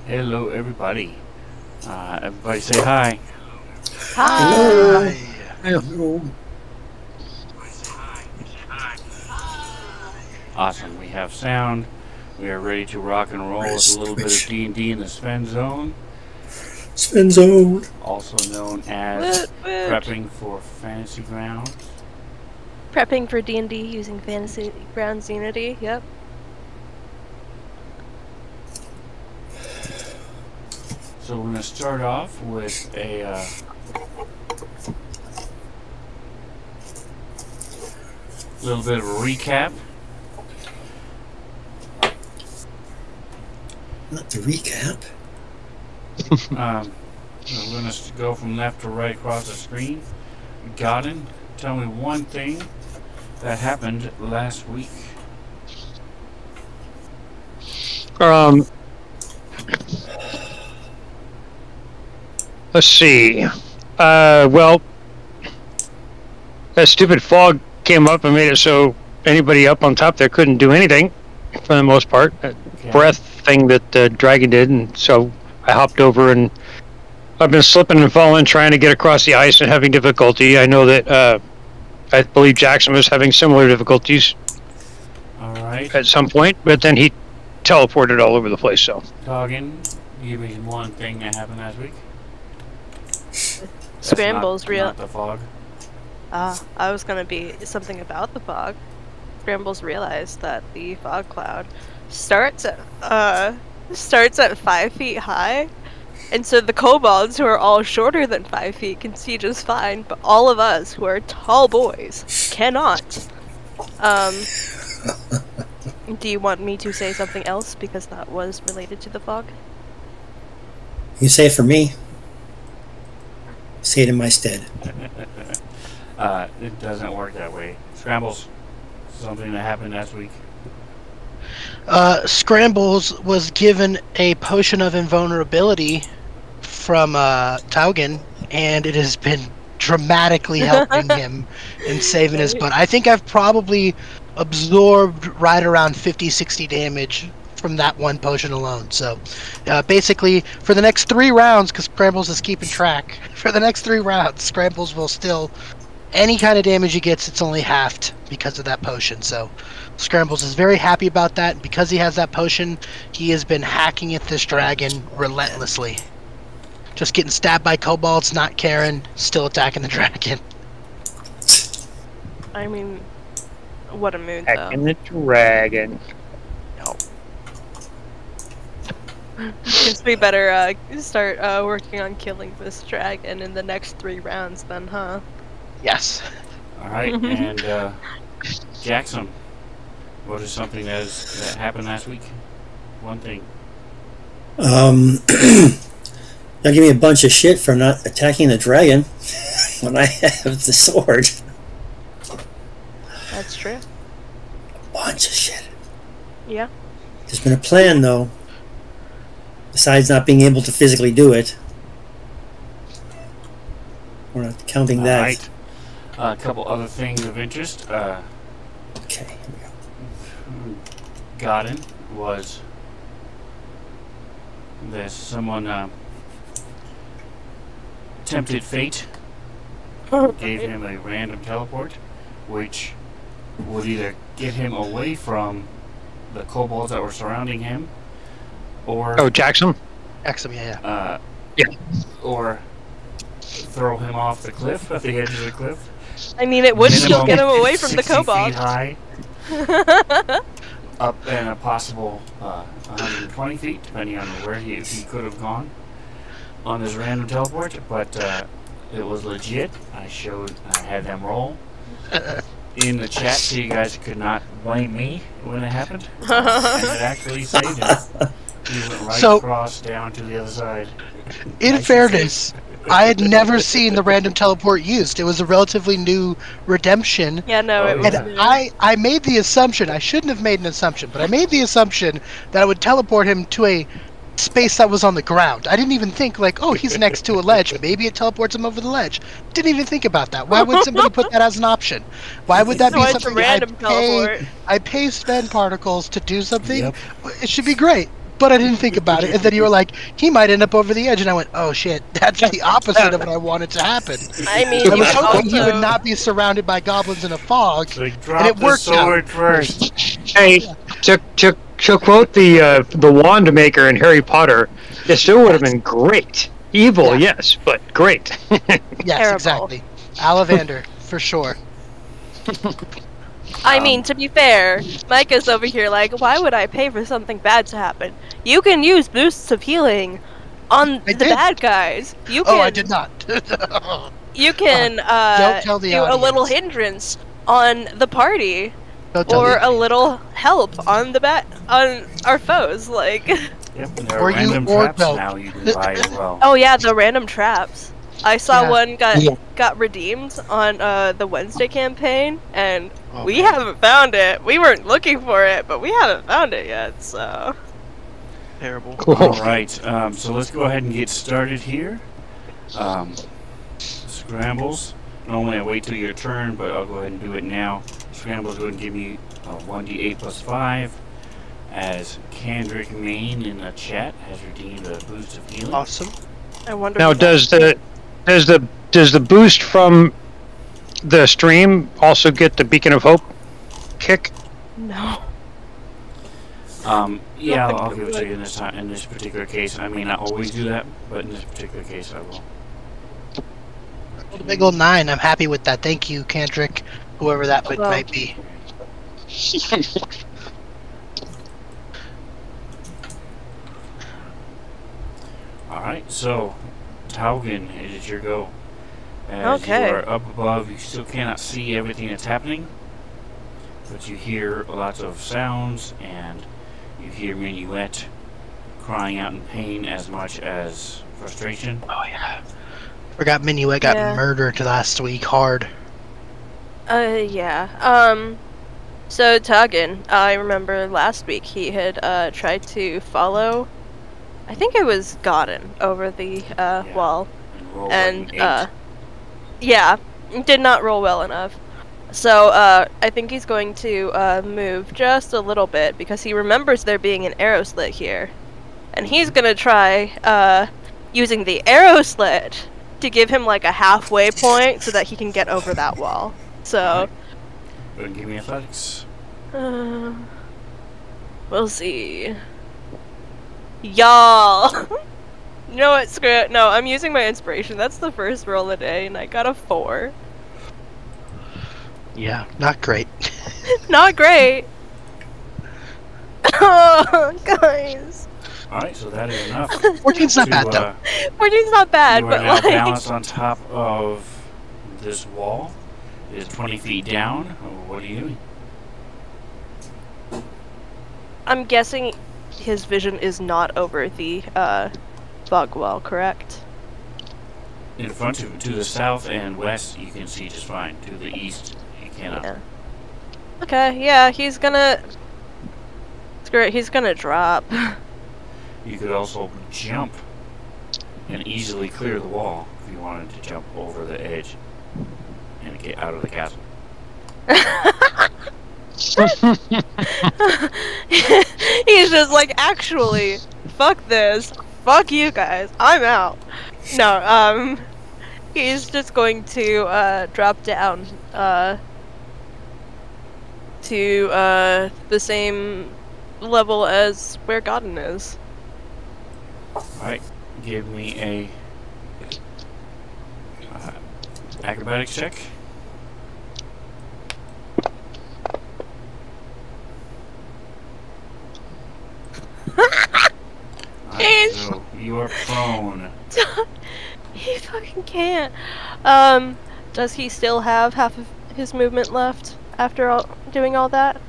Hello, everybody. Everybody say hi. Hello. Hi. Hello. Awesome. We have sound. We are ready to rock and roll with a little bit of D&D in the Svenzone, Svenzone. also known as Woot, woot. prepping for fantasy grounds. Prepping for D&D using Fantasy Grounds Unity, yep. So we're going to start off with a little bit of a recap. Not the recap. We're going to go from left to right across the screen. Godin, tell me one thing that happened last week. Let's see. Well, that stupid fog came up and made it so anybody up on top there couldn't do anything, for the most part. That breath thing that the dragon did, and so I hopped over, and I've been slipping and falling trying to get across the ice and having difficulty. I know that I believe Jackson was having similar difficulties All right. at some point, but then he teleported all over the place, so. Doggin, give me one thing that happened last week. Scrambles Not the fog. I was gonna be something about the fog. Scrambles realized that the fog cloud starts at 5 feet high, and so the kobolds, who are all shorter than 5 feet, can see just fine, but all of us who are tall boys cannot. Do you want me to say something else because that was related to the fog? You say it for me. Say it in my stead. It doesn't work that way. Scrambles, something that happened last week. Scrambles was given a potion of invulnerability from Taugen, and it has been dramatically helping him in saving his butt. I think I've probably absorbed right around 50-60 damage from that one potion alone. So basically, for the next 3 rounds, because Scrambles is keeping track, for the next 3 rounds, Scrambles will still, any kind of damage he gets, it's only halved because of that potion. So Scrambles is very happy about that. Because he has that potion, he has been hacking at this dragon relentlessly. Just getting stabbed by kobolds, not caring, still attacking the dragon. I mean, what a mood, Hacking though. the dragon. Guess we better start working on killing this dragon in the next 3 rounds then, huh? Yes. All right, and Jackson, what is something that happened last week? One thing. Y'all give me a bunch of shit for not attacking the dragon when I have the sword. That's true. A bunch of shit. Yeah. There's been a plan, though. Besides not being able to physically do it. We're not counting that. Right. A couple other things of interest. Okay, here we go. Godin was there's someone tempted fate gave him a random teleport, which would either get him away from the kobolds that were surrounding him, or Oh, Jackson? Exum, yeah. or throw him off the cliff at the edge of the cliff. I mean, it would still Minimum get him away from the 60 feet kobolds. high, up and a possible 120 feet, depending on where he could have gone on this random teleport. But it was legit. I had them roll in the chat, so you guys could not blame me when it happened. And it actually saved him. He went right across down to the other side. In Nice and fairness, I had never seen the random teleport used. It was a relatively new redemption. Yeah, no, Oh, it was. yeah. And I made the assumption, I shouldn't have made an assumption, but I made the assumption that I would teleport him to a space that was on the ground. I didn't even think, like, oh, he's next to a ledge. Maybe it teleports him over the ledge. Didn't even think about that. Why would somebody put that as an option? Why would that So be it's a something random teleport. I pay spend particles to do something? Yep. It should be great. but I didn't think about it. And then you were like, he might end up over the edge, and I went, oh shit, that's the opposite of what I wanted to happen. I mean, I you was could hoping he would also- not be surrounded by goblins in a fog, So and drop it the worked sword out. first. Hey, to quote the wand maker in Harry Potter, it still would have been great. Evil, Yeah. yes, but great. Yes, Terrible. exactly. Ollivander, for sure. I mean, to be fair, Micah's over here like, why would I pay for something bad to happen? You can use boosts of healing on I the did. bad guys. You can, Oh, I did not. You can Don't tell the do a little audience. hindrance on the party, Don't tell or the- a little help on on our foes. Like, Yep, and there Or are you- random or traps no. now you can buy as well. oh yeah, the random traps. I saw Yeah. one Yeah. got redeemed on the Wednesday campaign, and Oh, we man. haven't found it. We weren't looking for it, but we haven't found it yet. So Terrible. All right, so let's go ahead and get started here. Scrambles. Normally I wait till your turn, but I'll go ahead and do it now. Scrambles would give me 1d8 plus 5. As Kendrick Main in the chat has redeemed a boost of healing. Awesome. I wonder. Now, who that- does the boost from the stream also get the Beacon of Hope kick? No. Yeah, think I'll it give it to would. you in this particular case. I may not always do that, but in this particular case I will. The big old 9. I'm happy with that. Thank you, Kendrick, whoever that Well- might be. Alright, so Taugen, it is your go. As Okay. you are up above, you still cannot see everything that's happening, but you hear lots of sounds, and you hear Minuet crying out in pain as much as frustration. Oh, yeah. Forgot Minuet got Yeah. murdered last week hard. Yeah. So Tagan, I remember last week he had tried to follow. I think it was Godden over the wall, And roll and like an 8. yeah, did not roll well enough. So I think he's going to move just a little bit because he remembers there being an arrow slit here, and he's gonna try using the arrow slit to give him like a halfway point so that he can get over that wall. So. Alright. Go ahead and give me athletics. We'll see. Y'all! You know what, screw it. No, I'm using my inspiration. That's the first roll of the day, and I got a 4. Yeah, not great. Not great! Oh, guys. Alright, so that is enough. 14's not bad, though. 14's not bad, You are but now like... balanced on top of this wall. It is 20 feet down. What are you doing? I'm guessing his vision is not over the fog wall, correct? In front of to the south and west, you can see just fine. To the east, you cannot. Yeah. Okay, yeah, he's gonna... Screw it, he's gonna drop. You could also jump and easily clear the wall if you wanted to jump over the edge and get out of the castle. He's just like, actually, fuck this. Fuck you guys. I'm out. No, he's just going to drop down to the same level as where Godden is. Alright, give me a acrobatics check. Alright, so you are prone. He fucking can't. Does he still have half of his movement left after doing all that?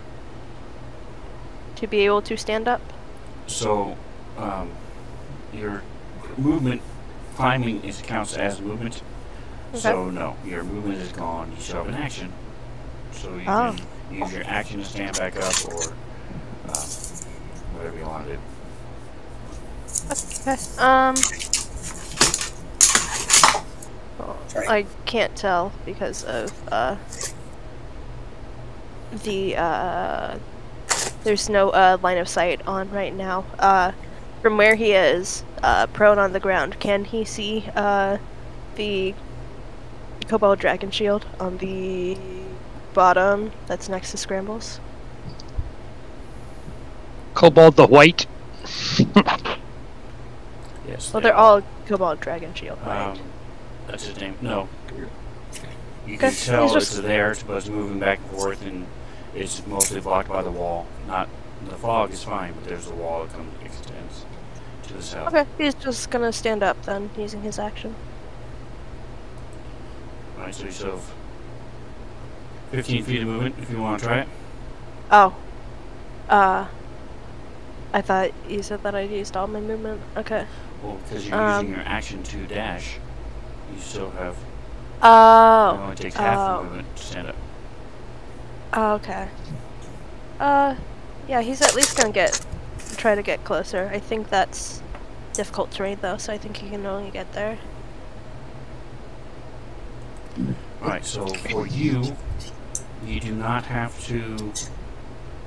To be able to stand up? So, your movement, climbing counts as movement. Okay. So no, your movement is gone. You still have an action. So you Oh. can use your action to stand back up, or whatever you want to do. Okay. Sorry. I can't tell because of the there's no line of sight on right now. From where he is, prone on the ground, can he see the Cobalt Dragon Shield on the bottom that's next to Scrambles? Cobalt the White. Yes. Well, they're all Cobalt Dragon Shield, right? That's his name. No. You Okay, can tell he's just- it's there, but it's moving back and forth, and it's mostly blocked by the wall. Not the fog is fine, but there's a wall that extends to the south. Okay, he's just gonna stand up then, using his action. Alright, so you still have 15 feet of movement if you want to try it. Oh. I thought you said that I'd used all my movement. Okay. Well, because you're using your action to dash, you still have. Oh. It only takes half the movement to stand up. Oh, okay. Yeah, he's at least gonna try to get closer. I think that's difficult terrain though, so I think he can only get there. Alright, so for you, you do not have to,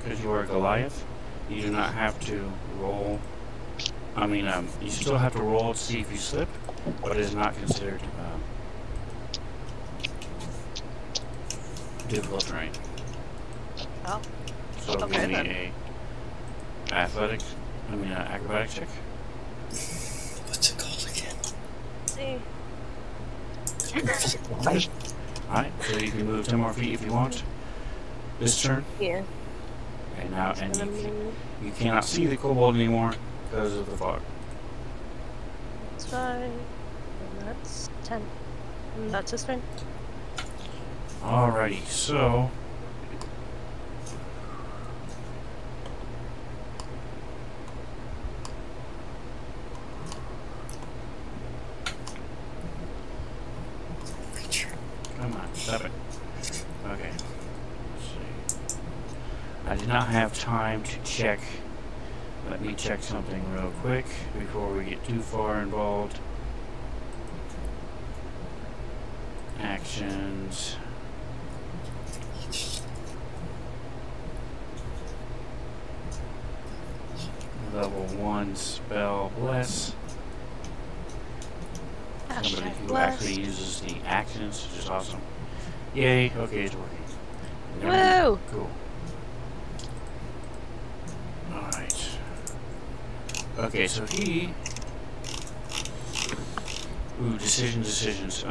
because you are Goliath, you do not have to roll. I mean, you still have to roll to see if you slip, but it is not considered difficult terrain. Oh. So Okay, give me then. acrobatic check. What's it called again? See. Alright, so you can move 10 more feet if you want. This turn. Yeah. And now, It's gonna be- you cannot see the kobold anymore because of the fog. That's 5. And that's 10. And that's his turn. Alrighty, so come on, stop it. Okay. Let's see. I did not have time to check. Let me check something real quick before we get too far involved. Actions. Level 1 spell bless. Somebody Hashtag who blessed. actually uses the actions, which is awesome. Yay, okay, it's working. Woo! Cool. Alright. Okay, so he... Ooh, decisions.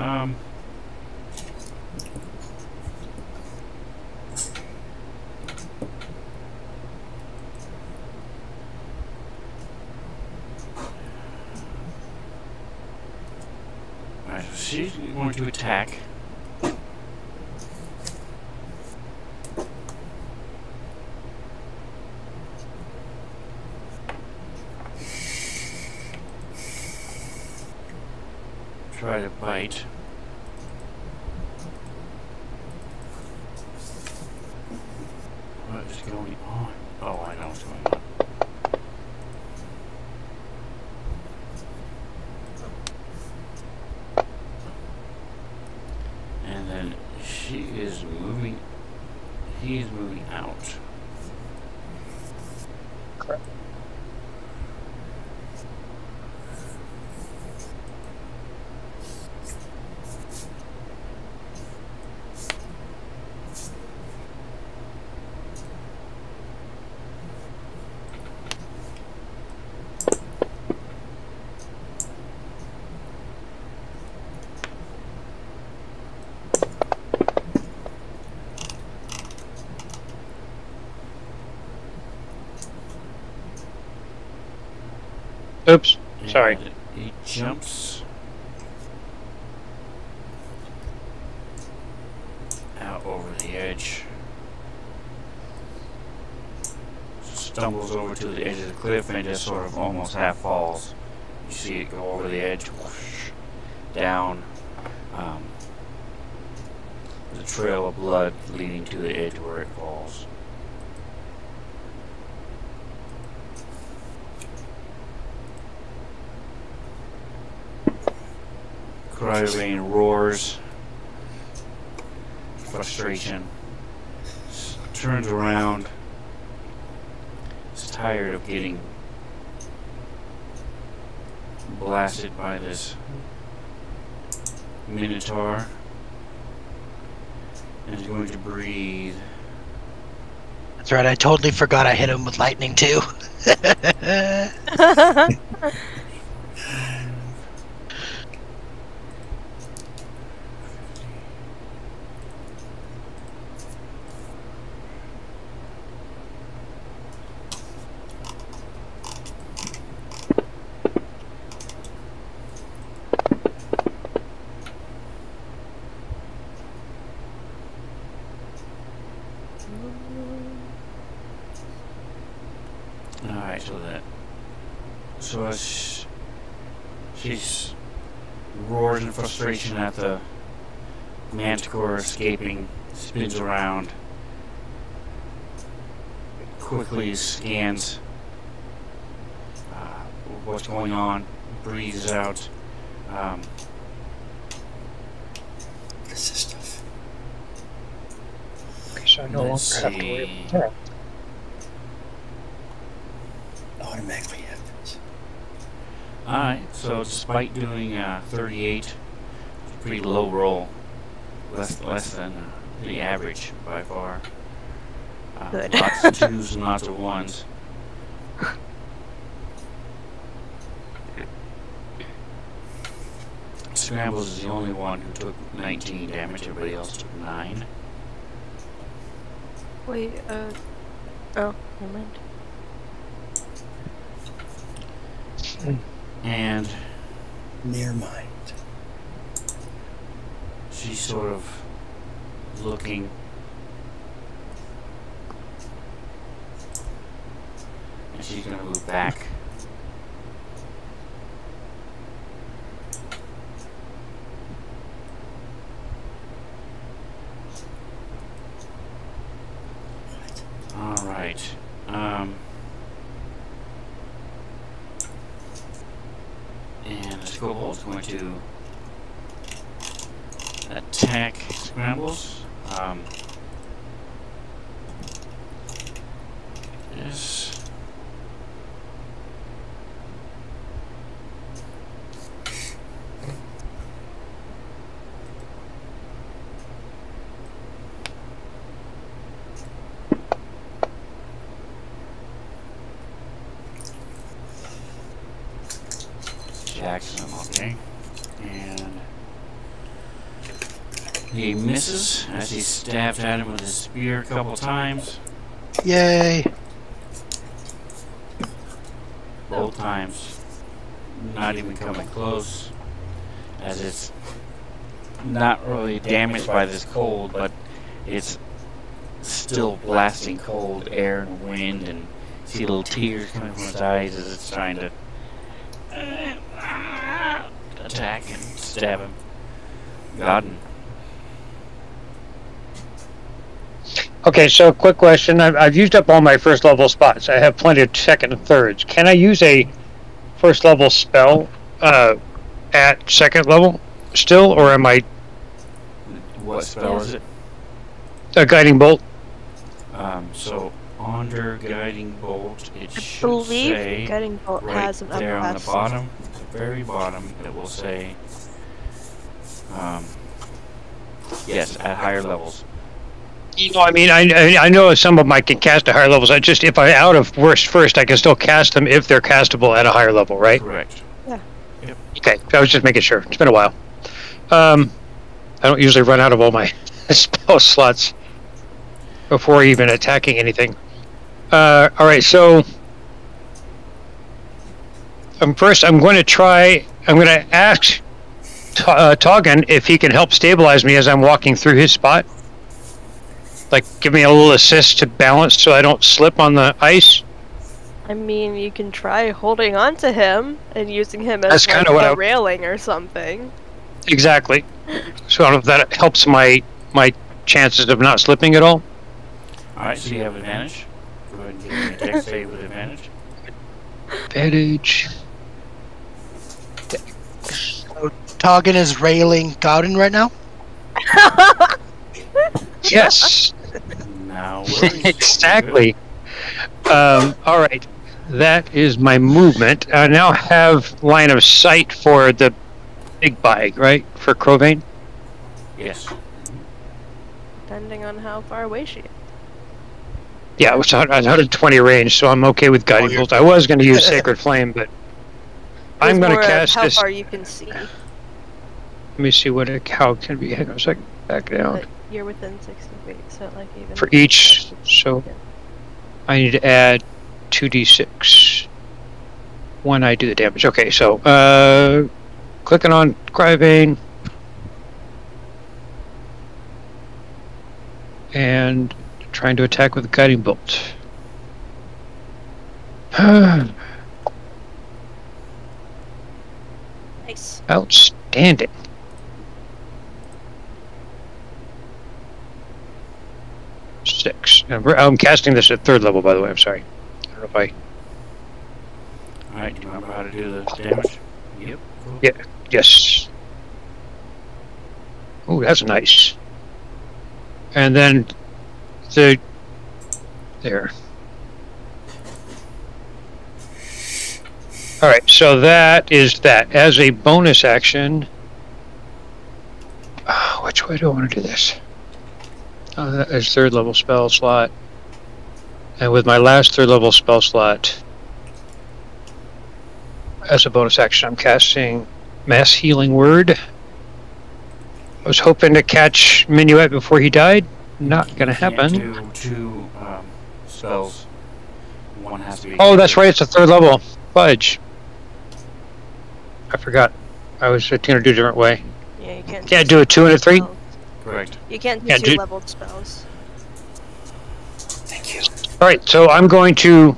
Alright, so she's going to attack. Try to bite. What is going on? Oh, I know what's going on. And then she is moving. He is moving out. Correct. Oops. Sorry. And he jumps out over the edge. Stumbles over to the edge of the cliff and just sort of almost half falls. You see it go over the edge, whoosh, down. There's a trail of blood leading to the edge where it falls. Cryovane roars. Frustration. Turns around. looks tired of getting blasted by this Minotaur. And is going to breathe. That's right, I totally forgot I hit him with lightning too. Alright, so as she's roars in frustration at the manticore escaping, spins around, quickly scans what's going on, breathes out. This is stuff. Okay, so I no longer Let's have to worry see. about that. Automatically happens. Alright, so despite doing 38, it's a pretty low roll. Less than the average by far. Good. Lots of twos and lots of ones. Scrambles is the only one who took 19 damage, everybody else took 9. Wait, oh, never mind. And Near mind. she's sort of looking. And she's gonna move back. Alright. And the Scobold is going to attack Scrambles. Yes. Jackson, okay. And he misses as he stabs at him with his spear a couple times. Yay! Both times. Not even coming close. As it's not really damaged by this cold, but it's still blasting cold air and wind, and see little tears coming from its eyes as it's trying to attack and stab him. Godden. Okay, so quick question. I've used up all my first level spots. I have plenty of second and thirds. Can I use a first level spell at second level still, or am I What spell is it? a guiding bolt? So under guiding bolt, it I should believe say Guiding Bolt right has an there on the upcast. bottom, the very bottom, it will say yes, at higher levels. You know, I mean, I know some of them I can cast at higher levels. I just, if I'm out of worst first, I can still cast them if they're castable at a higher level, right? Correct. Okay, I was just making sure. It's been a while. I don't usually run out of all my spell slots before even attacking anything. All right, so first I'm going to ask Toggen if he can help stabilize me as I'm walking through his spot. Like, give me a little assist to balance so I don't slip on the ice. I mean, you can try holding on to him and using him as That's like kinda what a I- railing or something. Exactly. So I don't know if that helps my chances of not slipping at all. Alright, so you have advantage. Go ahead and give me a dex save with advantage. Advantage. Toggen is railing Gauden right now? Yes. Now, worries. Exactly. All right. That is my movement. I now have line of sight for the big bag, right? For Crowbane? Yes. Depending on how far away she is. Yeah, it was 120 range, so I'm okay with guiding bolt. I was going to use Sacred Flame, but I'm going to cast how this. far you can see. Let me see how it can be. Hang on a second. Back down. But you're within 60 feet, so like even For each, so I need to add 2d6 when I do the damage. Okay, so clicking on Cryovein and trying to attack with a guiding bolt. Nice. Outstanding. Six. I'm casting this at 3rd level, by the way. I'm sorry. I don't know if I. Alright, do you remember how to do the damage? Yep. Cool. Yeah. Yes. Oh, that's nice. And then there. All right. So that is that. As a bonus action. Which way do I want to do this? Oh, that is 3rd level spell slot. And with my last 3rd level spell slot, as a bonus action, I'm casting Mass Healing Word. I was hoping to catch Minuet before he died. Not gonna happen. You can't do 2 spells. One has to be. Oh, that's right. It's a 3rd level. Fudge. I forgot. I was trying to do a different way. Yeah, you can't. Can't do a 2 and a 3. spells. Correct. You can't do Can't do- 2-leveled spells. Thank you. All right. So I'm going to.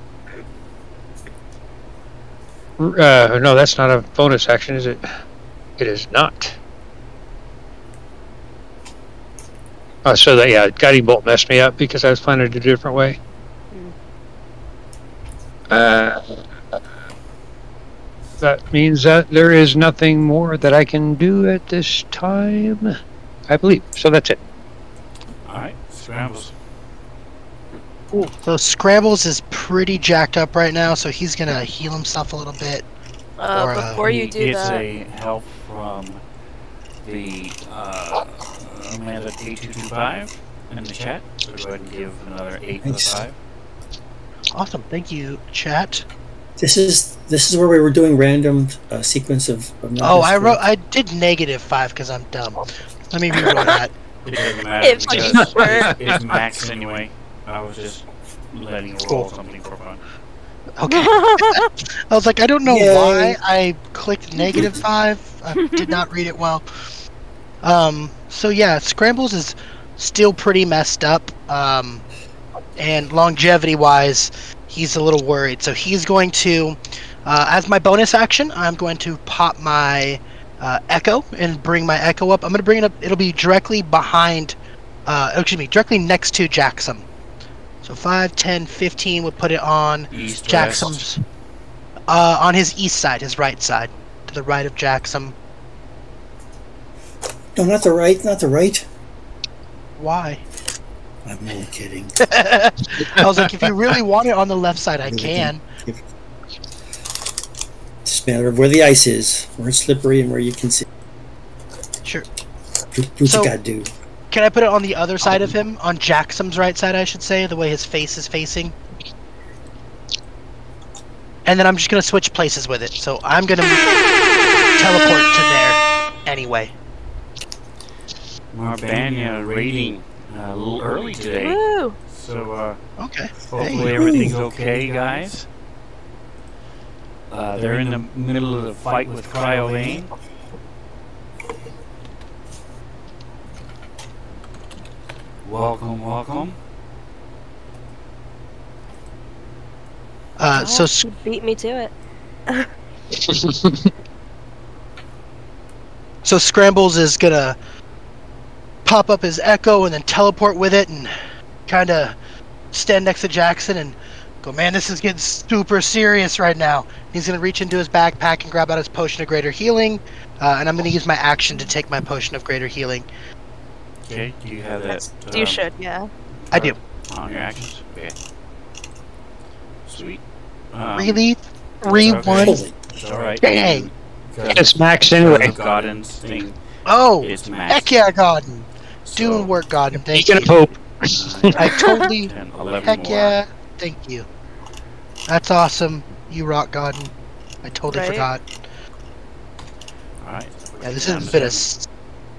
No, that's not a bonus action, is it? It is not. So that, yeah, Guiding Bolt messed me up because I was planning to do a different way. That means that there is nothing more that I can do at this time, I believe. So that's it. Alright, scrambles. So Scrambles is pretty jacked up right now, so he's gonna heal himself a little bit. Or, Before you do He gets that, a help from the Amanda 8225 in the chat. So go ahead and give another 8 for the Nice. 5. Awesome, thank you, chat. This is where we were doing random sequence of numbers. Oh, I correct? did -5 because I'm dumb. Let me reroll that. It doesn't matter If you because were. it's max anyway. I was just letting you roll something for fun. Okay. I was like, I don't know Yay. why I clicked -5. I did not read it well. So yeah, Scrambles is still pretty messed up. And longevity-wise, he's a little worried. So he's going to, as my bonus action, I'm going to pop my Echo and bring my Echo up. I'm going to bring it up. It'll be directly behind, directly next to Jackson. So 5, 10, 15 would put it on East, Jackson's, on his east side, his right side, to the right of Jackson. No, not the right, not the right. Why? I'm only kidding. I was like, if you really want it on the left side, I can. It's just a matter of where the ice is, where it's slippery, and where you can see. Sure. Do what So- you gotta do. Can I put it on the other side of him? On Jackson's right side, I should say, the way his face is facing. And then I'm just going to switch places with it. So I'm going to teleport to there anyway. Marbania raiding a little early today. woo! So Okay. hopefully Hey. everything's okay, guys. They're in the middle of the fight with Cryovein. Welcome, welcome. So You beat me to it. So Scrambles is going to pop up his Echo and then teleport with it and kind of stand next to Jackson and go, man, this is getting super serious right now. He's going to reach into his backpack and grab out his potion of greater healing. And I'm going to use my action to take my potion of greater healing. Okay, do you have that? You should, yeah. I do. On your actions? Okay. Sweet. Really? okay. 3-1? Holy. It's alright. Dang. It's maxed anyway. Godden's thing. Oh, It's maxed. heck yeah, Godden. So, Doing work, Godden. Thank Beacon you. of hope. I totally. 10, 11 Heck more. yeah. Thank you. That's awesome. You rock, Godden. I totally Right? forgot. Alright. Yeah, this has been a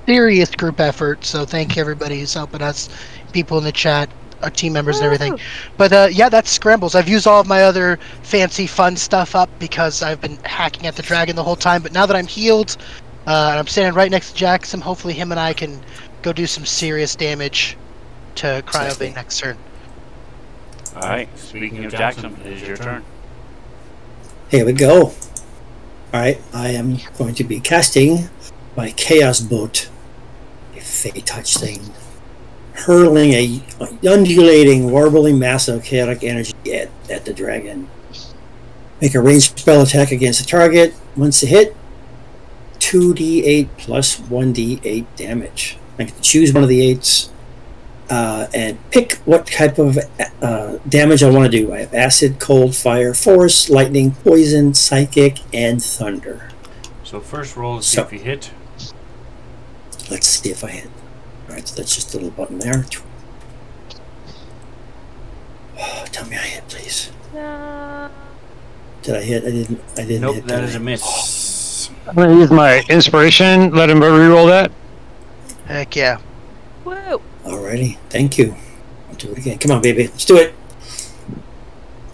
serious group effort, so thank you everybody who's helping us, people in the chat, our team members and everything. Woo! But yeah, that's Scrambles. I've used all of my other fancy fun stuff up because I've been hacking at the dragon the whole time, but now that I'm healed, and I'm standing right next to Jackson, hopefully him and I can go do some serious damage to Cryobane next turn. Alright, speaking of Jackson, it is your turn. Here we go. Alright, I am going to be casting my Chaos Boat, a Fey Touch thing, hurling a undulating, warbling mass of chaotic energy at the dragon. Make a ranged spell attack against the target. Once a hit, 2d8 plus 1d8 damage. I get to choose one of the 8s and pick what type of damage I want to do. I have acid, cold, fire, force, lightning, poison, psychic, and thunder. So first roll to see if you hit. Let's see if I hit. Alright, so that's just a little button there. Oh, tell me I hit, please. Did I hit? I didn't Nope, hit. that is a miss. I'm gonna use my inspiration. Let him re-roll that. Heck yeah. Woo! Alrighty, thank you. I'll do it again. Come on, baby, let's do it.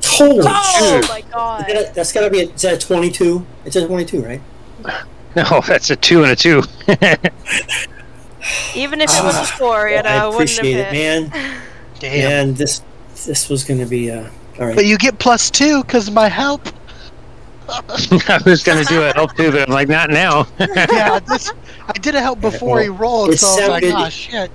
Holy Oh shit! my god! That's gotta be. Is that a 22? It's a 22, right? No, that's a 2 and a 2. Even if it was a 4, you know, I I wouldn't have appreciate hit. it, man. Damn. And this was gonna be all right. But you get +2 because of my help. I was gonna do a help too, but I'm like, not now. Yeah, I did a help before he rolled, it so I was like, sounded- ah, shit.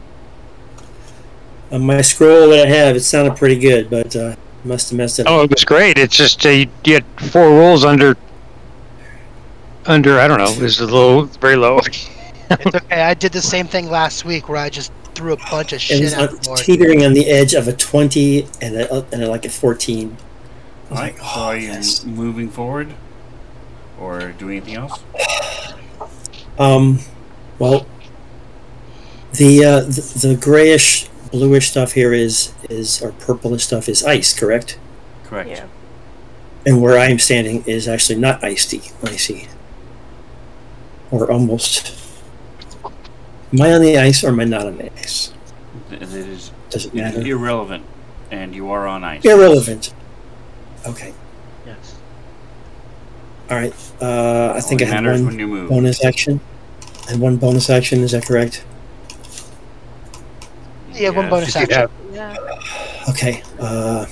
On my scroll that I have, it sounded pretty good, but must have messed it up. Oh, it was great. It's just you had 4 rolls under. I don't know. It was a low, very low. It's okay. I did the same thing last week where I just threw a bunch of It shit was at the board. teetering on the edge of a 20 and like a 14. I was Alright, like, so oh, are you yes. moving forward? Or doing anything else? Well, the grayish, bluish stuff here is or purplish stuff is ice, correct? Correct. Yeah. And where I am standing is actually not icy, or almost. Am I on the ice or am I not on the ice? It is Does it matter? irrelevant, and you are on ice. Irrelevant. Okay. Yes. All right. I think I Only have matters one when you move. bonus action. And one bonus action. Is that correct? Yeah, one Yes. bonus action. Yeah. Yeah. Okay. I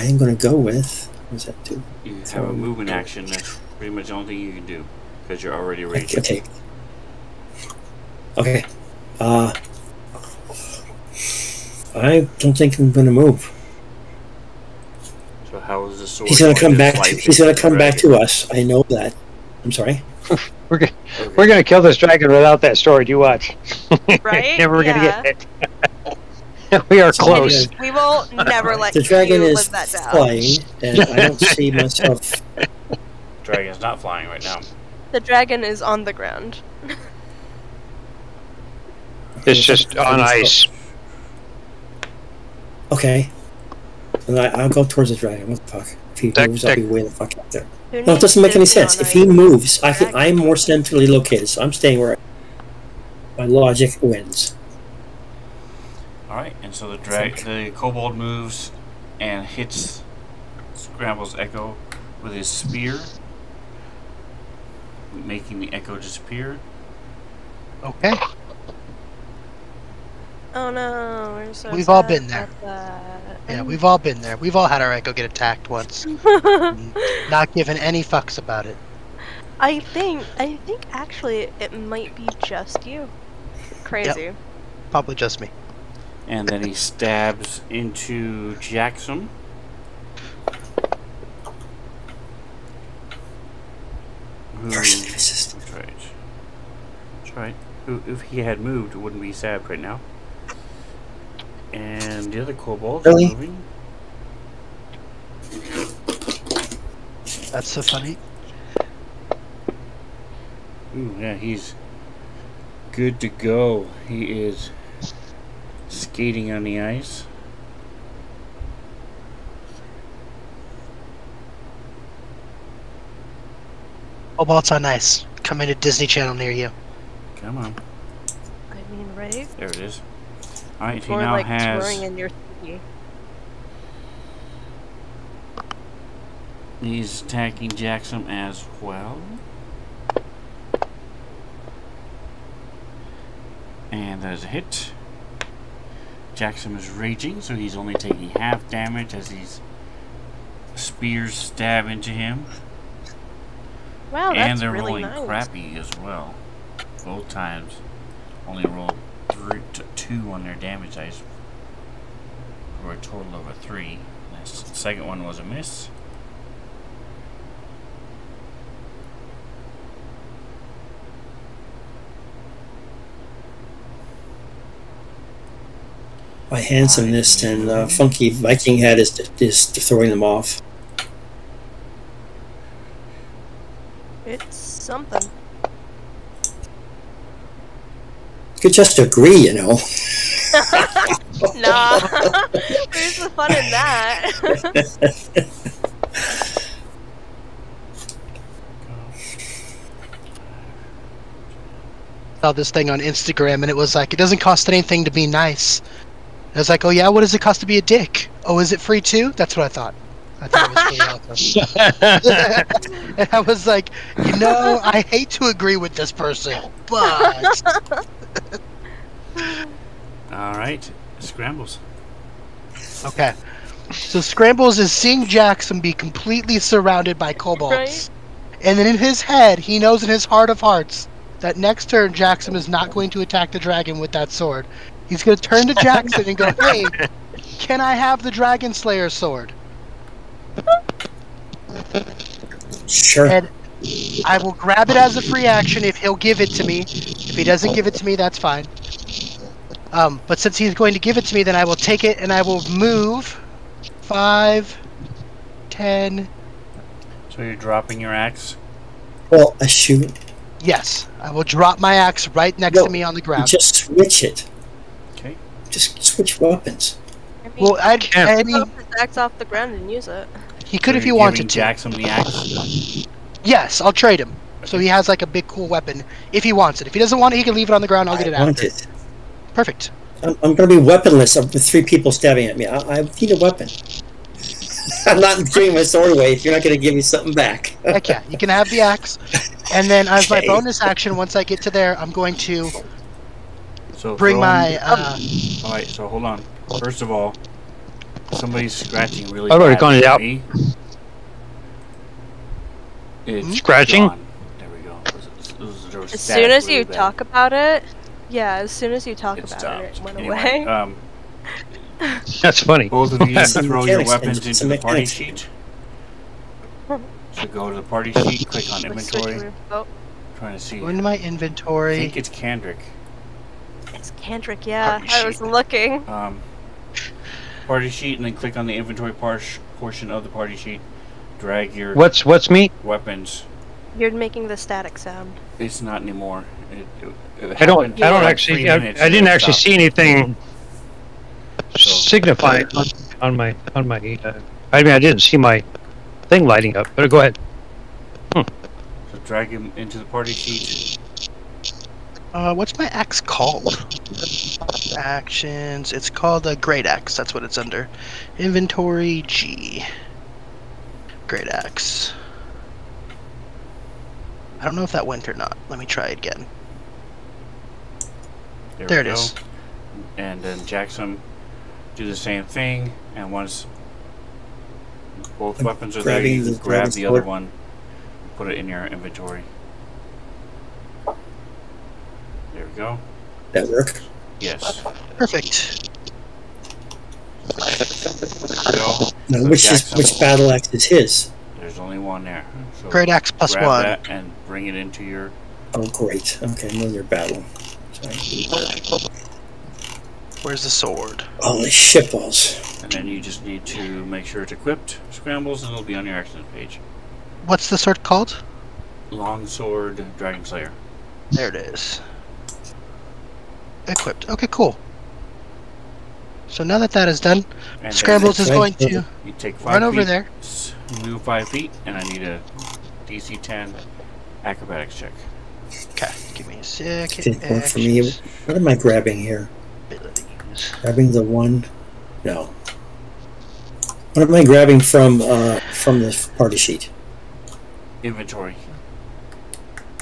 am going to go with. What does that do? You have a movement action. That's pretty much the only thing you can do because you're already ready. Okay. Okay. I don't think I'm going to move. So how is the sword? He's going to come back. slice He's going into to come the back dragon? to us. I know that. I'm sorry. Okay. We're gonna kill this dragon without that sword. You watch. Right? Never gonna Yeah. get it. We are close. We will never let The dragon you is live that down. flying, and I don't see myself. Dragon's not flying right now. The dragon is on the ground. It's just on ice. Okay. And I'll go towards the dragon. What the fuck? If he moves, I'll be way the fuck out there. Who No, it needs doesn't make to any be sense. on If he ice? moves, Dragon. I'm more centrally located, so I'm staying where my logic wins. Alright, and so the kobold moves and hits Scrabble's Echo with his spear, making the Echo disappear. Okay. Oh no, we're so We've all sad been there. about that. Yeah, we've all been there. We've all had our Echo get attacked once. Not giving any fucks about it. I think actually it might be just you. Crazy. Probably just me. And then he stabs into Jackson. First resist. That's right. That's right. Who, if he had moved, wouldn't be stabbed right now. And the other kobolds Really? are moving. That's so funny. Ooh, yeah, he's good to go. He is skating on the ice. Cobalt's on ice. Coming to Disney Channel near you. Come on. I mean, right? There it is. Alright, he Or now like has... touring in your city. He's attacking Jackson as well. And there's a hit. Jackson is raging, so he's only taking half damage as these spears stab into him. Wow, And that's they're really rolling nice. crappy as well. Both times. Only rolled 2 on their damage dice. For a total of a 3. The second one was a miss. My handsomeness and funky Viking head is throwing them off. It's something. You could just agree, you know. Nah. Where's the fun in that? Saw this thing on Instagram and it was like, it doesn't cost anything to be nice. I was like, oh yeah, what does it cost to be a dick? Oh, is it free too? That's what I thought. I thought it was free also. And I was like, you know, I hate to agree with this person, but... Alright, Scrambles. Okay. So Scrambles is seeing Jackson be completely surrounded by kobolds. Right? And then in his head, he knows in his heart of hearts that next turn Jackson is not going to attack the dragon with that sword. He's going to turn to Jackson and go, hey, can I have the Dragon Slayer sword? Sure. And I will grab it as a free action if he'll give it to me. If he doesn't give it to me, that's fine. But since he's going to give it to me, then I will take it and I will move 5, 10. So you're dropping your axe? Well, I shoot. Yes, I will drop my axe right next No, to me on the ground. Just switch it. Okay. Just switch weapons. I mean, Well, I'd pop his axe off the ground and use it. he could So if he you're wanted giving to. Jackson the axe? Yes, I'll trade him. So he has like a big cool weapon if he wants it. If he doesn't want it, he can leave it on the ground. I'll get it I want after. it. Perfect. I'm going to be weaponless with 3 people stabbing at me. I need a weapon. I'm not giving my sword away if you're not going to give me something back. Heck yeah, you can have the axe. And then as my Okay. bonus action, once I get to there, I'm going to So bring throw my... him- Alright, so hold on. First of all, somebody's scratching really I've already bad gone it for out. me. It's Scratching? gone. There we go. There was As static soon as really you bad. talk about it, yeah, as soon as you talk It about it, stopped. it went Anyway, away. That's funny. both of you Some throw your mechanics weapons engine, into some the party mechanics. sheet. So go to the party sheet, click on Let's switch inventory. your- Oh, Trying to see. Go into my I inventory. think it's Kendrick. it's Kendrick, yeah. Party I was sheet. looking. Party sheet, and then click on the inventory portion of the party sheet. Drag your What's me? weapons. You're making the static sound. It's not anymore. It I don't happened for like actually. 3 I minutes, didn't and it actually stopped. see anything So- signifying on my. I mean, I didn't see my thing lighting up. But go ahead. So drag him into the party sheet. What's my axe called? Actions. It's called a Great Axe. That's what it's under. Inventory G. Great Axe. I don't know if that went or not. Let me try again. There we it go. is. And then Jackson, do the same thing. And once both I'm weapons are there, grabbing you the can grab dragon's the other sword. one, put it in your inventory. There we go. That work? Yes. Perfect. There we go. No, So which Jackson- battle axe is his? There's only one there. So Great Axe plus grab 1. that and bring it into your. Oh, great. Okay, another battle. Sorry. Where's the sword? Holy shitballs. And then you just need to make sure it's equipped, scrambles, and it'll be on your actions page. What's the sword called? Longsword Dragon Slayer. There it is. Equipped. Okay, cool. So now that that is done, And Scrambles then is going to you take 5 run feet, over there. Move 5 feet, and I need a DC 10 acrobatics check. Okay, give me a second. Take one for me. What am I grabbing here? Abilities. Grabbing the one? No. What am I grabbing from the party sheet? Inventory.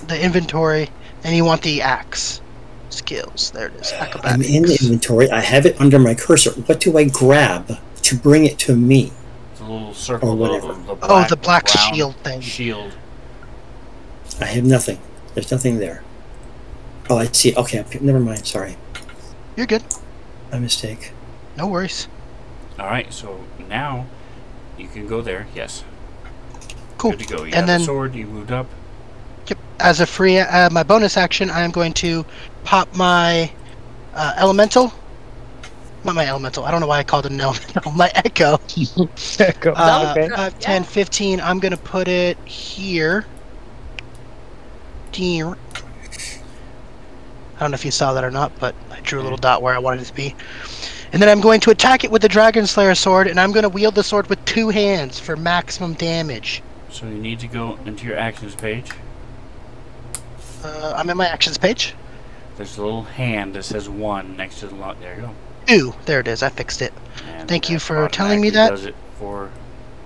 The inventory, and you want the axe. Skills. There it is. I'm Acrobatics. in the inventory. I have it under my cursor. What do I grab to bring it to me? It's a little circle. Or whatever. The black brown shield thing. Shield. I have nothing. There's nothing there. Oh, I see. Okay, never mind. Sorry. You're good. My mistake. No worries. Alright, so now you can go there. Yes. Cool. Good to go. You And have then- the sword, you moved up. Yep. As a free, my bonus action, I am going to pop my elemental. Not my elemental. I don't know why I called it an elemental. My echo. Echo. Okay. 5, 10, 15. I'm going to put it here. Dear. I don't know if you saw that or not, but I drew a little dot where I wanted it to be. And then I'm going to attack it with the Dragon Slayer sword, and I'm going to wield the sword with 2 hands for maximum damage. So you need to go into your actions page. I'm in my actions page. There's a little hand that says 1 next to the lot. There you go. 2. There it is. I fixed it. And Thank you that for telling me that. Does it for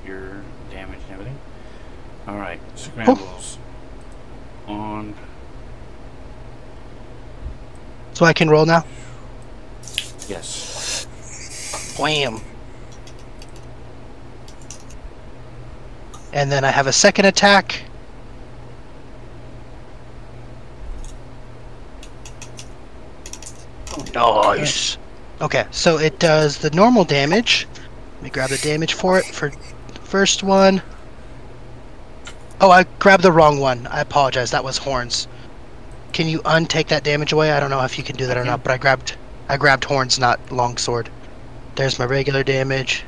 your damage and everything. Alright, scrambles. On. So I can roll now? Yes. Wham. And then I have a second attack. Nice. Okay, so it does the normal damage. Let me grab the damage for it for the first one. Oh, I grabbed the wrong one. I apologize. That was horns. Can you untake that damage away? I don't know if you can do that or not, but I grabbed horns, not longsword. There's my regular damage.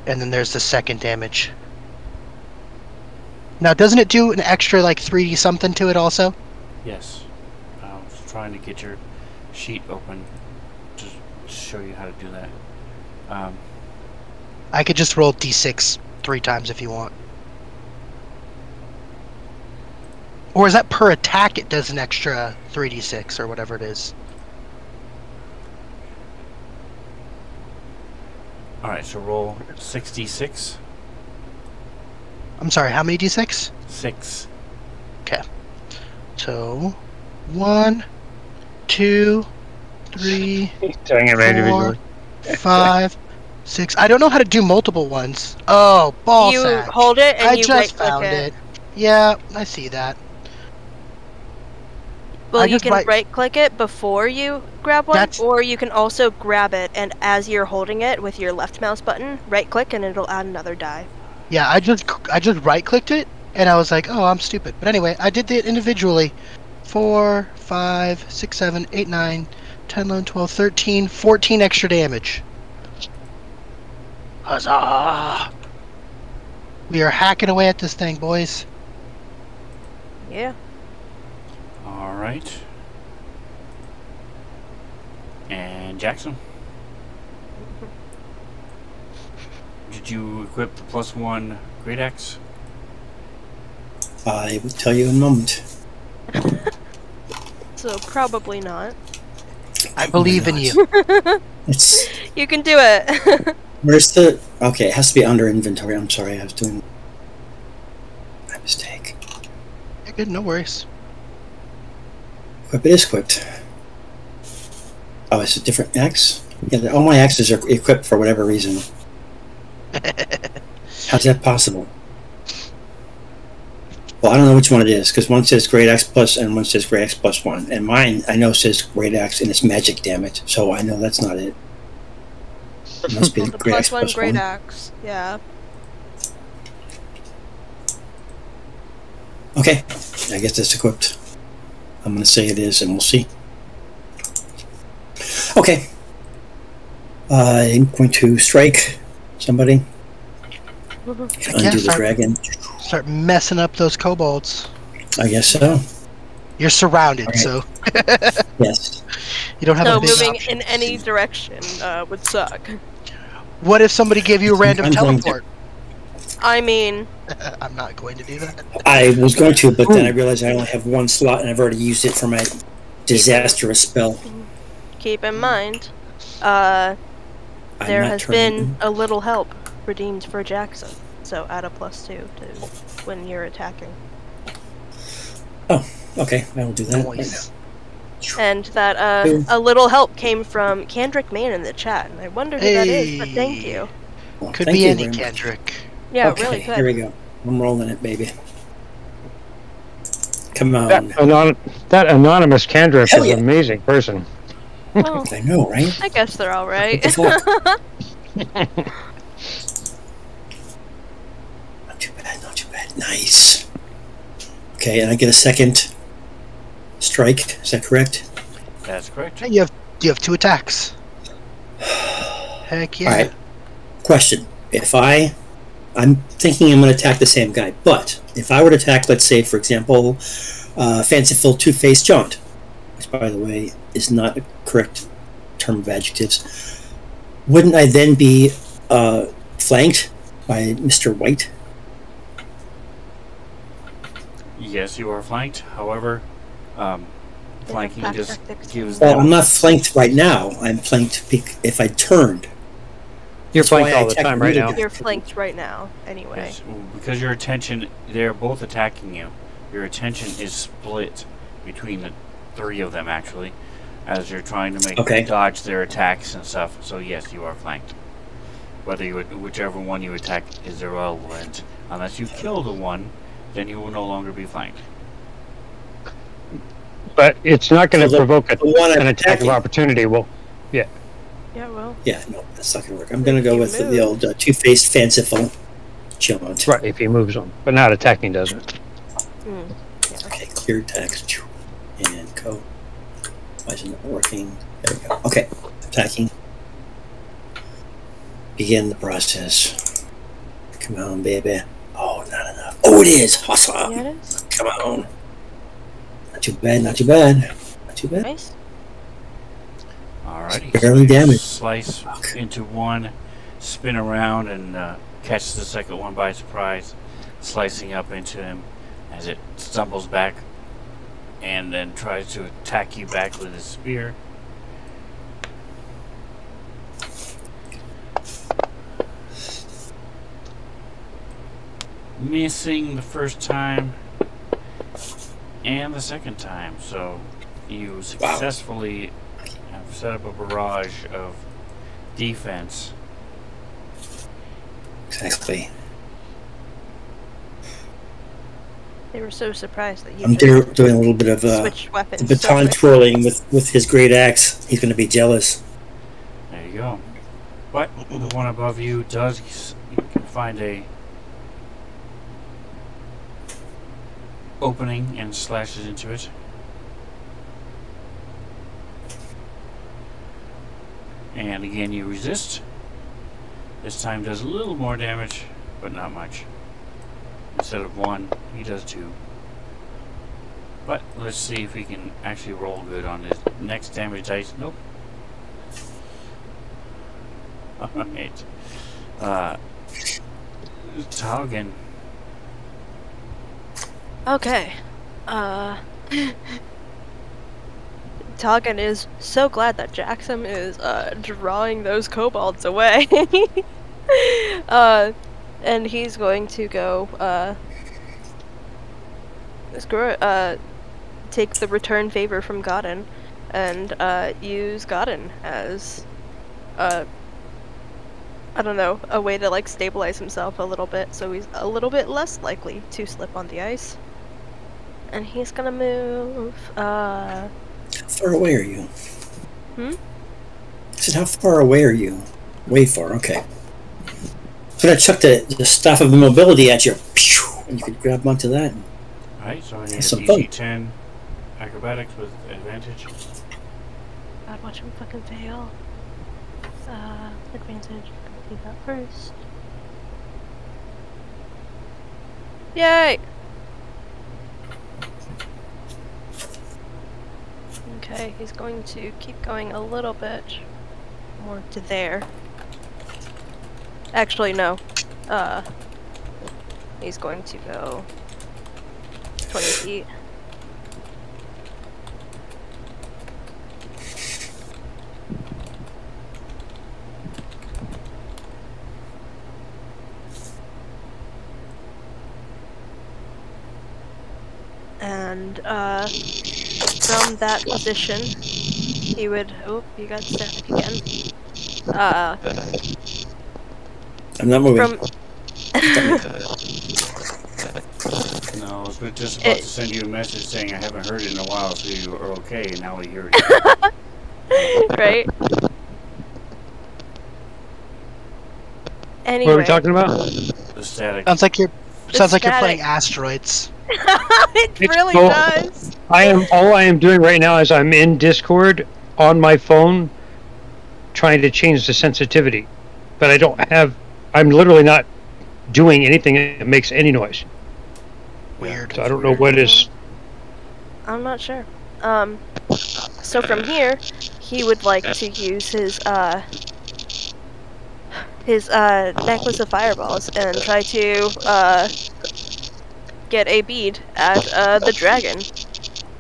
And then there's the second damage. Now, doesn't it do an extra, like, 3D something to it also? Yes. I was trying to get your sheet open to show you how to do that. I could just roll D6 3 times if you want. Or is that per attack it does an extra 3d6 or whatever it is? Alright, so roll 66. I'm sorry, how many d6? 6. Okay. So, 1, 2, 3, Doing it 4, individually. 5, 6. I don't know how to do multiple ones. Oh, ball You sack. hold it and I you just right-click found it. it. Yeah, I see that. Well, I you just can right-click it before you grab one, That's- or you can also grab it, and as you're holding it with your left mouse button, right-click, and it'll add another die. Yeah, I just right-clicked it, and I was like, oh, I'm stupid. But anyway, I did it individually. 4, 5, 6, 7, 8, 9, 10, 11, 12, 13, 14 extra damage. Huzzah! We are hacking away at this thing, boys. Yeah. Alright. And Jackson? Did you equip the +1 Great Axe? I will tell you in a moment. So probably not. I believe in not. you. It's You can do it. where's the? Okay, it has to be under inventory. I'm sorry, I was doing my mistake. You're good, no worries. Equip it is equipped. Oh, it's a different axe. Yeah, all my axes are equipped for whatever reason. How's that possible? Well, I don't know which one it is, because one says Great Axe Plus and one says Great Axe Plus 1. And mine, I know, says Great Axe and it's magic damage, so I know that's not it. It must be the The Great Axe +1 Plus great 1. axe. Yeah. Okay, I guess it's equipped. I'm going to say it is, and we'll see. Okay. I'm going to strike somebody. Undo Yeah, the dragon. Start messing up those kobolds. I guess so. You're surrounded, Alright. so Yes. you don't have So a big moving option. in any direction would suck. What if somebody gave you a random I'm going to- teleport? I mean, I'm not going to do that. I was going to, but then I realized I only have one slot, and I've already used it for my disastrous spell. keep in mind, I'm there not has turning- been a little help redeemed for Jackson. So add a +2 to when you're attacking. Okay, I will do that right Nice. now. And that a little help came from Kendrick Man in the chat, and I wonder who that is, but thank Hey. you. Well, Could thank be you any very much. Kendrick. Yeah, Okay, really here we good. go. I'm rolling it, baby. Come on. That anonymous Kendrick Hell is yeah. an amazing person. Well, I know, right? I guess they're all right. What the fuck? Not too bad, not too bad. Nice. Okay, and I get a second strike. Is that correct? That's correct. Hey, you have 2 attacks. Heck yeah. All right. Question: If I'm thinking I'm going to attack the same guy, but if I were to attack, let's say, for example, fanciful two-faced jaunt, which, by the way, is not a correct term of adjectives, wouldn't I then be flanked by Mr. White? Yes, you are flanked. However, flanking attack just tactics. gives Well, them. I'm not flanked right now. I'm flanked if I turned. You're That's why flanked I all the attacked time right the now. guy. You're flanked right now, anyway. Yes, because your attention, they're both attacking you. Your attention is split between the 3 of them, actually, as you're trying to make dodge their attacks and stuff. So yes, you are flanked. Whether you would, whichever one you attack is irrelevant. Unless you kill the one, then you will no longer be flanked. But it's not going to So provoke the one I'm an attack of attacking- opportunity. Well, Yeah, well. Yeah, no, that's not going to work. I'm going to go You with the move. old two-faced fanciful jaunt. right, if he moves on. But not attacking doesn't. Mm. Okay, clear text. And go. Why isn't it working? There we go. Okay, attacking. Begin the process. Come on, baby. Oh, not enough. Oh, it is. Awesome. Yeah, it is. Come on. Not too bad, not too bad. Not too bad. Nice. Alrighty. Barely you damaged. Slice Fuck. into one, spin around, and catch the second one by surprise, slicing up into him as it stumbles back, and then tries to attack you back with his spear. Missing the first time and the second time, so you successfully have set up a barrage of defense. Exactly. They were so surprised that you I'm just doing a little bit of switched weapons. the so baton quick. twirling with his great axe. He's going to be jealous. There you go. But the one above you does, you can find a opening and slashes into it. And again you resist. This time does a little more damage, but not much. Instead of 1, he does 2. But let's see if we can actually roll good on this next damage dice. Nope. Alright. Taugen. Okay. Taugen is so glad that Jackson is drawing those kobolds away. And he's going to go take the return favor from Godin and use Godin as I don't know, a way to like stabilize himself a little bit so he's a little bit less likely to slip on the ice. And he's gonna move How far away are you? Hmm? I said, how far away are you? Way far, okay. So I chuck the staff of immobility at you. Pew! And you could grab onto that. Alright, so I need a That's some fun. DC-10 acrobatics with advantage. God, watch him fucking fail. Advantage. Do that first. Yay! Okay, he's going to keep going a little bit more to there. Actually, no. He's going to go 20 feet. And, from that position, he would... Oh, you got static again. I'm not moving. From... No, I was just about to send you a message saying I haven't heard it in a while, so you are okay, and now we hear it. Right? Anyway. What are we talking about? The static. Sounds like you're static. playing Asteroids. It really cool. does. All I am doing right now is I'm in Discord on my phone trying to change the sensitivity. But I'm literally not doing anything that makes any noise. Weird. So I don't know what is. I'm not sure. So from here, he would like to use his necklace of fireballs and try to get a bead at the dragon.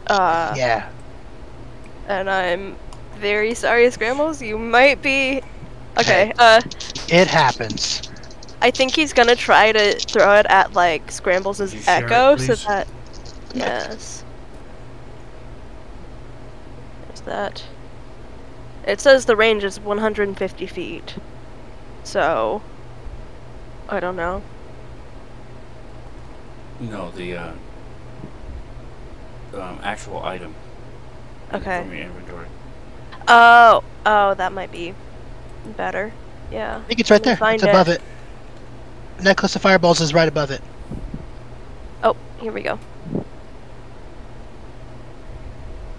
Yeah. And I'm very sorry, Scrambles. You might be. Okay. It happens. I think he's gonna try to throw it at like Scrambles' echo, so that. Yes. There's that. It says the range is 150 feet. So. I don't know. No, the actual item. Okay. From your inventory. Oh, that might be better. Yeah. I think it's right there. It's above it. Necklace of Fireballs is right above it. Oh, here we go.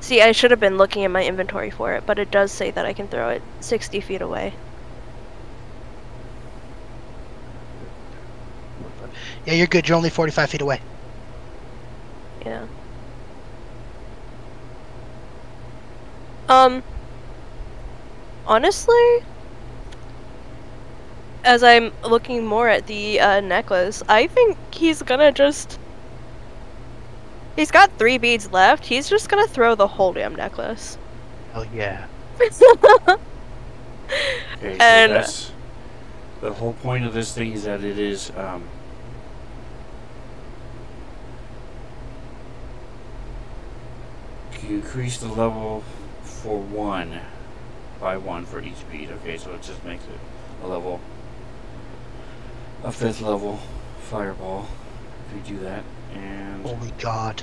See, I should have been looking at my inventory for it, but it does say that I can throw it 60 feet away. Yeah, you're good. You're only 45 feet away. Yeah. Honestly, as I'm looking more at the necklace, I think he's gonna just... He's got 3 beads left. He's just gonna throw the whole damn necklace. Oh yeah. Okay, so And that's the whole point of this thing is that it is you increase the level for 1 by 1 for each bead. Okay, so it just makes it a 5th level fireball if you do that. And Holy God.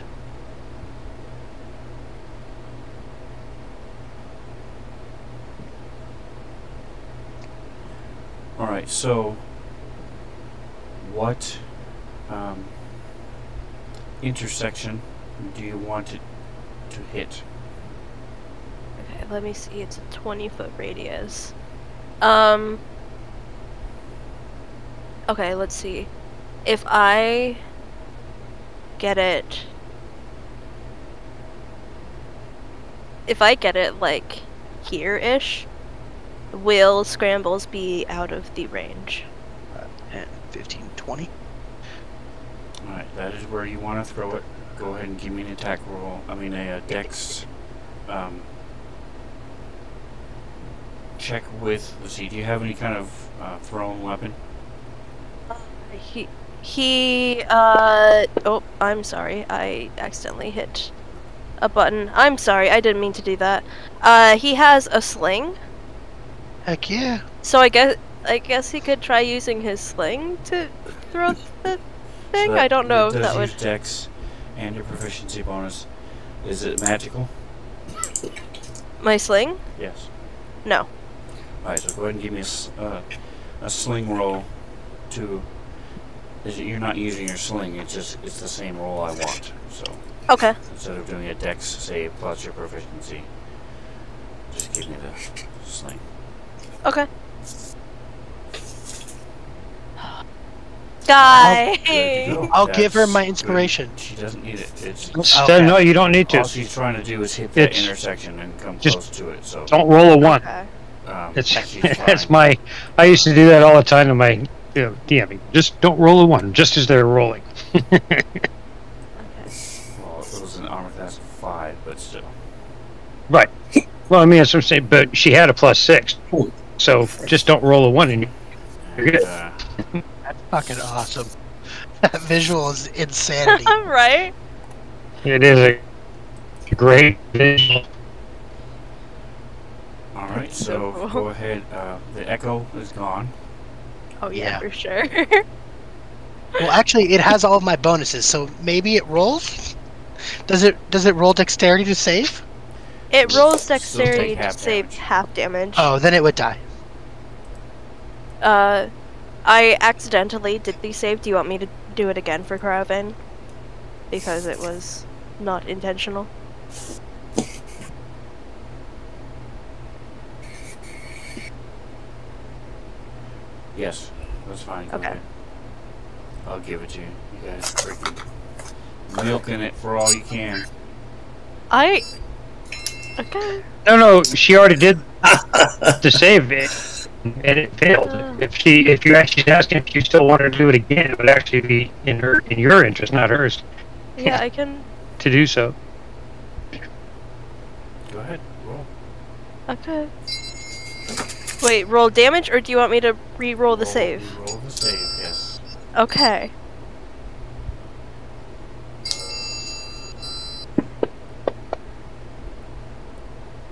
alright, so what intersection do you want it to hit? okay, let me see. It's a 20-foot radius. Okay, let's see. If I get it... If I get it, like, here-ish, will Scrambles be out of the range? 10, 15, 20. Alright, that is where you want to throw it. Go ahead and give me an attack roll. I mean a dex check with, let's see, do you have any kind of thrown weapon? Oh, I'm sorry. I accidentally hit a button. I'm sorry, I didn't mean to do that. He has a sling. Heck yeah. So I guess he could try using his sling to throw the thing. So I don't know if does that would. use dex and your proficiency bonus. Is it magical? My sling? Yes. No. Alright, so go ahead and give me a sling roll to... You're not using your sling, it's the same roll I want. So Okay. instead of doing a dex save plus your proficiency, just give me the sling. guy. Good to go. I'll give her That's my good. inspiration. She doesn't need it. It's Okay. No, you don't need all to. she's trying to do is hit that It's intersection and come just close to it. So Don't roll a 1. Okay. It's she's that's fine. I used to do that all the time in my DMing. Just don't roll a 1, just as they're rolling. Okay. Well, it was an armor class of 5, but still. Right. Well, I mean, that's what I'm saying. But she had a +6, so just don't roll a 1 and you're good. That's fucking awesome. That visual is insanity. Right? It is a great visual. All right, So so cool. go ahead. The echo is gone. Oh yeah, Yeah. for sure. Well, actually, it has all of my bonuses, so maybe it rolls. Does it roll dexterity to save? It rolls Still dexterity take to half save damage. half damage. Oh, then it would die. I accidentally did the save. Do you want me to do it again for Caravan? Because it was not intentional. Yes, that's fine. Go Okay. ahead. I'll give it to you. You guys are freaking milking it for all you can. Okay. No, she already did the save it, and it failed. If you actually asking if you still want her to do it again, it would actually be in your interest, not hers, Yeah, I can. to do so. Go ahead, roll. Okay. Wait, roll damage, or do you want me to re-roll the save? Roll the save, yes. Okay.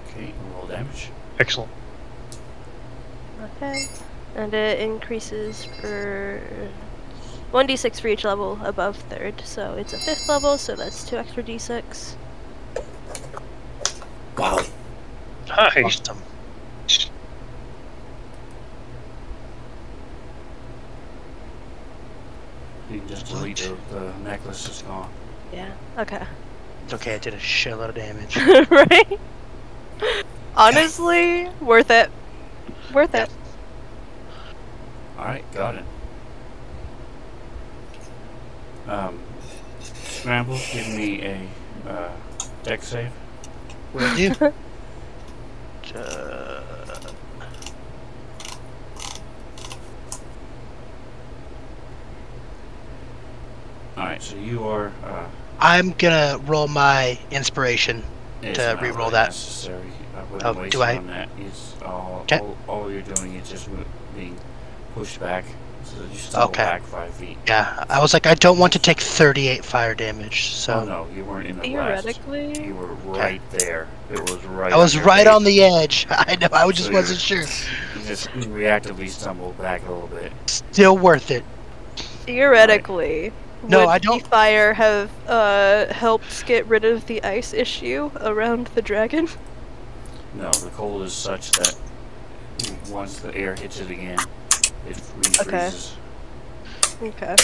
Okay, roll damage. Excellent. Okay. And it increases for 1d6 for each level above 3rd. So it's a 5th level, so that's 2 extra d6. Wow. Nice. Awesome. You can just delete the necklace is gone. Yeah. Okay. It's okay, I did a shitload of damage. Right? Honestly, worth it. Worth it. Alright, got it. Scramble, give me a deck save. Will do. Alright, so you are I'm gonna roll my inspiration. it's To not re-roll really that. necessary. I wouldn't Oh, waste do I? on that. It's Okay. all you're doing is just being pushed back. So you stumble Okay. back 5 feet. Yeah, I was like, I don't want to take 38 fire damage, so Oh no, you weren't in the blast. Theoretically. You were right there. It was right. I was on your right face. on the edge. I know, I just So wasn't sure. You just reactively stumbled back a little bit. Still worth it. Theoretically. No, would I don't- the fire have helped get rid of the ice issue around the dragon? No, the cold is such that once the air hits it again, it refreezes. Okay.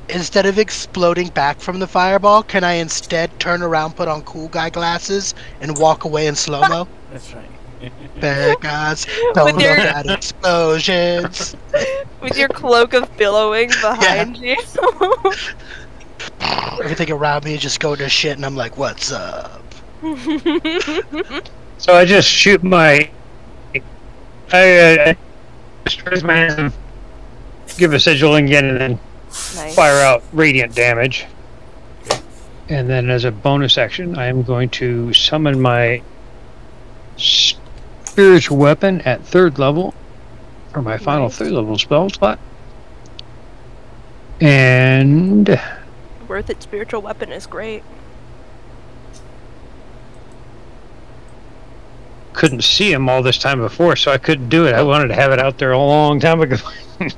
Instead of exploding back from the fireball, can I instead turn around, put on cool guy glasses, and walk away in slow-mo? That's right. Because don't your- look at explosions. With your cloak of billowing behind you. Everything around me is just going to shit, and I'm like, what's up? So I just shoot my. I just raise my hands and give a sigil again, and then Nice. fire out radiant damage. And then, as a bonus action, I am going to summon my spiritual weapon at 3rd level for my final Nice. 3rd level spell slot. And Worth it. Spiritual weapon is great. couldn't see him all this time before, so I couldn't do it. I wanted to have it out there a long time ago. But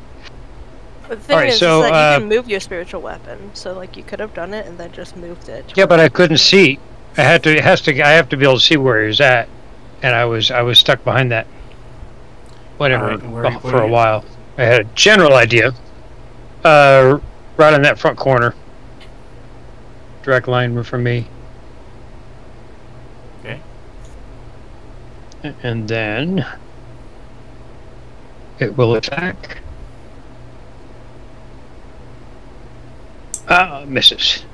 the thing Alright, is so, that you can move your spiritual weapon, so like you could have done it and then just moved it. Yeah, but I couldn't see. I have to be able to see where he was at, and I was stuck behind that. Whatever, Alright, and where are you for a putting it? while. I had a general idea. Right on that front corner. Direct line from me. Okay. And then it will attack. Misses.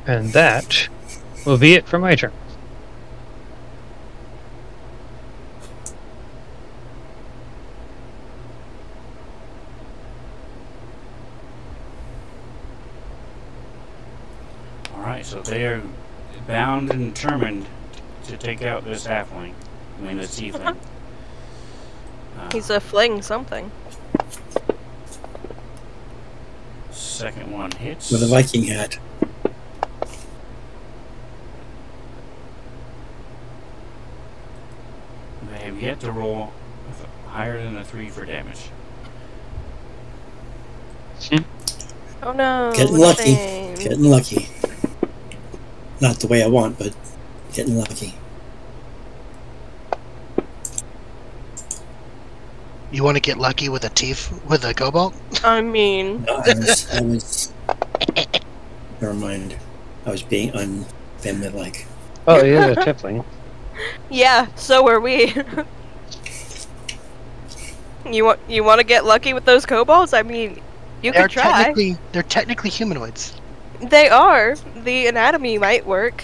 And that will be it for my turn. Alright, so they are bound and determined to take out this halfling. I mean, this tiefling. He's a fling something. Second one hits. With a Viking hat. They have yet to roll higher than a 3 for damage. Oh no. Getting what a lucky. shame. Getting lucky. Not the way I want, but getting lucky. You want to get lucky with a cobalt? I mean, No, I was never mind. I was being unfamily-like. Oh, he is a tiefling. yeah, so are we. You want to get lucky with those kobolds? I mean, you could try. They're technically humanoids. They are. The anatomy might work.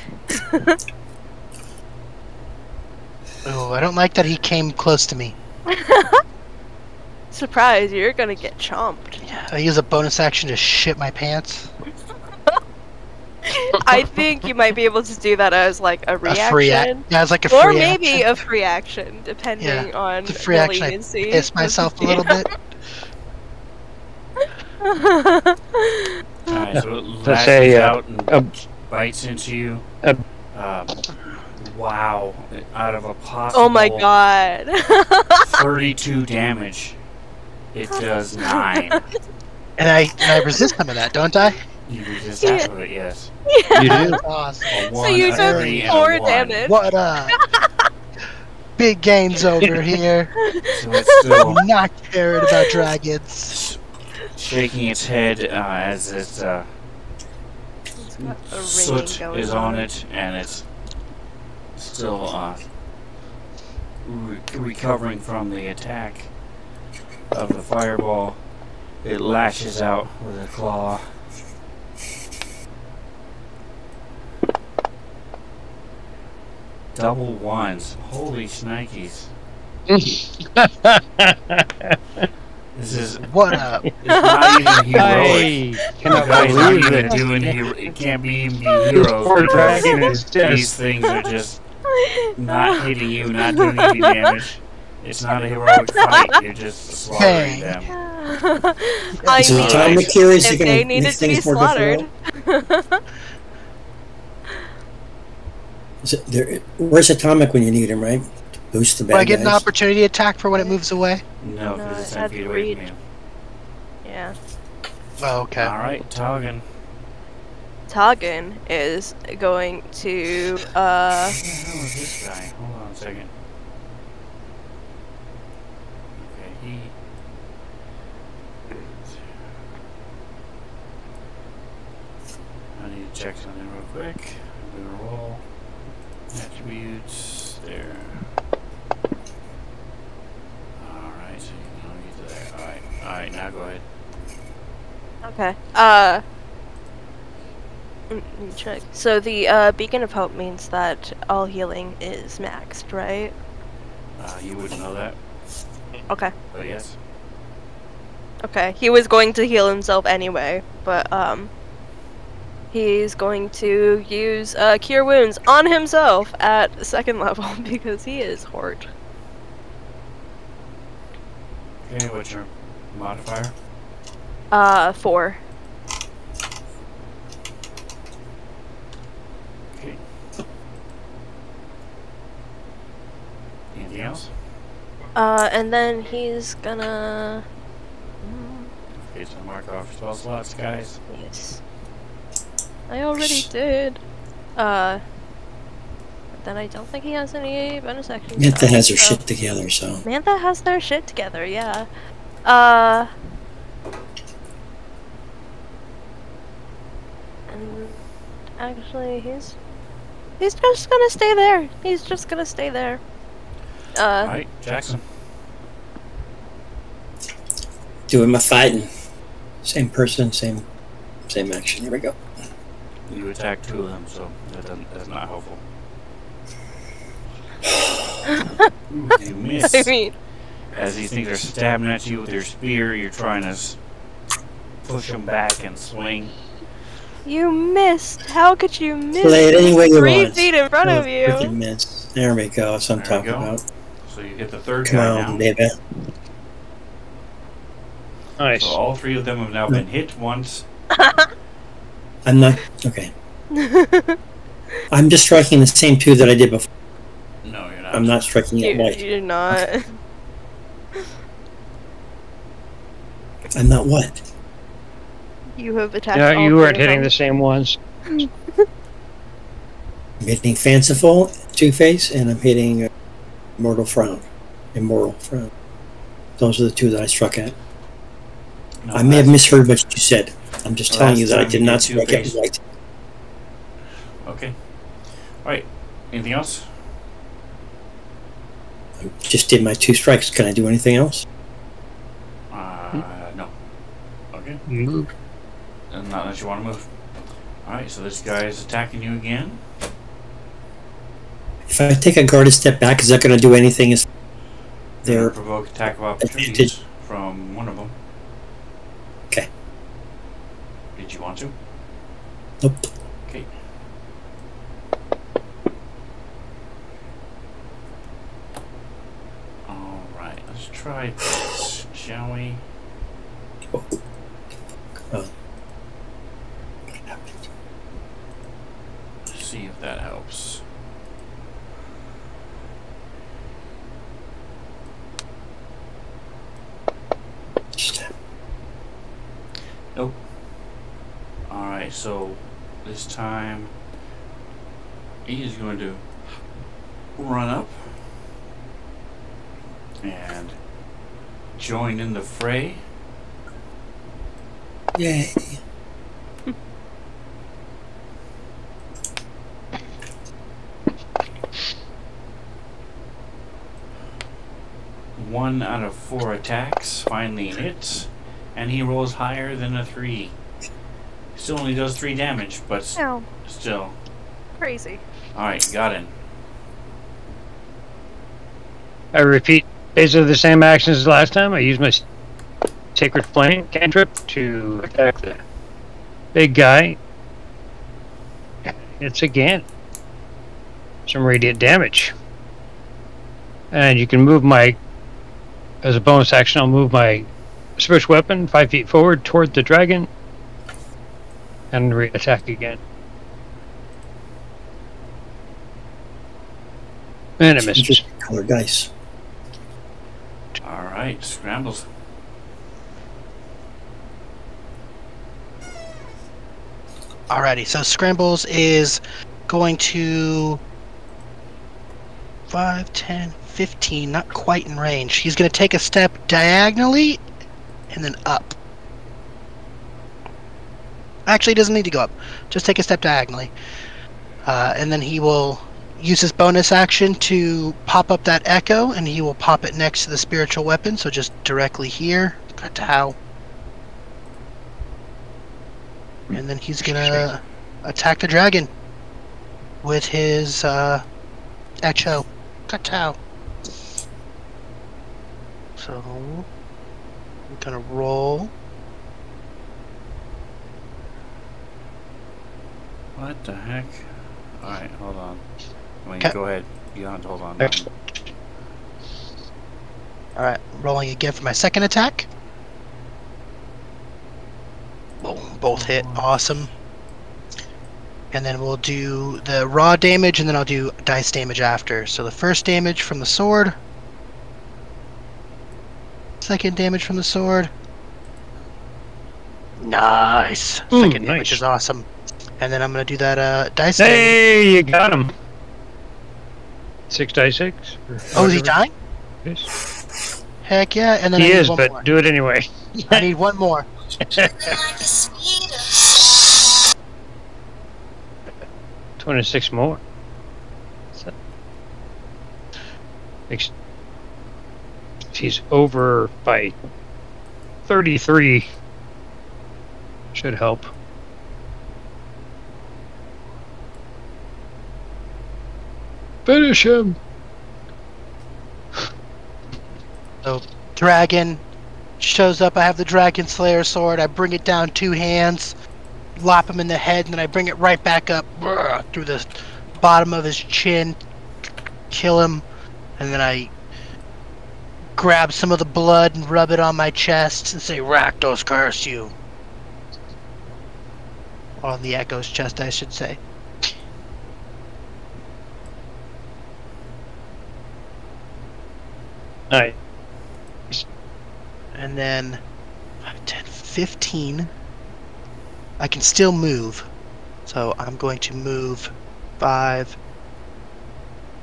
Oh, I don't like that he came close to me. Surprise, you're gonna get chomped. Yeah, I use a bonus action to shit my pants. I think you might be able to do that as like a reaction. Yeah, it's like a free or maybe action. a free action, depending on The free the action, I leniency. piss myself a little bit. Alright, so it Let's lashes say, out and bites into you. Wow. Out of a possible Oh my god. 32 damage, it does 9. And I resist some of that, don't I? You resist half of it, yes. You do? That's awesome. A So 1, you a took 3, and a 4 1. damage. What big gains over here. So it's still Not caring about dragons. shaking its head as its It's got a ringing soot going is on it, and it's still recovering from the attack of the fireball. It lashes out with a claw. Double ones. Holy shnikes. This is What up? it's not even heroic. I cannot Guys aren't believe even it. doing it can't be even be heroes. Poor because dragon is these just... things are just not hitting you, not doing any damage. It's not a heroic fight. You're just slaughtering them. I Is it mean, atomic here? Is if it gonna they make needed to be things more slaughtered. difficult? Where's atomic when you need him, right? To boost the bad Will I get an guys. opportunity attack for when it moves away? No, No, because it's it 10 had feet away from reach. you. Yeah. Oh, okay. Alright, Toggin. Toggin is going to, What the hell is this guy? Hold on a second. Okay, he... I need to check something real quick. I'm gonna roll. Attributes. There. Alright, so you can only get to there. Alright, alright, now go ahead. Okay. Let me check. So the Beacon of Hope means that all healing is maxed, right? You wouldn't know that, Okay. but yes. Okay. He was going to heal himself anyway, but he's going to use Cure Wounds on himself at 2nd level because he is hurt. Okay, what's your modifier? 4. Okay. Anything else? And then he's gonna. Okay, so mark off spell slots, guys. Yes. I already did. But then I don't think he has any bonus actions. Mantha has her so- shit together, so. Mantha has their shit together, yeah. And actually, he's just gonna stay there. He's just gonna stay there. Alright, Jackson. Doing my fighting. Same person, same action. Here we go. You attack 2 of them, so that's not helpful. Ooh, you miss. I mean, As these things are stabbing at you with your spear, you're trying to push them back and swing. you missed. How could you miss? Play it any way you 3 want. feet in front Oh, of you. freaking miss. There we go. That's what I'm There we talking go. about. So you hit the 3rd Come guy on, now. baby. Nice. So all 3 of them have now been hit once. I'm not okay. I'm just striking the same 2 that I did before. No, you're not. I'm not striking it white. You're not. I'm not what? You have attacked Yeah, all you 3 weren't of hitting them. the same ones. I'm hitting Fanciful, Two-Face, and I'm hitting Immortal Frown. Those are the 2 that I struck at. No, I may have misheard what you said. I'm just telling you that I Last did time you not did strike it Two-Face. white. Okay. Alright. Anything else? I just did my 2 strikes. Can I do anything else? No. Okay. Move. Not unless you want to move. Alright, so this guy is attacking you again. If I take a guarded step back, is that going to do anything? Is They're there? provoke attack of opportunities Advantage. from one of them. Okay. Did you want to? Nope. Okay. Alright, let's try this, shall we? See if that helps. Nope. Alright, so this time he is going to run up and join in the fray. Yay. One out of 4 attacks finally hits, and he rolls higher than a 3. Still only does 3 damage, but Ow. still. Crazy. Alright, got him. I repeat basically the same actions as last time. I use my Sacred Flame cantrip to attack the big guy. It's again some radiant damage. And you can move my, as a bonus action, I'll move my spiritual weapon 5 feet forward toward the dragon and attack again. And it misses. Just color dice. Alright, scrambles. Alrighty, so Scrambles is going to 5, 10, 15, not quite in range. He's going to take a step diagonally and then up. Actually, he doesn't need to go up. Just take a step diagonally. And then he will use his bonus action to pop up that echo, and he will pop it next to the spiritual weapon, so just directly here. How? And then he's gonna attack the dragon with his echo. Katao. So I'm gonna roll. What the heck? Alright, hold on. I mean, Okay. go ahead. You don't have to hold on. Excellent. Alright, rolling again for my second attack. Boom, both hit. Awesome. And then we'll do the raw damage, and then I'll do dice damage after. So the first damage from the sword. Second damage from the sword. Nice. Second damage nice. is awesome. And then I'm going to do that dice damage. Hey, you got him. 6 die 6. Oh, is he dying? Yes. Heck yeah. And then I He need is, one but more. do it anyway. I need one more. 26 more. So, he's over by 33 Should help. Finish him! So, dragon shows up. I have the Dragon Slayer sword. I bring it down 2 hands, lop him in the head, and then I bring it right back up through the bottom of his chin, kill him, and then I grab some of the blood and rub it on my chest and say, Rakdos curse you. On the Echo's chest, I should say. Alright. And then 10, 15. I can still move. So I'm going to move 5,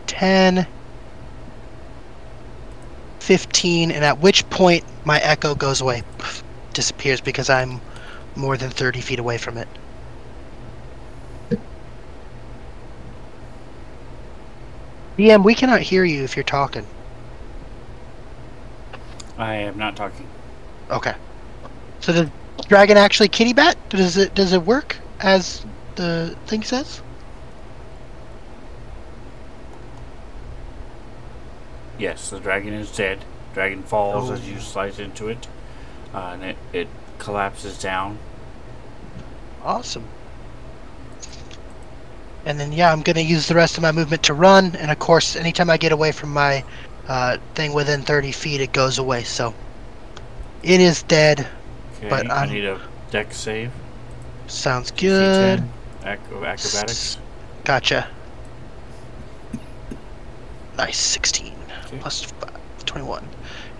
10, 15, and at which point my echo goes away. Disappears because I'm more than 30 feet away from it. DM, we cannot hear you if you're talking. I am not talking. Okay. So the dragon actually kitty bat? Does it work as the thing says? Yes, the dragon is dead. Dragon falls Oh. as you slice into it, and it collapses down. Awesome. And then, yeah, I'm going to use the rest of my movement to run, and of course, anytime I get away from my thing within 30 feet, it goes away, so it is dead. Okay, But I need a dex save. Sounds good. DC-10, acrobatics. Gotcha. Nice, 16 Okay. plus 5, 21.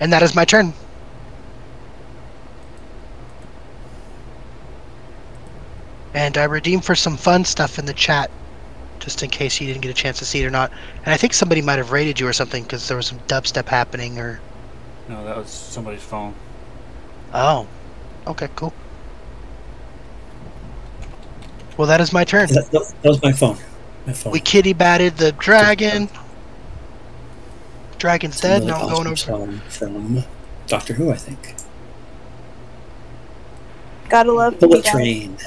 And that is my turn. And I redeemed for some fun stuff in the chat, just in case you didn't get a chance to see it or not. And I think somebody might have raided you or something, because there was some dubstep happening, or... No, that was somebody's phone. Oh. Okay, cool. Well, that is my turn. That was my phone. My phone. We kitty batted the dragon. Dragon's It's a dead. really Now I'm going over. awesome from Doctor Who, I think. Gotta love Bullet Kitty Cat. Train.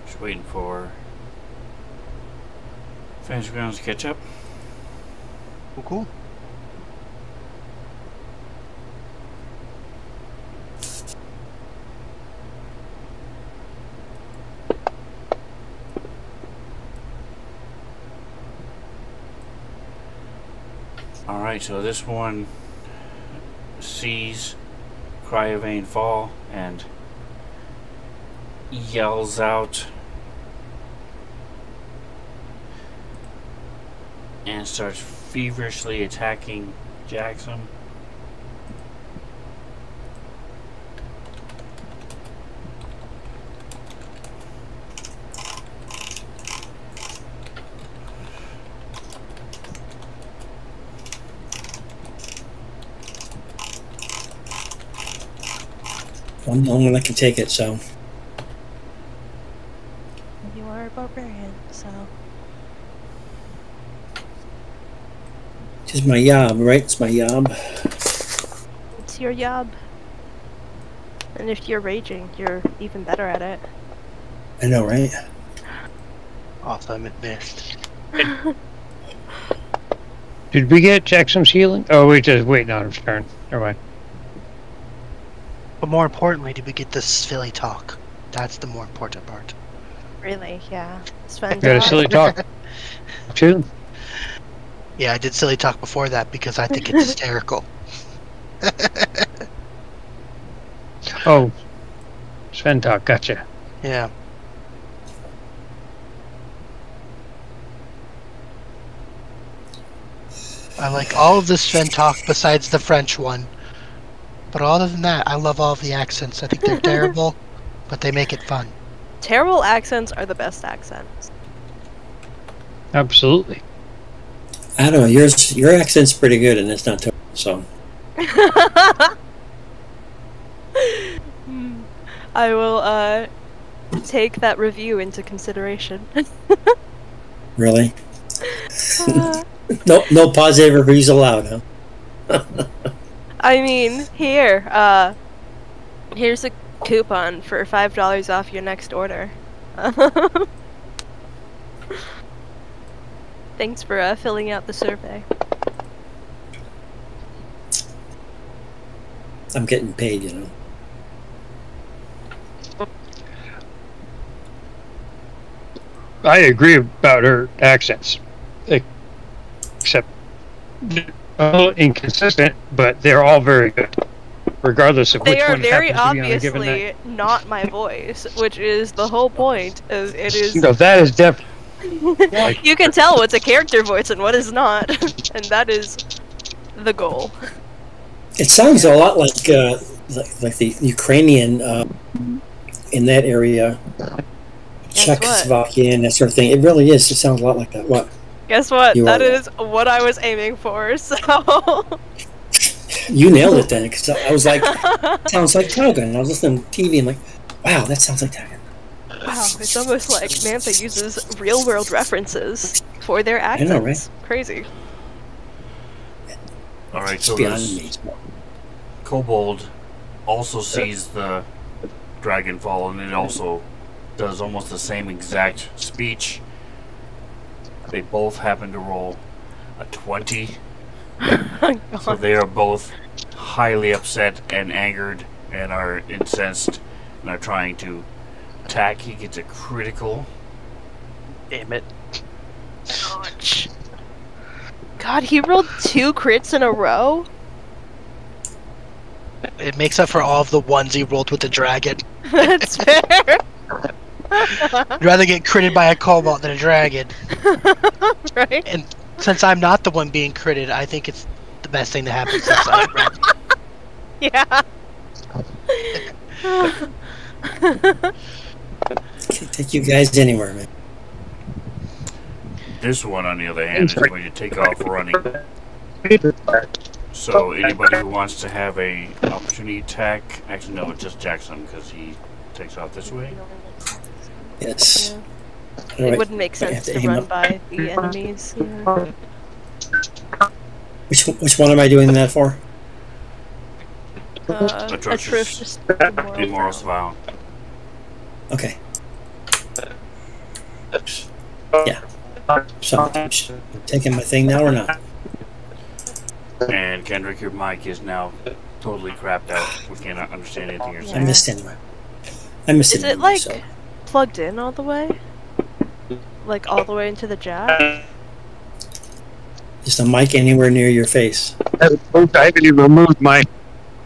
Just waiting for Fantasy Grounds to catch up. Cool. Alright, so this one sees Cryovane fall and yells out and starts feverishly attacking Jackson. I'm the only one that can take it, so. You are a barbarian, so. It's my yob, right? It's my yob. It's your job. And if you're raging, you're even better at it. I know, right? Awesome, it missed. Did we get Jackson's healing? Oh, we just waiting on his turn. Never mind. But more importantly, did we get the silly talk? That's the more important part. Really, yeah. We got a silly talk. Too. Yeah, I did silly talk before that because I think it's hysterical. Oh, Sven talk. Gotcha. Yeah. I like all of the Sven talk besides the French one. But other than that, I love all of the accents. I think they're terrible, but they make it fun. Terrible accents are the best accents. Absolutely. I don't know. Your accent's pretty good, and it's not terrible. So I will take that review into consideration. Really? No positive reviews allowed, huh? I mean, here's a coupon for $5 off your next order. Thanks for filling out the survey. I'm getting paid, you know. I agree about her accents, except a little inconsistent, but they're all very good, regardless of which They are one very happens to be on a given obviously night. not my voice, which is the whole point. It is. No, that is definitely. You can tell what's a character voice and what is not, and that is the goal. It sounds a lot like the Ukrainian in that area, Czechoslovakia and that sort of thing. It really is. It sounds a lot like that. What? Guess what? You That are is what I was aiming for. So. You nailed it then, because I was like, sounds like Taugen. I was listening to TV and like, wow, that sounds like Taugen. Wow, it's almost like Mantha uses real-world references for their accents. I know, right? Crazy. Alright, It's so beyond this me. kobold also sees the dragon fall, and it also does almost the same exact speech. They both happen to roll a 20. So they are both highly upset and angered and are incensed and are trying to attack. He gets a critical. Damn it. Ouch. God, he rolled 2 crits in a row? It makes up for all of the ones he rolled with the dragon. That's fair. I'd rather get critted by a cobalt than a dragon. Right? And since I'm not the one being critted, I think it's the best thing to happen since I'm red. Yeah. Can't take you guys anywhere, man. This one, on the other hand, is going to take off running. So anybody who wants to have a opportunity attack, actually no, it's just Jackson because he takes off this way. Yes. It Alright. wouldn't make I sense have to to aim run up. by the enemies. Yeah. Which one am I doing that for? Atrocious. Immoral vow. Okay. Yeah. So, I'm taking my thing now or not? And Kendrick, your mic is now totally crapped out. We cannot understand anything you're I saying. missed anyway. I missed Is it it anyway, like so. plugged in all the way? Like all the way into the jack? Just a mic anywhere near your face. I haven't even removed my.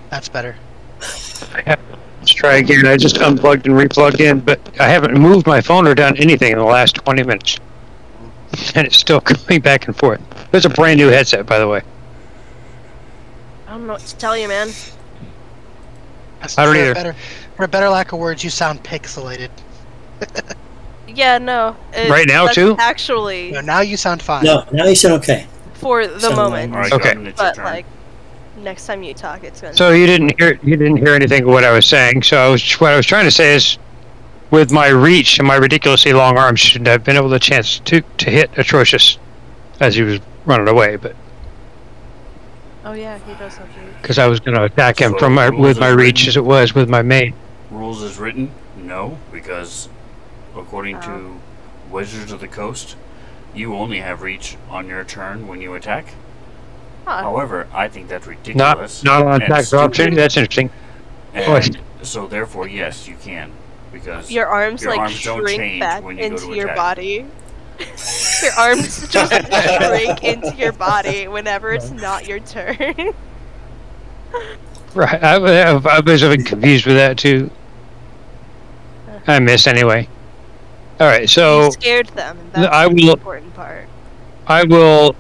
That's better. Let's try again. I just unplugged and replugged in, but I haven't moved my phone or done anything in the last 20 minutes. And it's still going back and forth. It's a brand new headset, by the way. I don't know what to tell you, man. That's I don't for a either. for a better lack of words, you sound pixelated. Yeah, no. Right now, that's too? Actually, No, now you sound fine. No, now you sound okay. for the Sound moment. Alright, Okay. Gavin, it's your But turn. like, next time you talk, it's gonna. So you didn't hear anything of what I was saying. So what I was trying to say is, with my reach and my ridiculously long arms, should have been able to chance to hit Atrocious as he was running away, but Oh yeah, he does have to. because I was going to attack him So from rules with my is reach written. as it was with my main. Rules is written? No, because according to Wizards of the Coast, you only have reach on your turn when you attack. Huh. However, I think that's ridiculous. Not on and attack for stupid, opportunity. That's interesting. And so therefore, yes, you can. Because Your arms your like arms don't shrink change back when you go into to your attack. body. Your arms just shrink into your body whenever it's not your turn. Right. I was a bit confused with that too. I missed anyway. All right. You So scared them. And that's I the will- important part. I will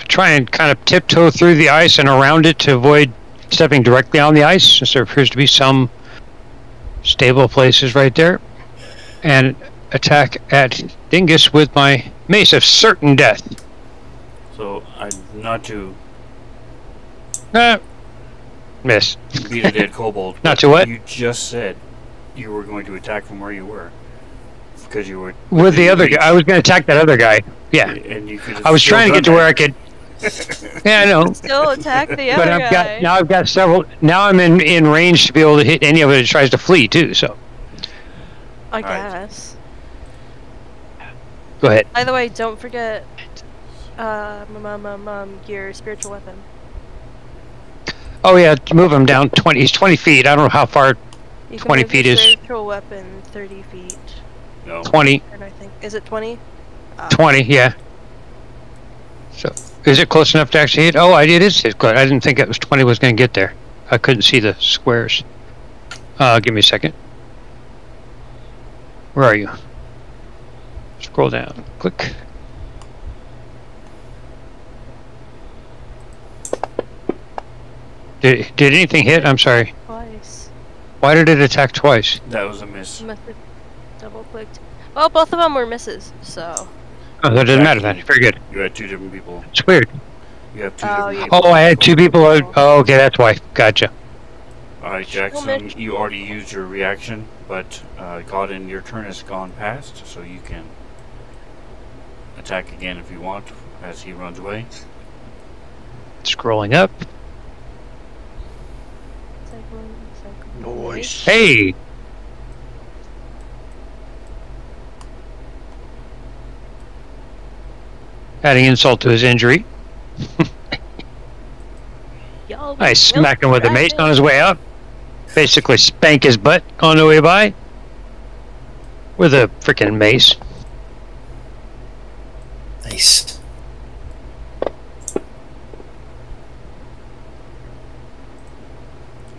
try and kind of tiptoe through the ice and around it to avoid stepping directly on the ice, since there appears to be some stable places right there, and attack at Dingus with my mace of certain death. So, not to Miss. beat a dead kobold. Not but to what? You just said you were going to attack from where you were. Because you were... With the other guy. I was going to attack that other guy. Yeah. And you could I was trying to get to where I could... Yeah, I know. Still attack the But other guy. I've got several... Now I'm in range to be able to hit any of it that tries to flee, too, so... I Alright. guess. Go ahead. By the way, don't forget your spiritual weapon. Oh, yeah, move him down 20... He's 20 feet. I don't know how far... You can 20 move feet your is... spiritual weapon 30 feet. No. 20. I think. Is it 20? 20, yeah. So, is it close enough to actually hit? Oh, it is hit close. I didn't think it was 20 was going to get there. I couldn't see the squares. Give me a second. Where are you? Scroll down. Click. Did anything hit? I'm sorry. Twice. Why did it attack twice? That was a miss. Must have double clicked. Well, both of them were misses, so. Oh, that doesn't matter then. Very good. You had two different people. It's weird. You have two Oh, different you- people. Oh, I had two people. Oh, okay, that's why. Gotcha. Alright, Jackson, you already used your reaction, but Godin, your turn has gone past, so you can attack again if you want as he runs away. Scrolling up. Nice. Hey! Adding insult to his injury. I smack him with a mace on his way out. Basically spank his butt on the way by. With a freaking mace. Nice.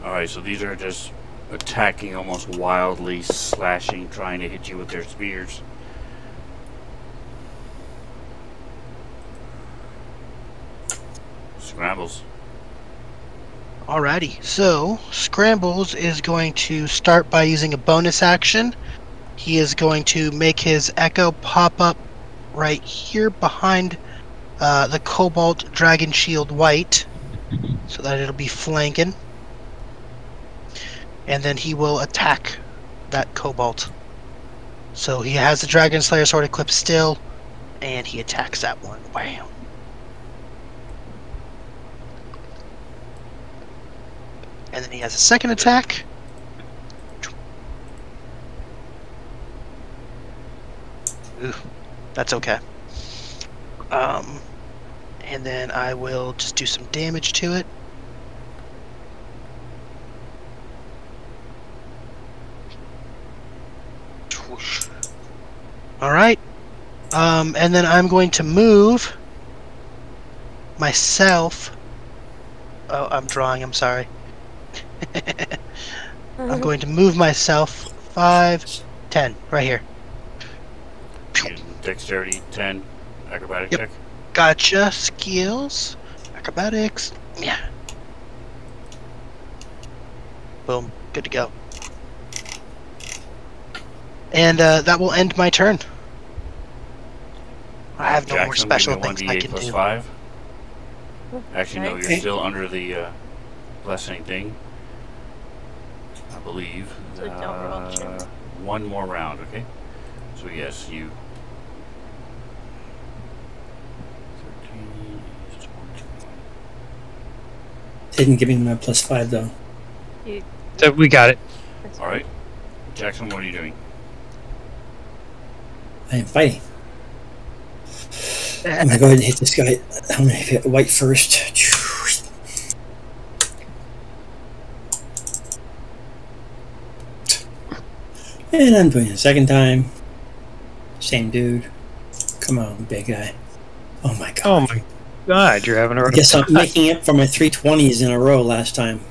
Alright, so these are just attacking almost wildly, slashing, trying to hit you with their spears. Scrambles. Alrighty, so Scrambles is going to start by using a bonus action. He is going to make his Echo pop up right here behind the Cobalt Dragon Shield White, so that it'll be flanking. And then he will attack that Cobalt. So he has the Dragon Slayer sword equipped still, and he attacks that one. Wow. And then he has a second attack. Ooh, that's okay. And then I will just do some damage to it. Alright. And then I'm going to move myself. Oh, I'm drawing, I'm sorry. I'm going to move myself 5, 10, right here. Dexterity 10, acrobatic Yep. check. Gotcha. Skills. Acrobatics. Yeah. Boom. Good to go. And that will end my turn. I have no more Jackson, special give me things I 1d8 can plus do. 5. Actually, no, Okay. you're still under the blessing thing. I believe. So don't roll shit. One more round, okay? So yes, you... 13 is 21. Didn't give me my +5 though. So we got it. Alright. Jackson, what are you doing? I am fighting. I'm gonna go ahead and hit this guy. I'm gonna hit White first. And I'm doing it a second time. Same dude. Come on, big guy. Oh my god. Oh my god, you're having a I guess I'm making up for my 320s in a row last time.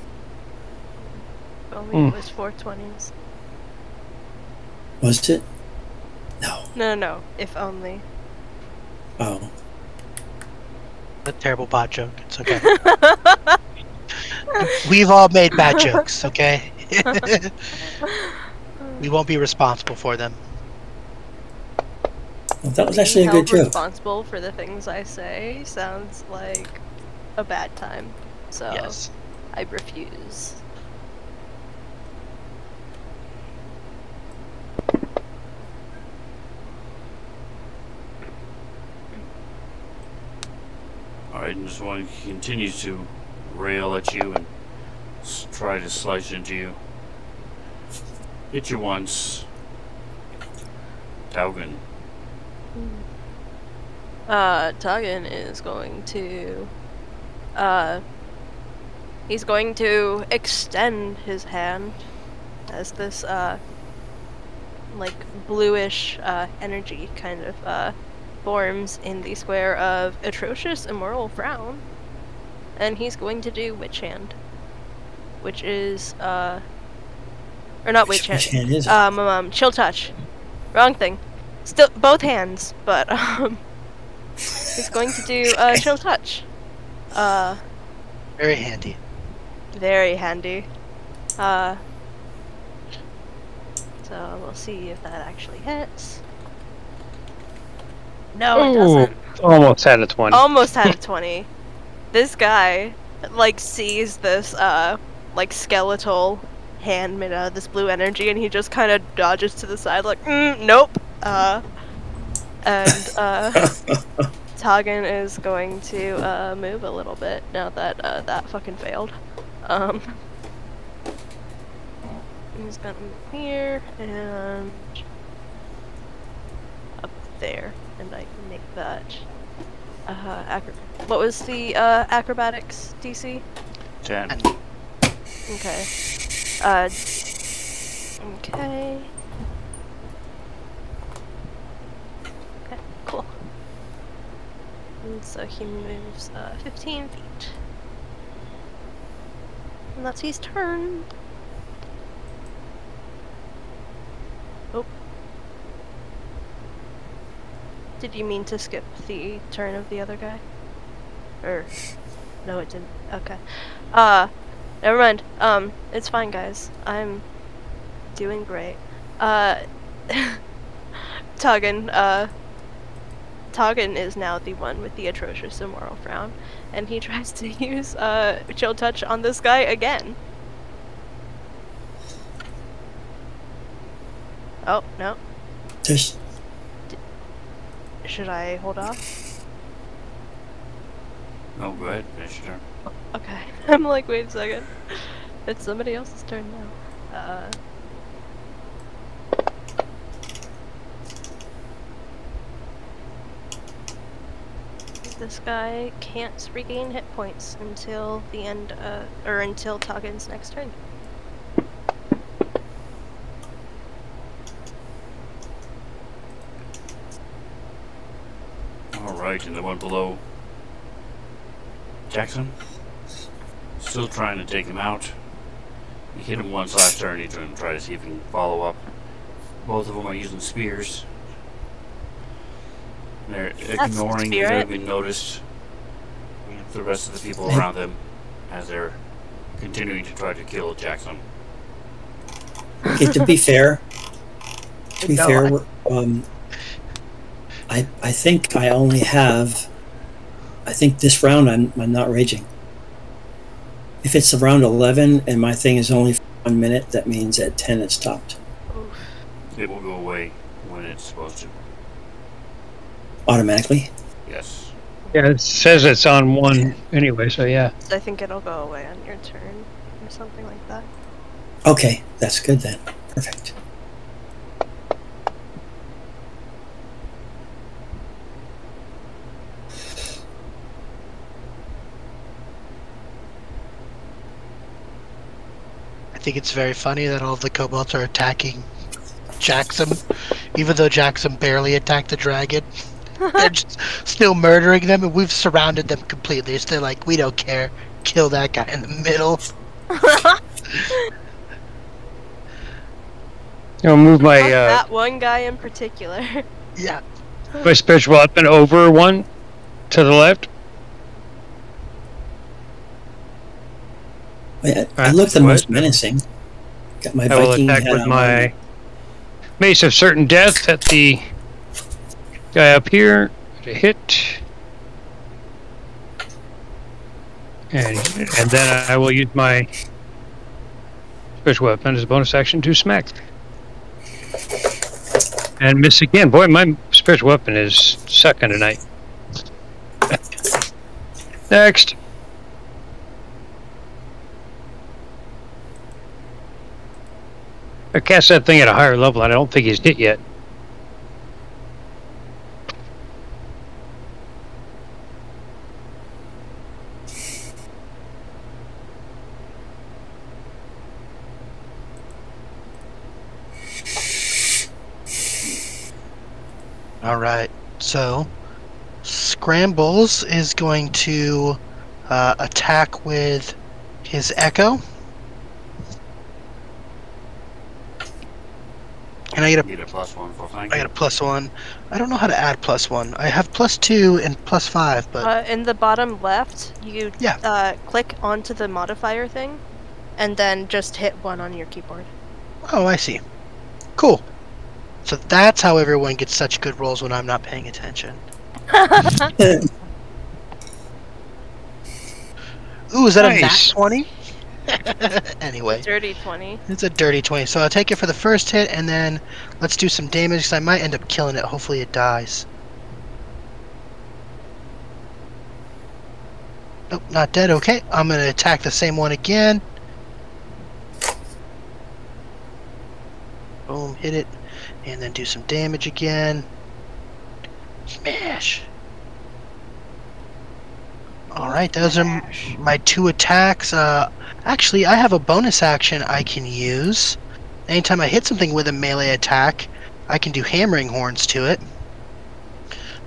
Only it was 420s. Was it? No. No. If only. Oh. A terrible bot joke. It's okay. We've all made bad jokes, okay? We won't be responsible for them. Well, that was actually a Being good held joke. responsible for the things I say sounds like a bad time. So Yes. I refuse. Alright, and this one continues to rail at you and try to slice into you. Hit you once. Taugen. Taugen is going to, he's going to extend his hand as this, like, bluish, energy kind of, forms in the square of atrocious immoral frown. And he's going to do Witch Hand. Which is, or not Witch Hand. Which hand is it? Chill Touch. Wrong thing. Still, both hands, but, he's going to do, Chill Touch. Very handy. Very handy. So we'll see if that actually hits. No, it doesn't. Almost had a 20. Almost had a 20. This guy, like, sees this, like, skeletal hand made out of this blue energy, and he just kind of dodges to the side, like, nope. Taugen is going to, move a little bit now that, that fucking failed. He's gonna move here, and up there, and I can make that, what was the, acrobatics DC? 10. Okay. Okay. Okay, cool. And so he moves 15 feet. And that's his turn. Oh. Did you mean to skip the turn of the other guy? Or no, it didn't. Okay. Never mind. It's fine, guys. I'm doing great. Taugen is now the one with the atrocious immoral frown, and he tries to use Chill Touch on this guy again. Oh no. There's Should I hold off? Oh, go ahead. Finish your turn. Okay. I'm like, wait a second. It's somebody else's turn now. This guy can't regain hit points until the end, or until Taugen's next turn. Alright, and the one below. Jackson? Still trying to take him out. He hit him once last turn. He's going to try to see if he can follow up. Both of them are using spears. They're ignoring the spirit. been noticed the rest of the people around them as they're continuing to try to kill Jackson. okay, to be fair, I think I only have. I think this round I'm not raging. If it's around 11 and my thing is only for 1 minute, that means at 10 it stopped. It will go away when it's supposed to. Automatically? Yes. Yeah, it says it's on 1 anyway, so yeah. I think it'll go away on your turn, or something like that. Okay, that's good then. Perfect. I think it's very funny that all of the kobolds are attacking Jackson, even though Jackson barely attacked the dragon. They're just still murdering them, and we've surrounded them completely. So they're like, we don't care. Kill that guy in the middle. I'll move my that one guy in particular. Yeah. my spiritual weapon over 1 to the left. I look the most menacing. Got my I will Viking attack hat with on. my Mace of Certain Death at the guy up here to hit. And then I will use my spiritual weapon as a bonus action to smack. And miss again. Boy, my spiritual weapon is sucking tonight. Next. I cast that thing at a higher level. I don't think he's hit yet. All right. So, Scrambles is going to attack with his Echo. And I get Need a +1 for flanking. I get a +1. I don't know how to add +1. I have +2 and +5, but In the bottom left, you Yeah. click onto the modifier thing, and then just hit 1 on your keyboard. oh, I see. Cool. So that's how everyone gets such good rolls when I'm not paying attention. Ooh, is that a nat Nice. 20? Anyway, Dirty 20. it's a dirty 20. So I'll take it for the first hit, and then let's do some damage, because I might end up killing it. Hopefully it dies. Nope, not dead. Okay, I'm going to attack the same one again. Boom, hit it. And then do some damage again. Smash. Alright, those are my 2 attacks. Actually, I have a bonus action I can use. Anytime I hit something with a melee attack, I can do hammering horns to it.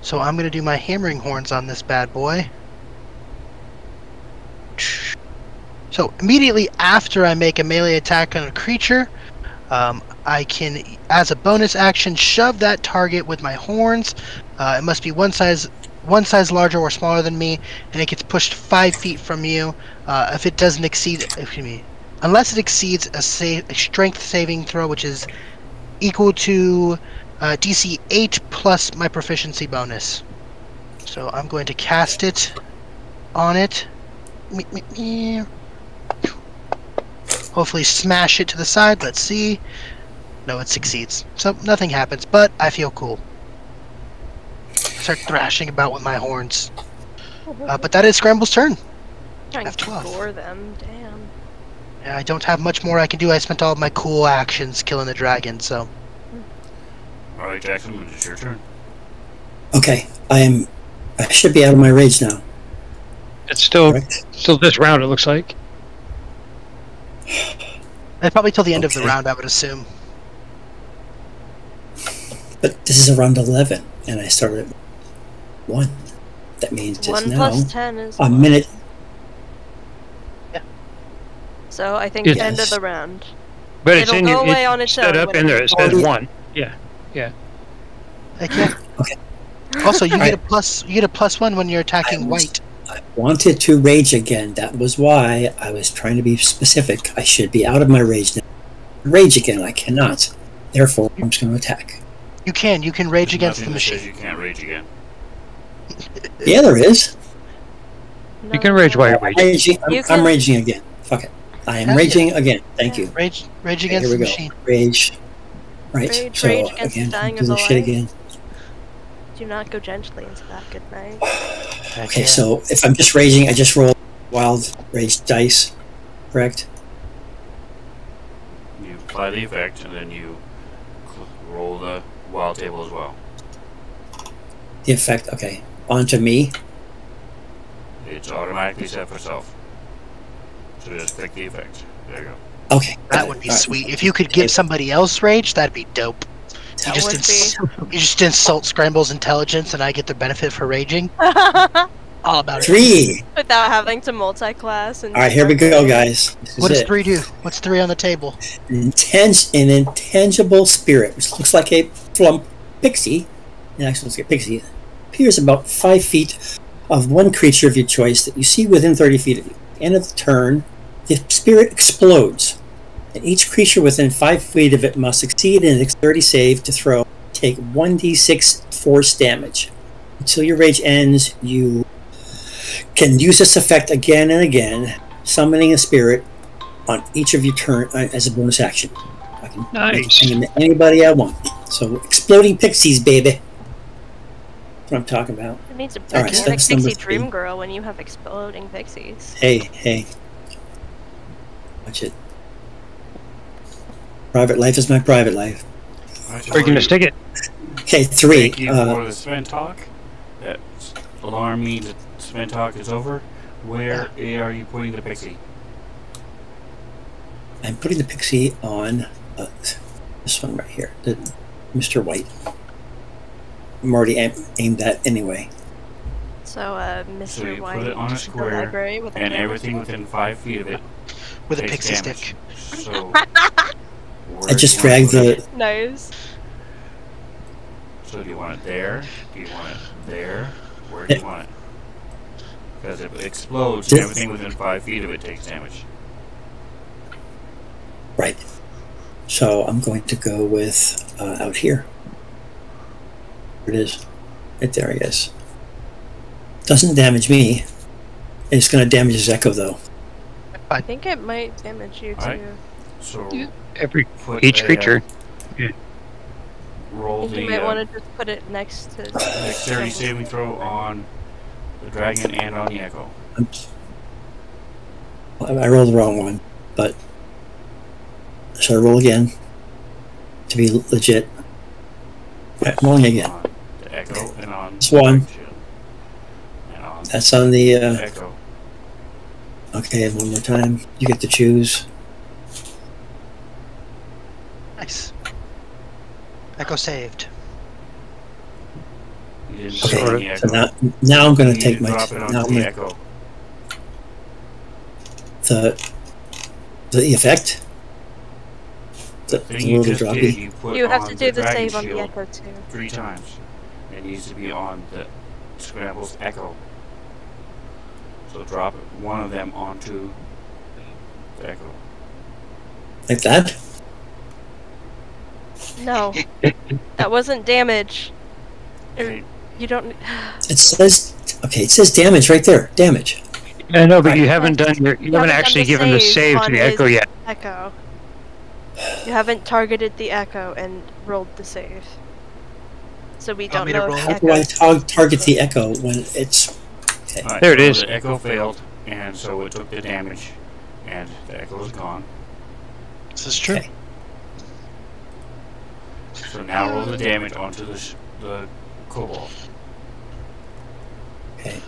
So I'm going to do my hammering horns on this bad boy. So immediately after I make a melee attack on a creature, I can, as a bonus action, shove that target with my horns. It must be one size larger or smaller than me, and it gets pushed 5 feet from you. If it doesn't exceed, unless it exceeds a strength saving throw, which is equal to DC 8 plus my proficiency bonus. So I'm going to cast it on it. Hopefully smash it to the side. Let's see. No, it succeeds. So nothing happens, but I feel cool. Start thrashing about with my horns. But that is Scramble's turn. Trying to F12. gore them. Damn. Yeah, I don't have much more I can do. I spent all of my cool actions killing the dragon, so. Alright, Jackson, it's your turn. Okay, I should be out of my rage now. It's still Correct? this round, it looks like. And probably till the end of the Okay. round, I would assume. But this is around 11, and I started at 1. That means it's 1 now plus 10 is a 1. minute. So I think Yes. end of the round. But it's It'll in go your away it's on its set own up in there. It when says it- 1. Yeah. Heck yeah. Okay. Also, you Alright. get a +1 when you're attacking white. I wanted to rage again. That was why I was trying to be specific. I should be out of my rage now. Rage again, I cannot. Therefore, I'm just going to attack. You can rage There's against the nothing that says machine. you can't rage again. Yeah, there is. You can rage while you're raging. Raging, You I'm can- raging again. Fuck it. I am Hell yeah. raging again. Thank you. Rage Okay, against here we the go. machine. Rage. Right. Rage, so rage against again, the dying do of the the shit light. again. Do not go gently into that good night. Heck Okay, yeah. so if I'm just raging, I just roll wild rage dice, correct? You apply the effect, and then you roll the wild table as well. The effect, okay. Onto me. It's automatically set for self. So just click the effect. There you go. Okay. got That it. would be All right. sweet. If you could give somebody else rage, that'd be dope. That would You just insult Scramble's intelligence, and I get the benefit for raging. All about it. 3. Without having to multi-class and. All right, here we go, guys. This is What does it. 3 do? What's 3 on the table? An intangible spirit, which looks like a plump pixie. It actually looks like a pixie. Appears about 5 feet of one creature of your choice that you see within 30 feet of you. At the end of the turn, the spirit explodes. And each creature within 5 feet of it must succeed in a dexterity save to throw. Take 1d6 force damage. Until your rage ends, you can use this effect again and again, summoning a spirit on each of your turn as a bonus action. I can Nice. make it anybody I want. So exploding pixies, baby. what I'm talking about. It needs a All right, panic that's number pixie 3. dream girl when you have exploding pixies. Hey. Watch it. Private life is my private life. Alright, so Where are you going to stick it? Okay, 3. Thank you for the Sven talk. That alarmed me that Sven talk is over. Where are you putting the pixie? I'm putting the pixie on this one right here, the Mr. White. I'm already aimed at anyway. So, Mr. So you White, put it on a the square, library with a and camera everything tool? within 5 feet of it With a takes pixie damage. stick. So I just dragged the. Nice. So do you want it there? Do you want it there? Where do you want it? Because if it explodes, everything within 5 feet of it takes damage. Right. So I'm going to go with out here. There it is. Right there, I guess. Doesn't damage me. It's going to damage his echo, though. I think it might damage you too. Alright. So put Each creature. roll I think you the might want to just put it next to. dexterity saving throw on the dragon and on the echo. I rolled the wrong one, but should I roll again to be legit? Right, I'm rolling again. On the echo and on It's 1. and on That's on the. the echo. Okay, one more time. You get to choose. Nice. Echo saved. You didn't Okay, throw the so echo. now I'm going You to take my. drop it Now onto I'm the gonna, echo. the effect. The thing you just did, you put You have on to do the dragon save on the shield echo too. 3 times. It needs to be on the scrambles echo. So drop one of them onto the echo. Like that? No, that wasn't damage. Okay. You don't. It says. Okay, it says damage right there. Damage. I know, but you haven't done you haven't actually given the save to on the echo his yet. Echo. You haven't targeted the echo and rolled the save. So we don't me to know. roll? If How do I echo- target the echo when it's? Okay. Alright, There it so is. The echo failed, and so it took the damage, and the echo is gone. This is true. Okay. So now roll the damage onto the kobold. Okay.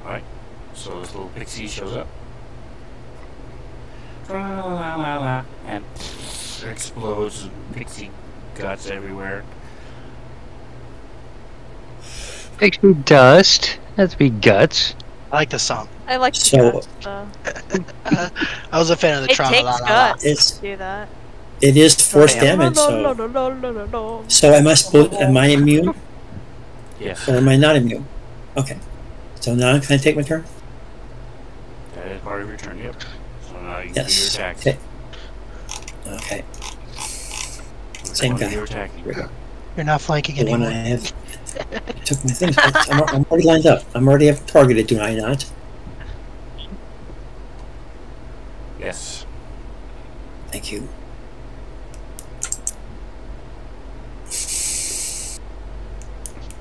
Alright, so this little pixie shows up. La, and explodes, and pixie guts everywhere. Pixie dust. That's be guts. I like the song. I like the So- guts, though. I was a fan of the It trauma. takes guts It's- to do that. It is force Okay. damage. So am I immune Yes, or am I not immune? Okay. So now can I take my turn? that is part of your turn, yep. So now you can Yes. do your attacks. Okay. Okay. Which Same one are guy. you attacking? Here we go. You're not flanking The one I anymore. have. I took my things. I'm already lined up. I'm already targeted. Do I not? Yes. Thank you.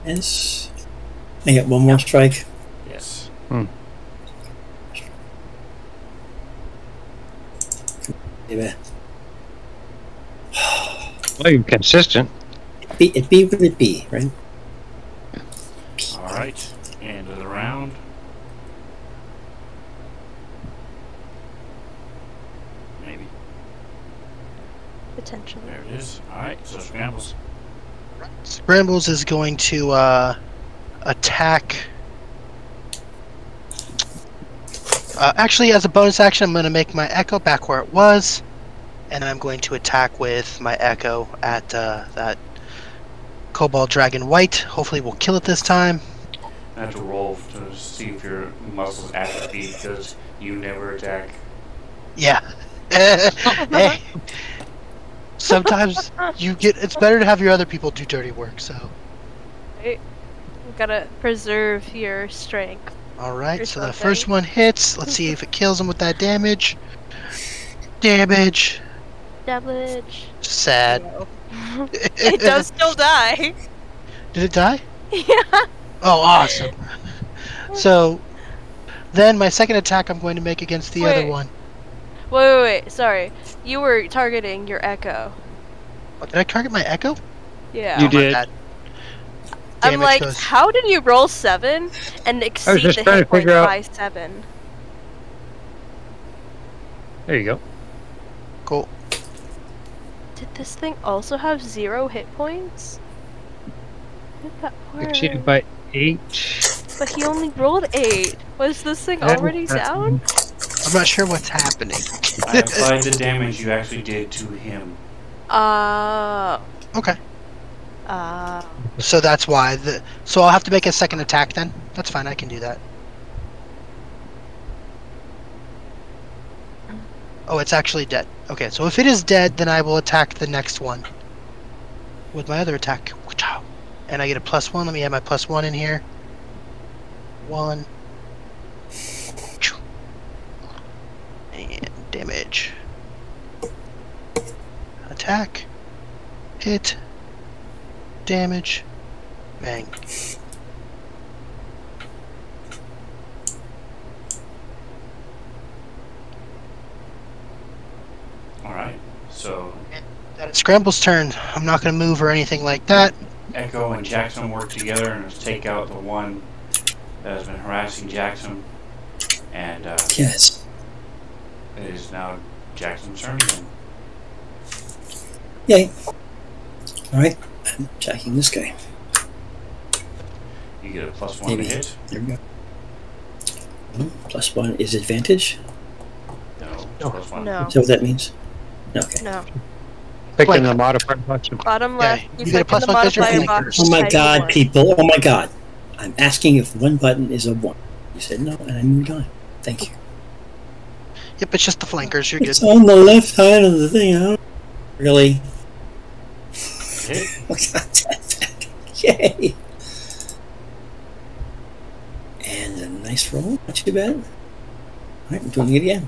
Yes. I get one more strike. Yes. Maybe. Well, you're consistent. It be what it be, right? Alright, end of the round. Maybe. Potentially. There it is. Alright, so scrambles. Scrambles is going to attack. Actually, as a bonus action, I'm going to make my echo back where it was, and I'm going to attack with my echo at that Cobalt Dragon White. Hopefully, we'll kill it this time. I have to roll to see if your muscles atrophy because you never attack. Yeah. Hey. Sometimes you get. It's better to have your other people do dirty work. So. You gotta preserve your strength. All right. Or So the something. first one hits. Let's see if it kills him with that damage. Damage. Damage. Sad. No. It does still die. Did it die? Yeah. Oh, awesome. So, then my second attack I'm going to make against the other Wait. one. Wait. Sorry. You were targeting your echo. Oh, did I target my echo? Yeah. You My did. bad. I'm Damage like, goes- how did you roll 7 and exceed just the trying to hit point figure out- by 7? There you go. Cool. Did this thing also have 0 hit points? How did that Exceeded work? by 8. But he only rolled 8. Was this thing already down? I'm not sure what's happening. I applied the damage you actually did to him. Okay. Uh, So that's why. So I'll have to make a second attack then? That's fine, I can do that. Oh, it's actually dead. Okay, so if it is dead, then I will attack the next one. With my other attack. And I get a +1. Let me add my +1 in here. 1. And damage. Attack. Hit. Damage. Bang. Alright, so That is Scramble's turn. I'm not going to move or anything like that. Echo and Jackson work together and take out the one that has been harassing Jackson. And Yes. it is now Jackson's turn again. Yay. Alright, I'm attacking this guy. You get a +1 Maybe. to hit. There we go. +1 is advantage. No, No. +1. no. Is that what that means? Okay. No. Picking the modifier box. Bottom left. Yeah, You you get a click the +1 'cause you're modifier flankers. box. Oh my type god, 1. people. Oh my god. I'm asking if one button is a 1. You said no, and I moved on. Thank you. Yep, it's just the flankers. You're good. It's on the left side of the thing, huh? Really? Hit. Yay! And a nice roll. Not too bad. Alright, I'm doing it again.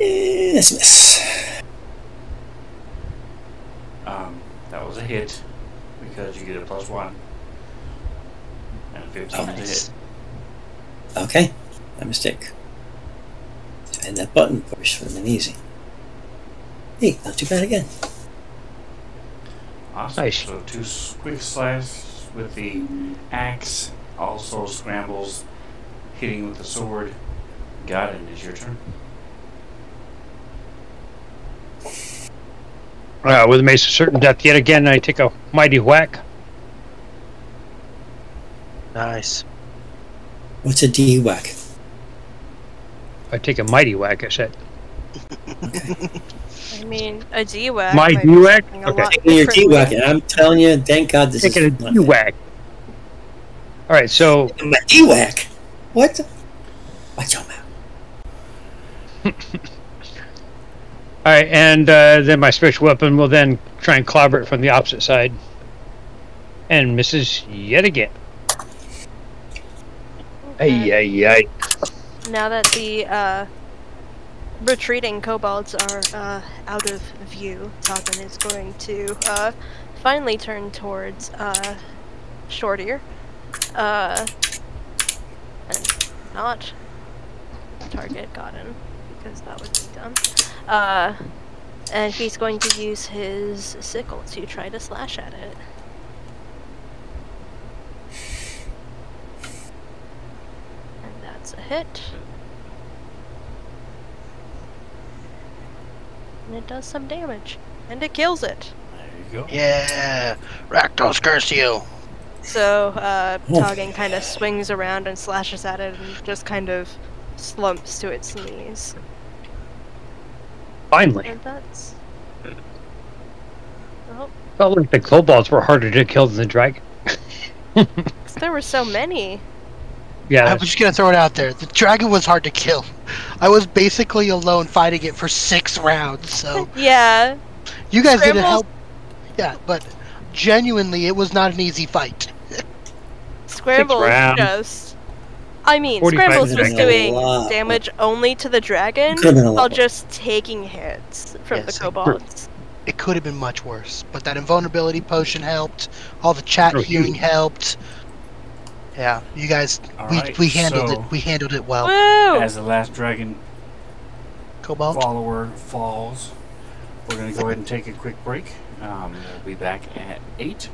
Yes, miss. That was a hit because you get a +1 and 15 Oh, to nice. hit. Okay, my mistake. And that button push would have been easy. Hey, not too bad again. Awesome. Nice. So 2 quick slices with the axe, also scrambles, hitting with the sword. Got it. It's your turn. With a mace of certain death, yet again, I take a mighty whack. Nice. What's a D whack? I take a mighty whack, I said. I mean, a D-whack. My might be D-whack? something a Okay. lot Taking your D differently. whack, and I'm telling you, thank God this Taking a is D whack. Alright, so My D whack. What? Watch your mouth. alright, and then my special weapon will then try and clobber it from the opposite side. And misses yet again. Okay. Ay, ay, ay. Now that the retreating kobolds are out of view, Toggin is going to finally turn towards Shortier. And not target Godden, because that would be dumb. And he's going to use his sickle to try to slash at it. And that's a hit. And it does some damage. And it kills it. There you go. Yeah. Rakdos curse you. So, Toggin kind of swings around and slashes at it and just kind of slumps to its knees. Finally. And that's... Oh, Felt like the kobolds were harder to kill than the dragon. 'cause there were so many. Yeah, I'm just gonna throw it out there. The dragon was hard to kill. I was basically alone fighting it for 6 rounds, so Yeah. you guys didn't Scrambles- help. Yeah, but genuinely, it was not an easy fight. Scramble rounds. just I mean, 45 Scrambles was seconds. doing A lot. damage only to the dragon Could've been a lot while more. just taking hits from the Yes, kobolds. It could have been much worse, but that invulnerability potion helped. All the chat Oh, healing huge. helped. Yeah, you guys, All we right, we handled so- it. We handled it well. Woo! As the last dragon Cobalt. follower falls, we're going to go ahead and take a quick break. We'll be back at 8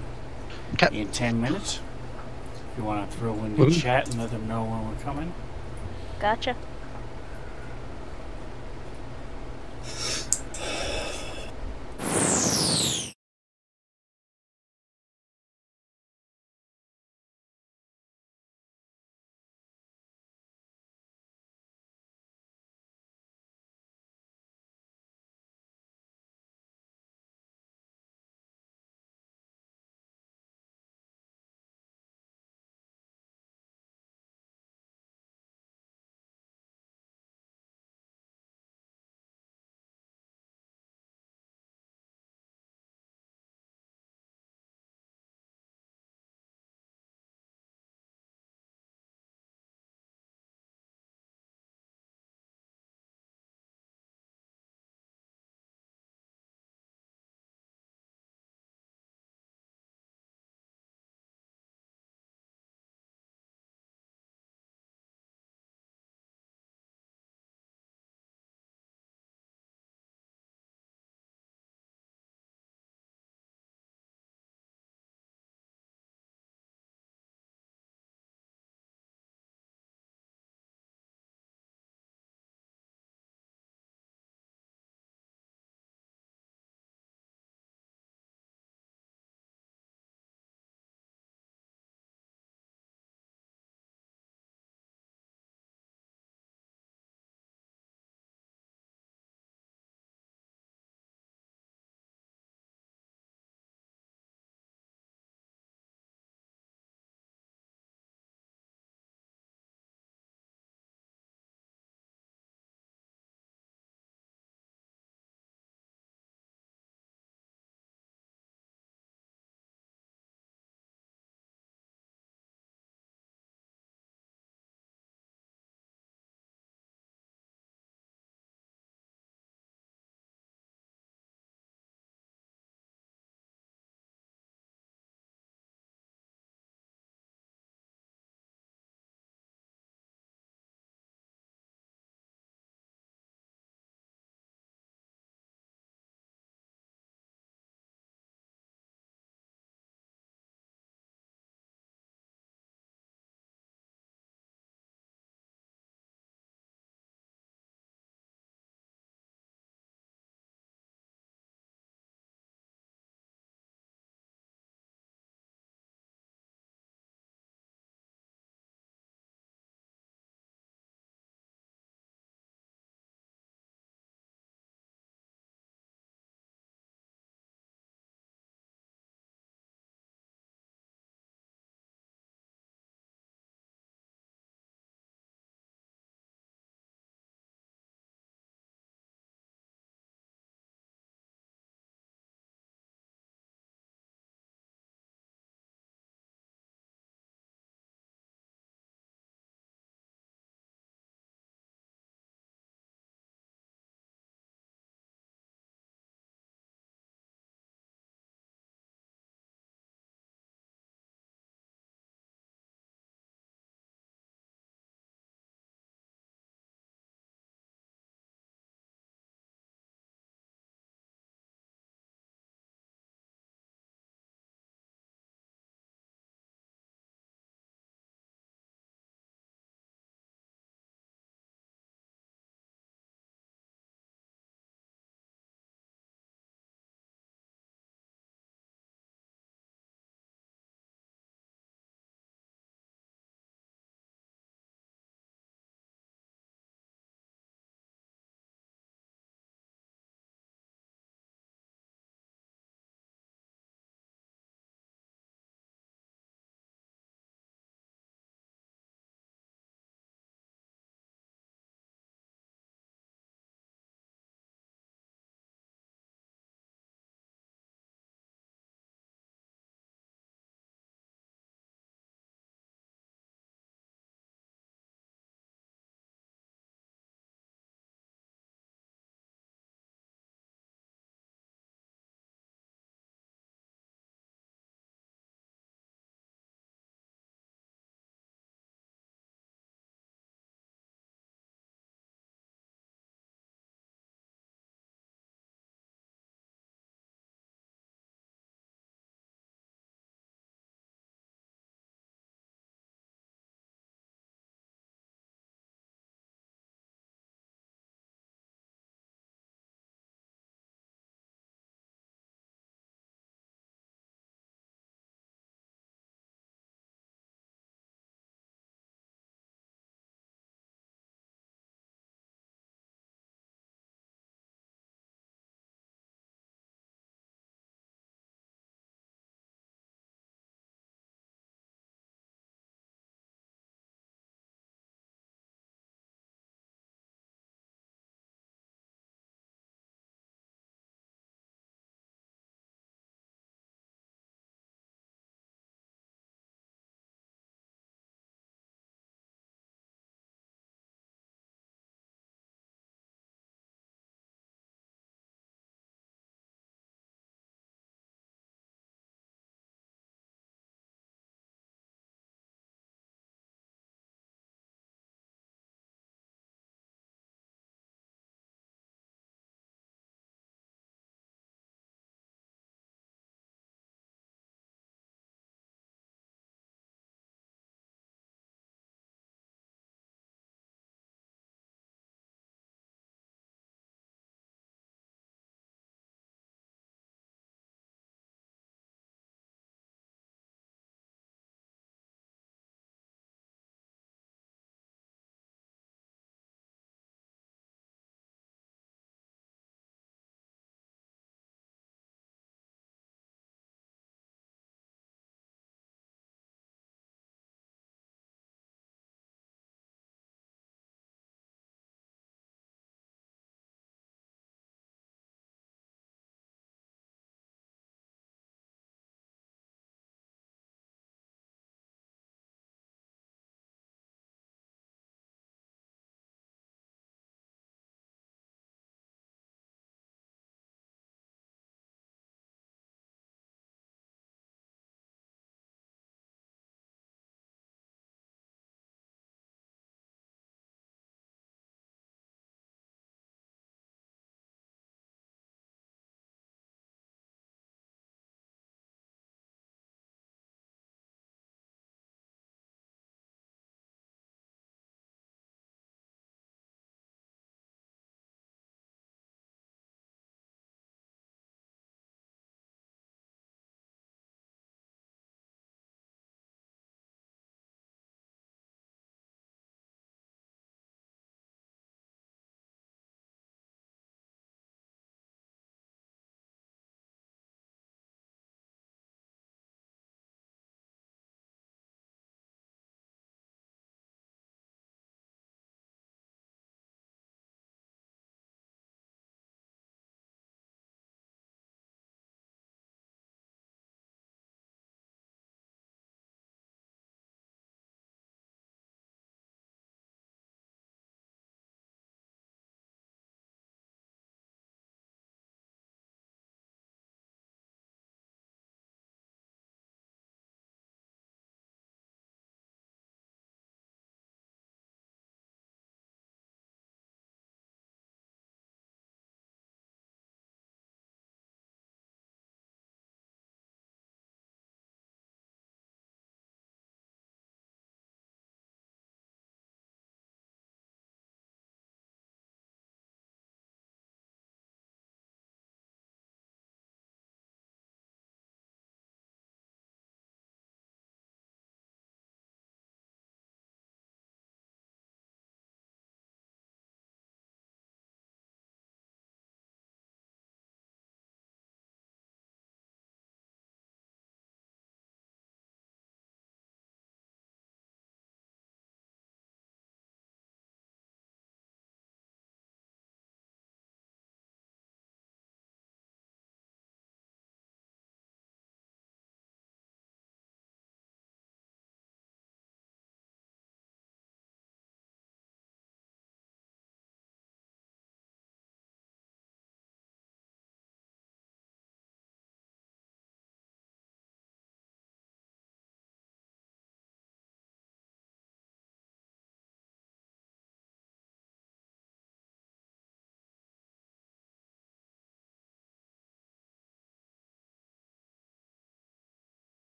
Okay. in 10 minutes. If you want to throw in the Ooh. chat and let them know when we're coming. Gotcha.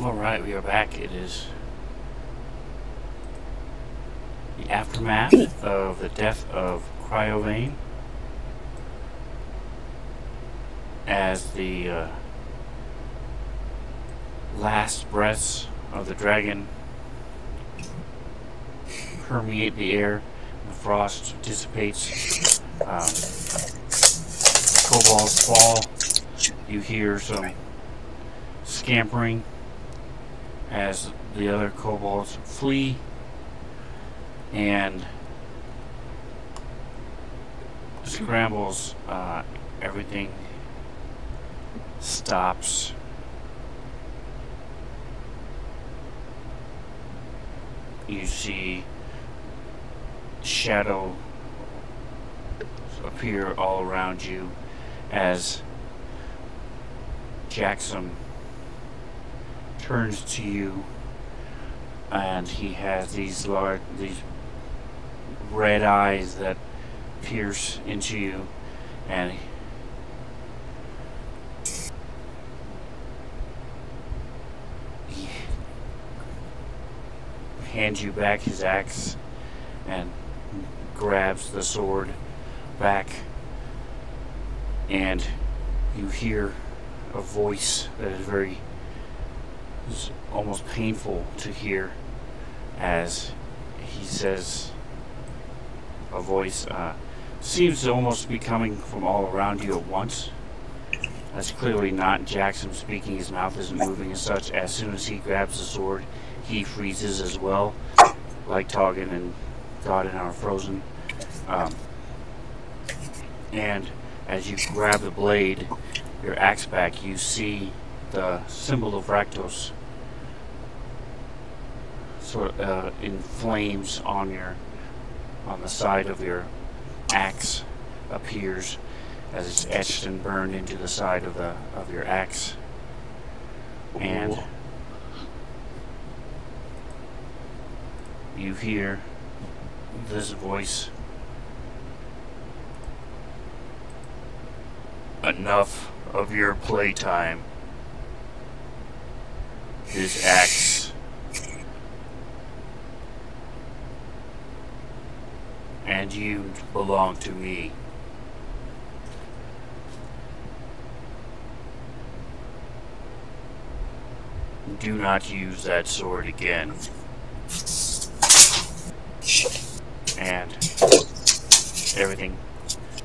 Alright, we are back. It is the aftermath of the death of Cryovane. As the last breaths of the dragon permeate the air, the frost dissipates, kobolds fall, you hear some scampering as the other kobolds flee, and scrambles, everything stops. You see shadow appear all around you as Jackson turns to you, and he has these red eyes that pierce into you, and he hands you back his axe and grabs the sword back, and you hear a voice that is almost painful to hear, as he says, a voice seems to almost be coming from all around you at once. That's clearly not Jackson speaking. His mouth isn't moving and such. As soon as he grabs the sword, he freezes as well, like Toggin and Godin are frozen. And as you grab the blade, your axe back, you see the symbol of Rakdos sort of in flames on the side of your axe appears, as it's etched and burned into the side of your axe. And you hear this voice: "Enough of your playtime. This axe and you belong to me. Do not use that sword again." And everything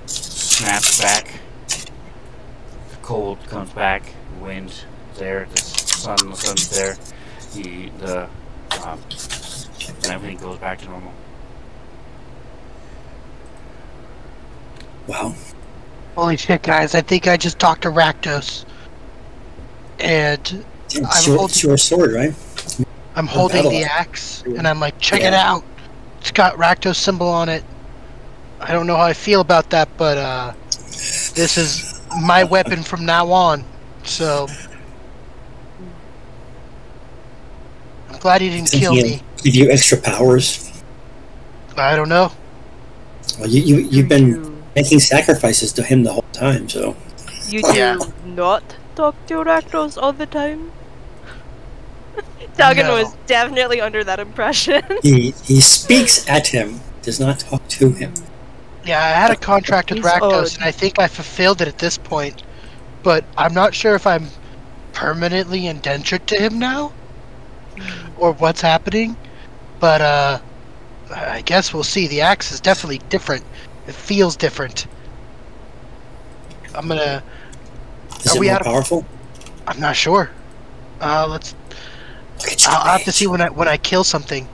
snaps back. The cold comes back. The wind's there. The sun's there. And everything goes back to normal. Wow. Holy shit, guys. I think I just talked to Rakdos. And It's your sword, right? I'm holding the axe, and I'm like, check it out. It's got Rakdos symbol on it. I don't know how I feel about that, but this is my weapon from now on. So I'm glad he didn't kill me. Give you extra powers. I don't know. Well, you've been making sacrifices to him the whole time, so. You do not talk to Rakdos all the time? Toggin was definitely under that impression. He speaks at him, does not talk to him. Yeah, I had a contract with Rakdos, and I think I fulfilled it at this point. But I'm not sure if I'm permanently indentured to him now, or what's happening. But I guess we'll see. The axe is definitely different. It feels different. I'm gonna. Is it more powerful? I'm not sure. Let's. I'll have to see when I kill something.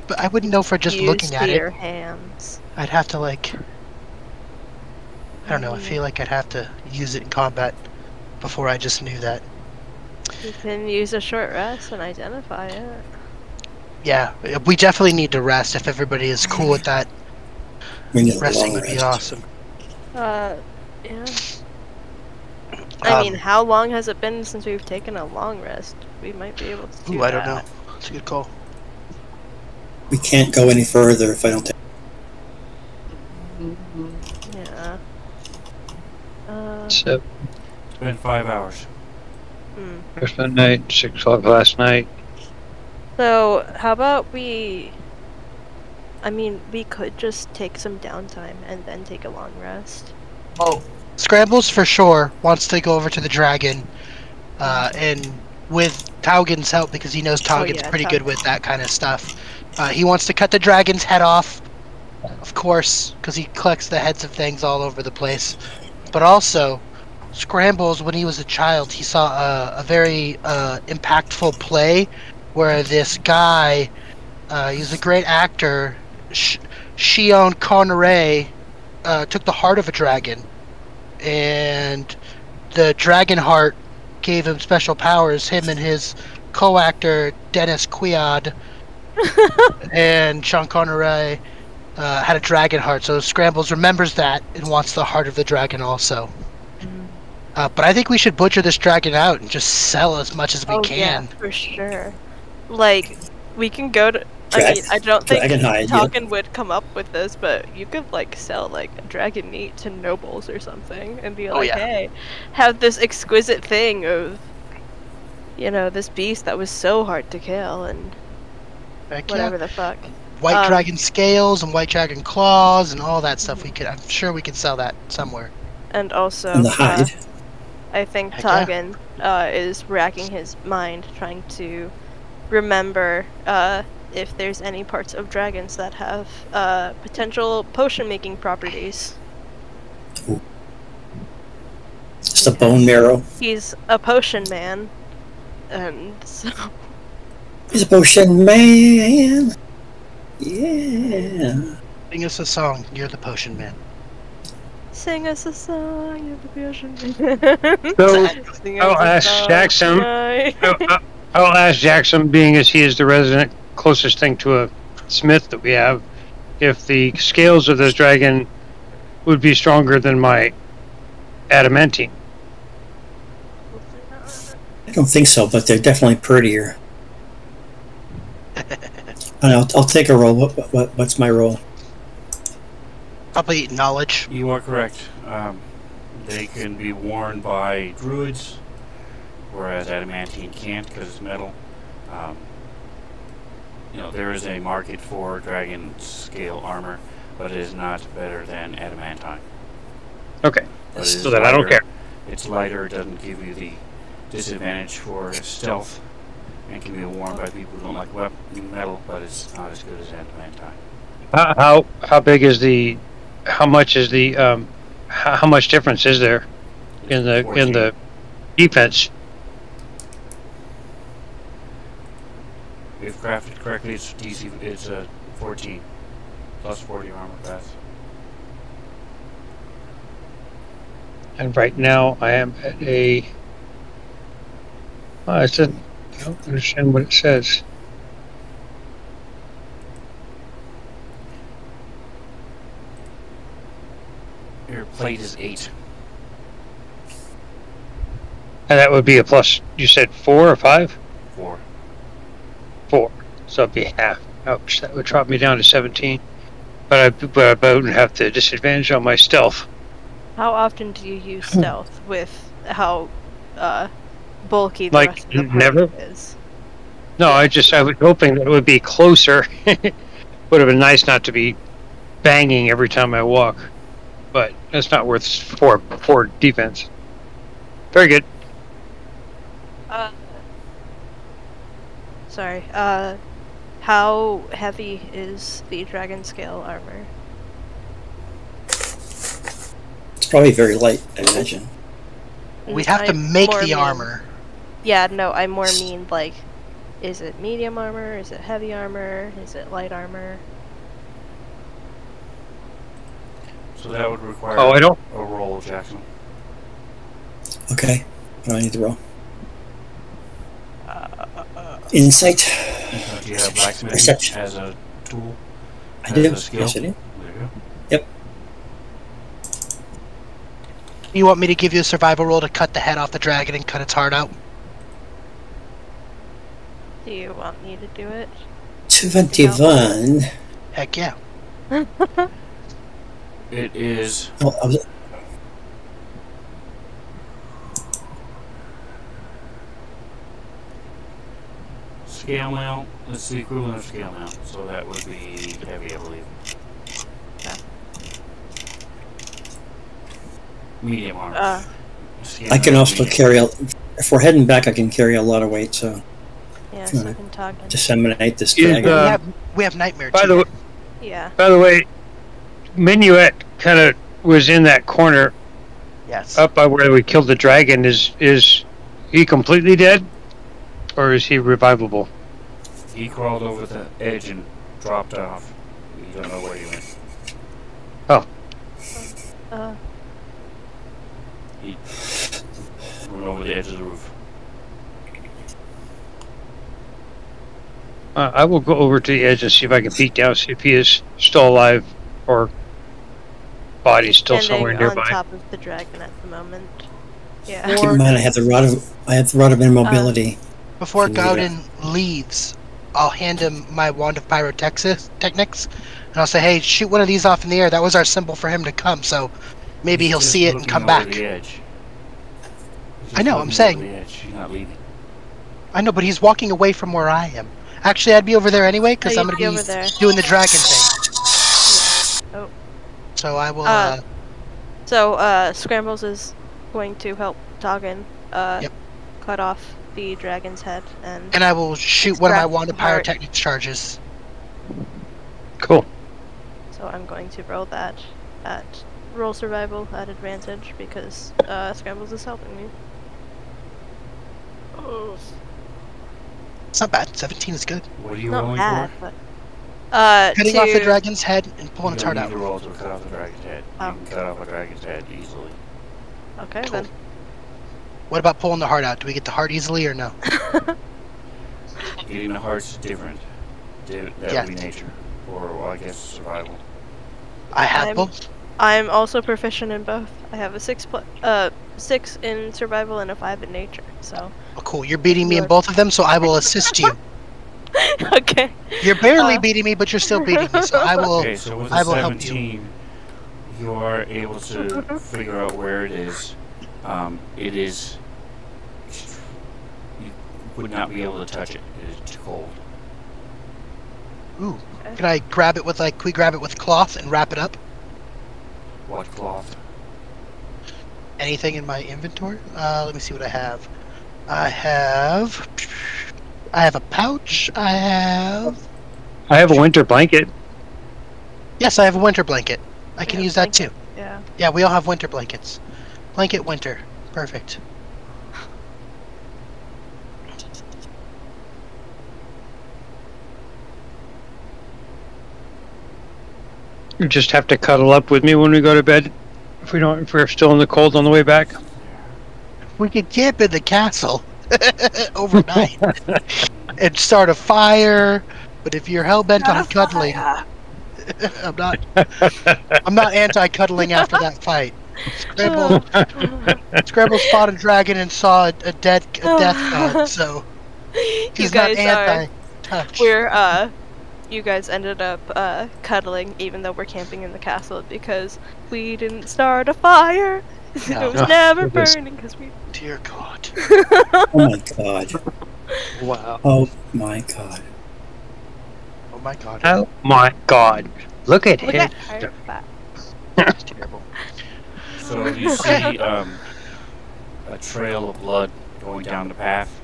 But I wouldn't know for just looking at it. Use your hands. I'd have to I don't know. I feel like I'd have to use it in combat before I just knew that. You can use a short rest and identify it. Yeah, we definitely need to rest. If everybody is cool with that, resting would be awesome. Yeah. I mean, how long has it been since we've taken a long rest? We might be able to do I don't know. It's a good call. We can't go any further if I don't take. Yeah. So It's been 5 hours. First that night, 6 o'clock last night. So, how about we... I mean, we could just take some downtime and then take a long rest. Oh, Scrambles for sure wants to go over to the dragon, and with Taugen's help, because he knows Taugen's pretty good with that kind of stuff. He wants to cut the dragon's head off, of course, because he collects the heads of things all over the place. But also, Scrambles, when he was a child, he saw a very impactful play where this guy, he's a great actor, Shion Conneray, took the heart of a dragon, and the dragon heart gave him special powers. Him and his co-actor Dennis Quaid and Sean Connery had a dragon heart. So Scrambles remembers that and wants the heart of the dragon also. But I think we should butcher this dragon out and just sell as much as we can. Yeah, for sure. Like, we can go to... I mean, I don't think Taugen would come up with this, but you could, like, sell, like, dragon meat to nobles or something and be like, hey, have this exquisite thing of, you know, this beast that was so hard to kill and whatever the fuck. White dragon scales and white dragon claws and all that stuff. I'm sure we could sell that somewhere. And also, and the hide. I think Taugen is racking his mind trying to remember if there's any parts of dragons that have potential potion-making properties. Ooh. Just a bone marrow. He's a potion man, and so... He's a potion man! Yeah! Sing us a song, you're the potion man. Sing us a song, you're the potion man. So, I'll ask Jackson... I'll ask Jackson, being as he is the resident closest thing to a smith that we have, if the scales of this dragon would be stronger than my adamantine. I don't think so, but they're definitely prettier. I'll take a roll. What's my roll? Probably knowledge. You are correct. They can be worn by druids, whereas adamantine can't because it's metal. You know, there is a market for dragon scale armor, but it is not better than adamantine. Okay, so then I don't care. It's lighter, it doesn't give you the disadvantage for stealth, and can be worn by people who don't like metal, but it's not as good as adamantine. How big is the? How much is the? How much difference is there in the defense? If crafted correctly, it's DC. It's 14 plus 40 armor class. And right now, I am at a. I don't understand what it says. Your plate is 8. And that would be a plus. You said 4 or 5? 4. 4. So it'd be half. Ouch, that would drop me down to 17. But I wouldn't have the disadvantage on my stealth. How often do you use stealth with how bulky the like, rest of the never? party is? No, I was hoping that it would be closer. Would have been nice not to be banging every time I walk. But that's not worth 4 defense. Very good. Sorry, how heavy is the dragon scale armor? It's probably very light, I imagine. We'd have to make the armor. Yeah, no, I more mean, like, is it medium armor? Is it heavy armor? Is it light armor? So that would require a roll, Jackson. Okay. What do I need to roll? Insight. Do you have blacksmithing as a tool? I do. Yes, I do. There you go. Yep. You want me to give you a survival roll to cut the head off the dragon and cut its heart out? Do you want me to do it? 21. Heck yeah. It is. scale mail. It's the equivalent of scale mail, so that would be heavy, I believe. Yeah. Medium armor. Scale I can mail, also medium. carry. If we're heading back, I can carry a lot of weight. So Yeah, Hmm. so can Toggin. disseminate this Is, dragon. we have nightmare By too. the way, Yeah. Minuet kind of was in that corner Yes. up by where we killed the dragon. Is he completely dead, or is he revivable? He crawled over the edge and dropped off. You don't know where he went. He went over the edge of the roof. I will go over to the edge and see if I can peek down, see if he is still alive, or body's still somewhere Standing nearby. on top of the dragon at the moment. Yeah. Keep in mind, I have the rod of immobility. Before Can you Gaudin leaves, I'll hand him my wand of pyrotechnics, and I'll say, "Hey, shoot one of these off in the air. That was our symbol for him to come. So maybe He's he'll just see it and looking come over back." the edge. He's I know, just I'm looking saying. over the edge. He's not leaving. I know, but he's walking away from where I am. Actually, I'd be over there anyway because Oh, I'm you'd gonna be be over there. doing the dragon thing. Oh. So I will. So, Scrambles is going to help Toggin Yep. cut off the dragon's head and And I will shoot one of my extract wand of the heart. pyrotechnics charges. Cool. So I'm going to roll that at roll survival at advantage because Scrambles is helping me. Oh, It's not bad. 17 is good. What are you not rolling bad, for? but Cutting off the dragon's head and pulling You its don't heart need out. to roll to cut off the dragon's head. Oh. You can cut off a dragon's head easily. Okay Cool. then. What about pulling the heart out? Do we get the heart easily or no? Getting the heart's different. That Yeah. would be nature. Or, well, I guess, survival. I have I'm- both. I'm also proficient in both. I have a 6 in survival and a 5 in nature. So Oh, cool. You're beating me in You're- both of them, so I will assist you. okay. You're barely Uh. beating me, but you're still beating me. So I will. Okay, so with I the will help you. 17, you are able to figure out where it is. It is... You would not be able to touch it. It is too cold. Ooh. Can I grab it with can we grab it with cloth and wrap it up? What cloth? Anything in my inventory? Let me see what I have. I have a pouch. I have a winter blanket. Yes, I have a winter blanket. I can Yeah, use that blanket. too. Yeah. Yeah, we all have winter blankets. Blanket winter. Perfect. You just have to cuddle up with me when we go to bed. If we're still in the cold on the way back. We could camp in the castle overnight and start a fire. But if you're hell bent on cuddling, I'm not anti-cuddling after that fight. Scramble spotted a dragon and saw a death god, so he's not guys are- anti-touch. You guys ended up cuddling even though we're camping in the castle because we didn't start a fire. No. It was never it was- burning because we. Dear God. Oh my god. Wow. Oh my god. Oh my God. Oh my God! Look at Look him. at her fat. That's terrible. So you see a trail of blood going down the path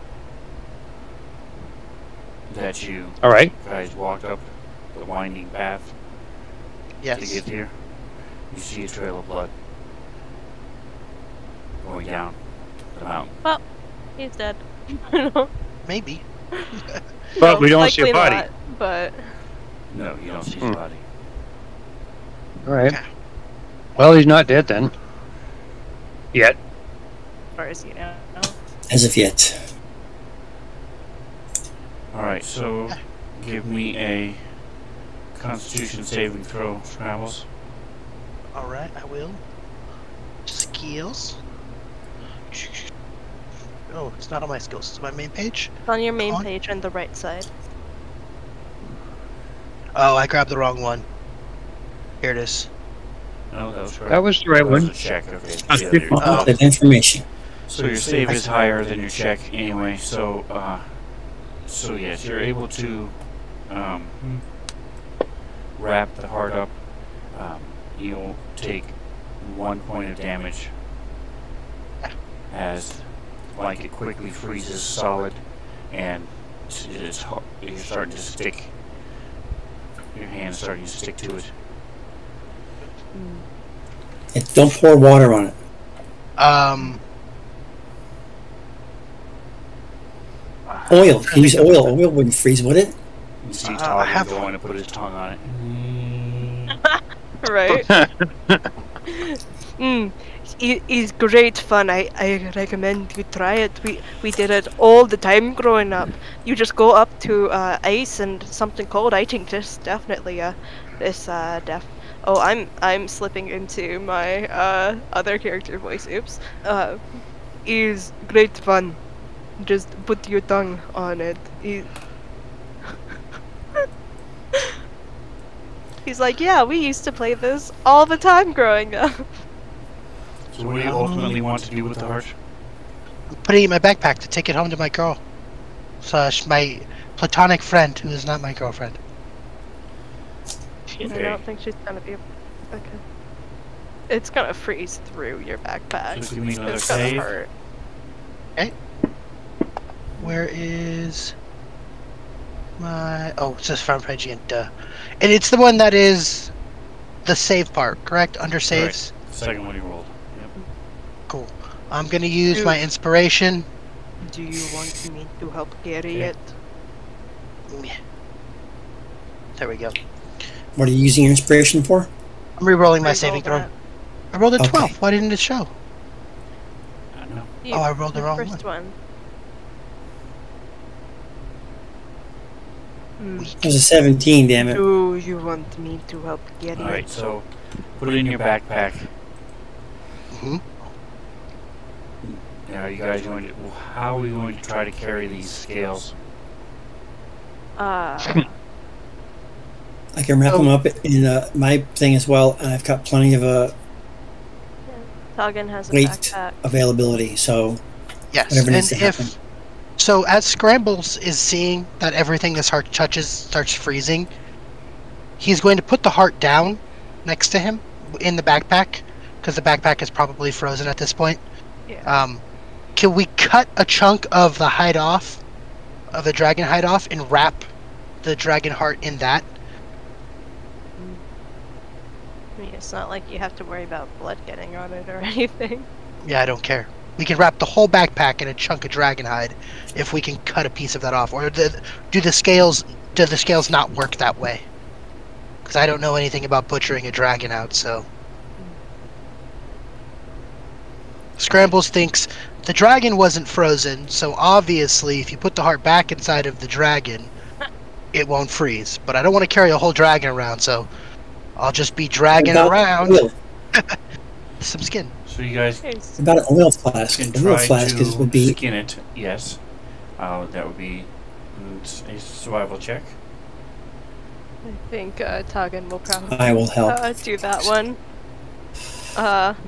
that you All right. guys walked up, the winding path to Yes. get here. You see a trail of blood going down the mountain. He's dead. No, Maybe. But we don't see a likely body. not, but No, you don't see his Hmm. body. All right. Well, he's not dead then. Yet. as far as you know. As of yet. Alright, so give me a Constitution saving throw, Scrabbles. Alright, I will. Skills. Oh, it's not on my skills. It's my main page. It's on your main On? page on the right side. Oh, I grabbed the wrong one. Here it is. No, that was correct. That was the right That was one. a check, okay. That's Yeah, good. there- That information. So your save is higher than your check anyway, so So yes, you're able to wrap the heart up. You'll take 1 point of damage as blanket quickly freezes solid, and you're starting to stick. Your hand's starting to stick to it. And don't pour water on it. Oil. You can use oil. Oil wouldn't freeze, would it? You see Todd going to put his tongue on it. Right. It's great fun. I recommend you try it. We did it all the time growing up. You just go up to ice and something cold. I think this definitely Oh, I'm slipping into my other character voice. Oops. Is great fun. Just put your tongue on it. He's like, yeah, we used to play this all the time growing up. So what do you ultimately want to do with the heart? I'm putting it in my backpack to take it home to my girl. / my platonic friend, who is not my girlfriend. I don't think she's gonna be... Okay. It's gonna freeze through your backpack. So give me another It's gonna save. hurt. Okay. Where is my... Oh, it says Farm Regient. And it's the one that is the save part, correct? Under saves? Right. The second one you rolled. Yep. Cool. I'm gonna use my inspiration. Do you want me to help carry it? There we go. What are you using your inspiration for? I'm re-rolling my Re-roll saving throw. that. I rolled a Okay. 12. Why didn't it show? I don't know. Oh, I rolled the wrong first one. It was a 17, damn it. Do you want me to help carry Alright, it? so put it in your backpack. Mm-hmm. Now, are you guys going to... How are we going to try to carry these scales? I can wrap them up in my thing as well, and I've got plenty of Toggin has a weight backpack. availability, so Yes, whatever and needs to happen. So as Scrambles is seeing that everything this heart touches starts freezing, he's going to put the heart down next to him in the backpack, because the backpack is probably frozen at this point. Yeah. Can we cut a chunk of the hide off, of the dragon hide off, and wrap the dragon heart in that? I mean, it's not like you have to worry about blood getting on it or anything. Yeah, I don't care. We can wrap the whole backpack in a chunk of dragon hide if we can cut a piece of that off. Or do the scales not work that way? Because I don't know anything about butchering a dragon out, so... Scrambles thinks the dragon wasn't frozen, so obviously if you put the heart back inside of the dragon, it won't freeze. But I don't want to carry a whole dragon around, so I'll just be dragging around Oil. some skin. So you guys About an oil flask. can An oil try flask would be... to skin it, yes. That would be a survival check. I think Toggin will probably I will help. do that one.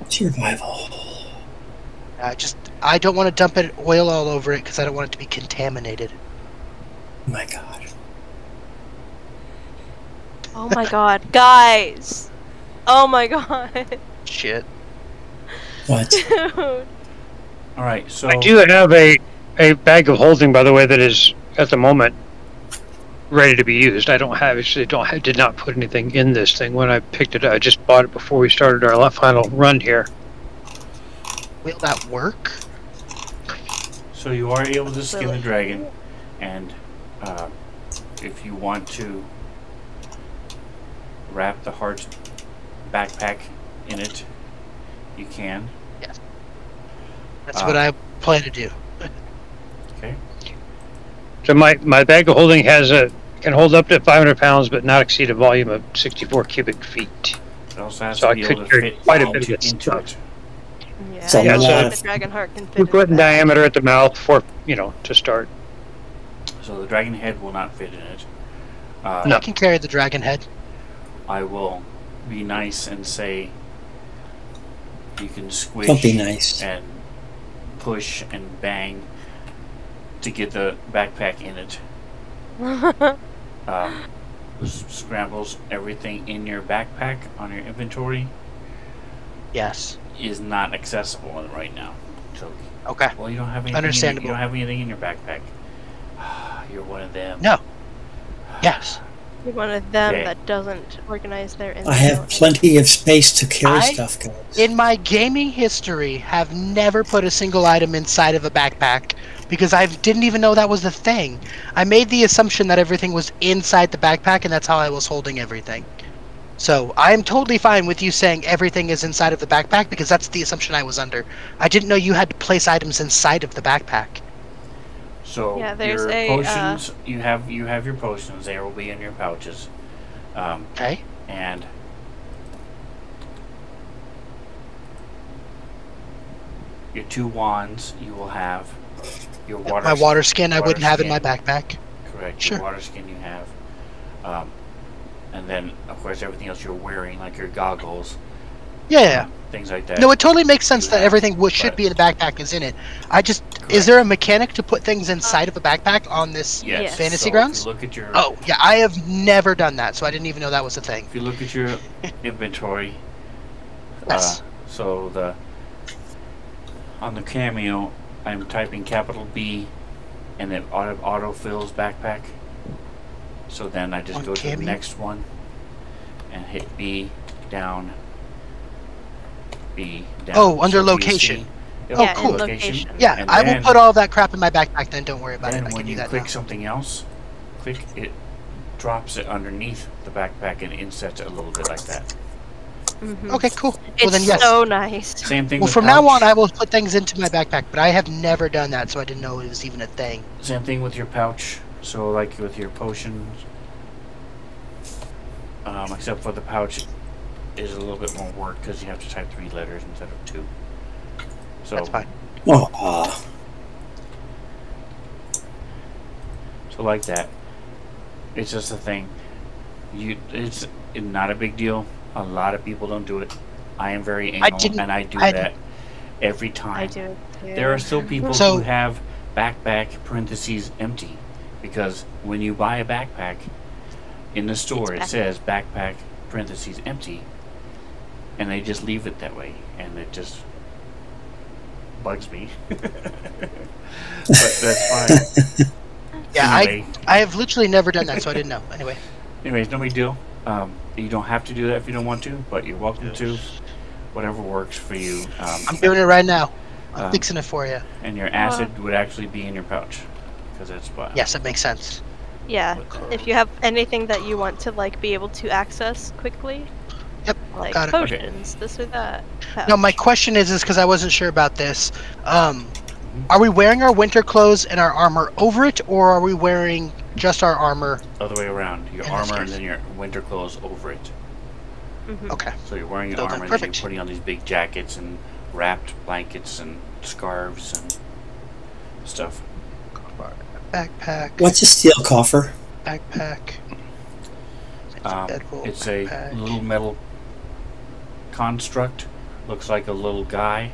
Survival. I don't want to dump oil all over it because I don't want it to be contaminated. My God. Oh my god, guys! Oh my god. Shit. What? Dude. Alright, so... I do have a bag of holding, by the way, that is, at the moment, ready to be used. I did not put anything in this thing when I picked it up. I just bought it before we started our final run here. Will that work? So you are able to skin the dragon, and if you want to wrap the heart backpack in it, you can. Yes. That's what I plan to do. Okay. So my bag of holding can hold up to 500 pounds, but not exceed a volume of 64 cubic feet. It also has So to I be could able to carry fit quite a bit of into stuff. it. Yeah, So I don't yeah, think so- the dragon heart can fit 2 foot in in that. diameter at the mouth for, to start. So the dragon head will not fit in it. I can carry the dragon head. I will be nice and say you can squish Don't be nice. and push and bang to get the backpack in it. Scrambles everything in your backpack on your inventory Yes. is not accessible right now. So, Okay. well, you don't have anything. Understandable. You don't have anything in your backpack. You're one of them. No. Yes. You're one of them Okay. that doesn't organize their I inventory. have plenty of space to carry I- stuff, guys. In my gaming history, have never put a single item inside of a backpack because I didn't even know that was the thing. I made the assumption that everything was inside the backpack, and that's how I was holding everything. So I'm totally fine with you saying everything is inside of the backpack because that's the assumption I was under. I didn't know you had to place items inside of the backpack. So Yeah, there's your a, potions, you have your potions. They will be in your pouches, Okay. and your 2 wands you will have. Your water. My water skin I water wouldn't have in my skin. backpack. Correct. Sure. Your water skin you have, and then of course everything else you're wearing, like your goggles, Yeah. things like that. No, it totally makes sense that Yeah, everything should but- be in the backpack is in it. I just Correct. is there a mechanic to put things inside of a backpack on this Yes. Fantasy so Grounds? If you look at your, Oh, yeah, I have never done that, so I didn't even know that was a thing. if you look at your inventory, Yes. so on the cameo, I'm typing capital B, and it auto fills backpack. So then I just On go to the Cameo? next one and hit B down. B down. Oh, under So you location. see- Oh, Yeah, cool. in location. Yeah, And I will then- put all that crap in my backpack then, don't worry about it. Then I when can do you that click now. something else, it drops it underneath the backpack and insets it a little bit like that. Mhm. Okay, cool. It's Well then yes. so nice. Same thing Well, with from now on, pouch. I will put things into my backpack, but I have never done that, so I didn't know it was even a thing. Same thing with your pouch. So like with your potions, except for the pouch is a little bit more work because you have to type 3 letters instead of 2. So That's fine. Oh, So like that. It's just a thing. It's not a big deal. A lot of people don't do it. I am very anal, didn't- and I do I- that every time. I do it too. There are still people So- who have backpack parentheses empty, because when you buy a backpack in the store, it It's says backpack parentheses empty, and they just leave it that way, and it just bugs me. But that's fine. Yeah, Anyway. I have literally never done that, so I didn't know. Anyway, Anyways, no big deal. You don't have to do that if you don't want to, but you're welcome to. Whatever works for you. I'm doing it right now. I'm Um, fixing it for you. And your acid would actually be in your pouch, because that's what. Yes, that makes sense. Yeah, if you have anything that you want to like be able to access quickly, Yep, like got it. potions, this or that. Now, my question is because I wasn't sure about this. Are we wearing our winter clothes and our armor over it, or are we wearing just our armor? Other way around. Your In this armor and case. then your winter clothes over it. Mhm. Okay. So you're wearing your Okay, armor and then you're perfect. putting on these big jackets and wrapped blankets and scarves and stuff. Backpack. what's a steel coffer? Backpack. Bedroll, It's a backpack. little metal construct. Looks like a little guy,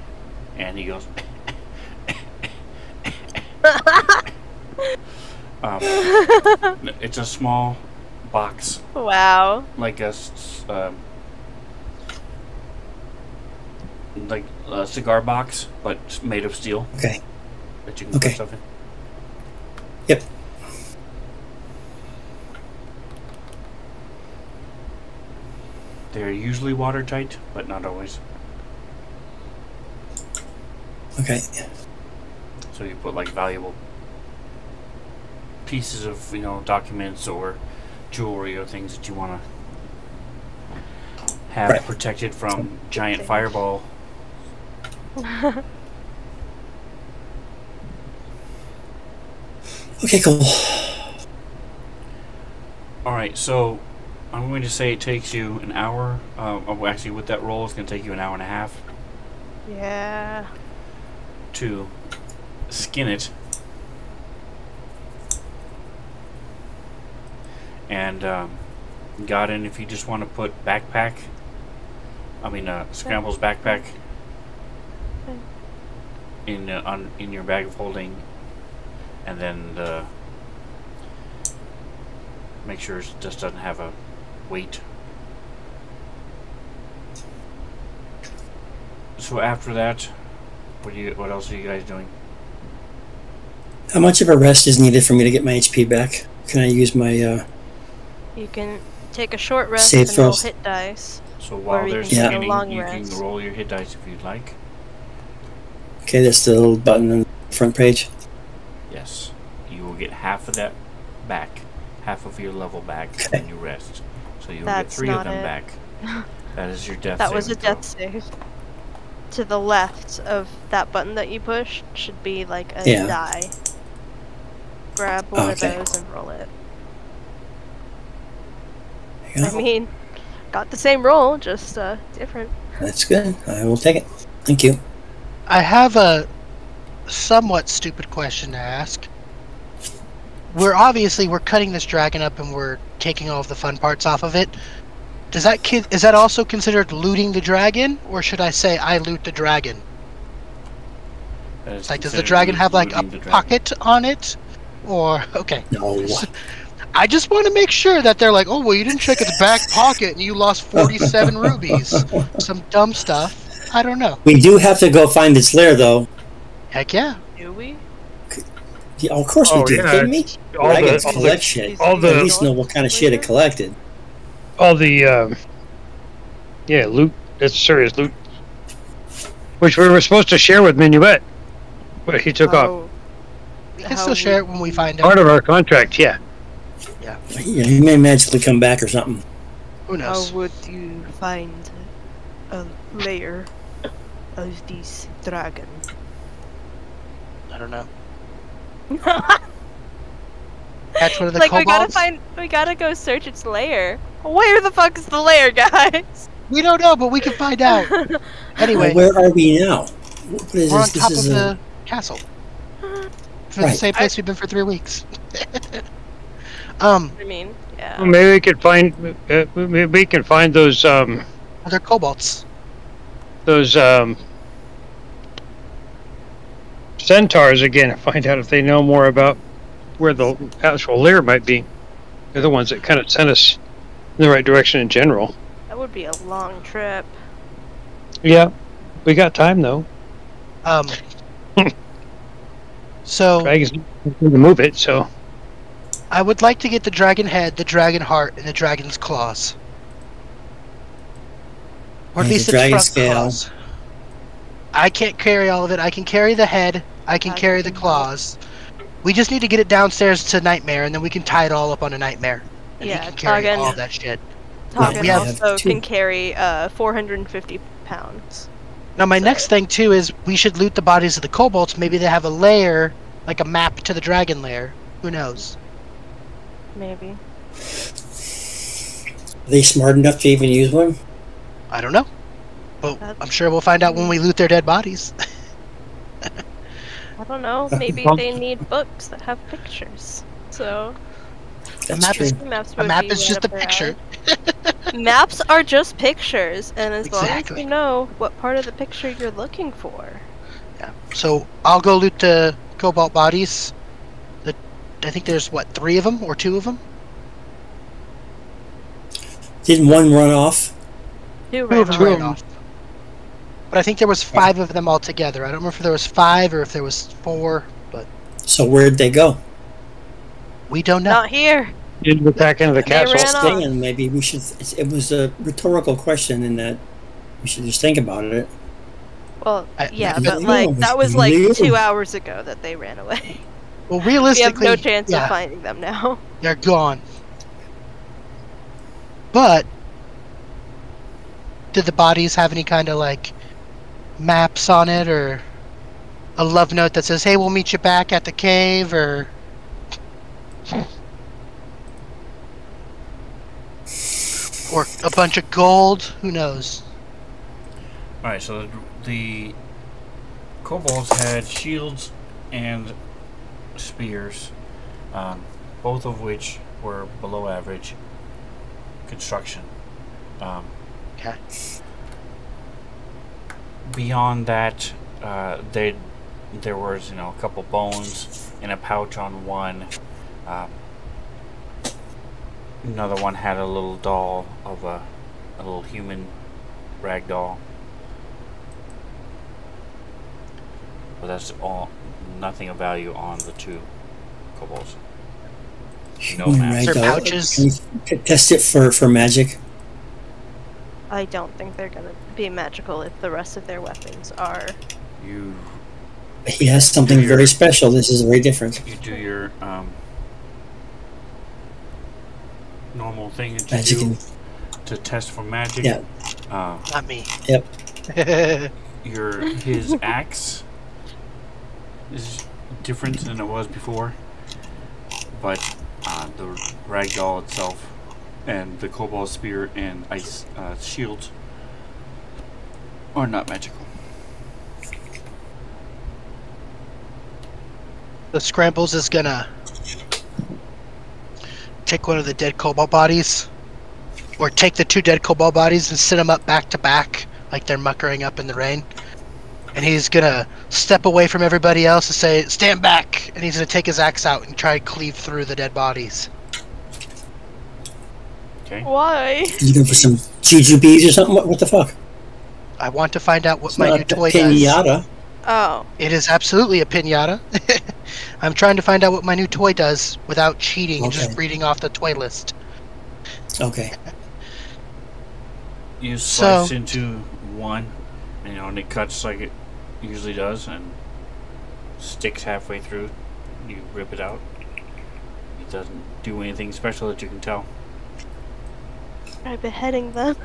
and he goes. It's a small box, Wow. like a cigar box, but made of steel Okay. that you can Okay. put stuff in. Yep. They're usually watertight, but not always. Okay. So you put like valuable pieces of, documents or jewelry or things that you want to have Right. protected from giant fireball. Okay, cool. All right, so I'm going to say it takes you an hour. Actually, with that roll, it's going to take you an hour and a half Yeah. to skin it. And Godin, if you just want to put Scramble's backpack in your bag of holding, and then make sure it just doesn't have a weight. So after that, what else are you guys doing? How much of a rest is needed for me to get my HP back? Can I use my You can take a short rest Save and roll throws. hit dice. So while Or you they're can take a scanning, long you can rest. roll your hit dice if you'd like. Okay, that's the little button on the front page. Yes. You will get half of that back. Half of your level back when you rest. So you'll That's get 3 of not them it. back. That is your death That was a saving throw. death save. To the left of that button that you pushed should be like a Yeah. die. Grab one Okay. of those and roll it. There you I go. mean, got the same roll, just different. That's good. I will take it. Thank you. I have a somewhat stupid question to ask. We're cutting this dragon up and we're taking all of the fun parts off of it. Is that also considered looting the dragon, or should I say I loot the dragon? That is It's like, does the considered dragon have like a looting the dragon. pocket on it, or okay? No. I just want to make sure that they're like, oh well, you didn't check its back pocket and you lost 47 rubies. Some dumb stuff. I don't know. We do have to go find its lair, though. Heck yeah. Do we? Yeah, of course we Oh, do. yeah. Kidding me? All Dragons the, all collect the, shit. all the- At least know what kind of shit it collected. yeah, loot. That's serious loot. Which we were supposed to share with Minuet, but he took off. Oh, We can How still share it when we find out. Part of our contract, yeah. Yeah, he may magically come back or something. Who how knows? would you find a layer of this dragon? I don't know. Catch one of the Like kobolds? we gotta go search its lair. Where the fuck is the lair, guys? We don't know, but we can find out. Anyway, Well, where are we now? What is we're on this? top This of is the castle. For the Right. same place we've been for 3 weeks. I mean, yeah. Well, maybe we could find. Maybe we can find those. Other kobolds. Those centaurs again and find out if they know more about where the actual lair might be. They're the ones that kind of sent us in the right direction in general. That would be a long trip. Yeah, we got time though. So Dragons need to move it, so I would like to get the dragon head, the dragon heart, and the dragon's claws. Or at And least the its dragon front scale. claws. I can't carry all of it. I can carry the head. I can I carry the can claws. We just need to get it downstairs to Nightmare, and then we can tie it all up on a Nightmare. And Yeah, he can carry Targan- all of that shit. Targan we have also two. can carry 450 pounds. Now, my So- next thing, too, is we should loot the bodies of the kobolds. Maybe they have a lair, like a map to the dragon lair. Who knows? Maybe. Are they smart enough to even use one? I don't know. But That's- I'm sure we'll find out when we loot their dead bodies. I don't know. Maybe Well- they need books that have pictures. So That's map true. is- maps A would map be is right just a up their picture. alley. Maps are just pictures, and as long as Exactly. you know what part of the picture you're looking for. Yeah. So I'll go loot the cobalt bodies. I think there's, what, 3 of them or 2 of them? Didn't one run off? Two 2 of right them on. ran off. But I think there was 5 of them altogether. I don't remember if there was 5 or if there was 4, but So where'd they go? we don't know. Not here. into the back end of the They castle. ran off. Saying maybe we should. It was a rhetorical question in that we should just think about it. Well, yeah, I but know, like that was like no. 2 hours ago that they ran away. Well, We have realistically, no chance yeah, of finding them now. they're gone. But did the bodies have any kind of like maps on it, or a love note that says, "Hey, we'll meet you back at the cave," or a bunch of gold? Who knows? Alright, so the kobolds had shields and spears, both of which were below average construction. Okay. Beyond that, there was a couple bones in a pouch on one. Another one had a little doll of a little human rag doll. But that's all, nothing of value on the 2 kobolds. No Human mask. Their ragdoll. pouches? Can we test it for magic? I don't think they're gonna be magical if the rest of their weapons are. You He has something very special. This is very different. you do your normal thing that you Magic do and to test for magic. yeah. Not me. Yep. His axe is different than it was before, but the ragdoll itself and the kobold spear and ice shields are not magical. The Scrambles is gonna take one of the dead kobold bodies, or take the 2 dead kobold bodies and sit them up back to back, like they're muckering up in the rain. And he's gonna step away from everybody else and say, "Stand back!" And he's gonna take his axe out and try to cleave through the dead bodies. Okay. Why? You go for some jujubes or something? What the fuck? I want to find out what It's my not new a toy does. pinata. Oh. It is absolutely a pinata. I'm trying to find out what my new toy does without cheating and just Okay. reading off the toy list. Okay. You So- slice into one, and it cuts like it usually does, and sticks halfway through. You rip it out. It doesn't do anything special that you can tell. Try beheading them.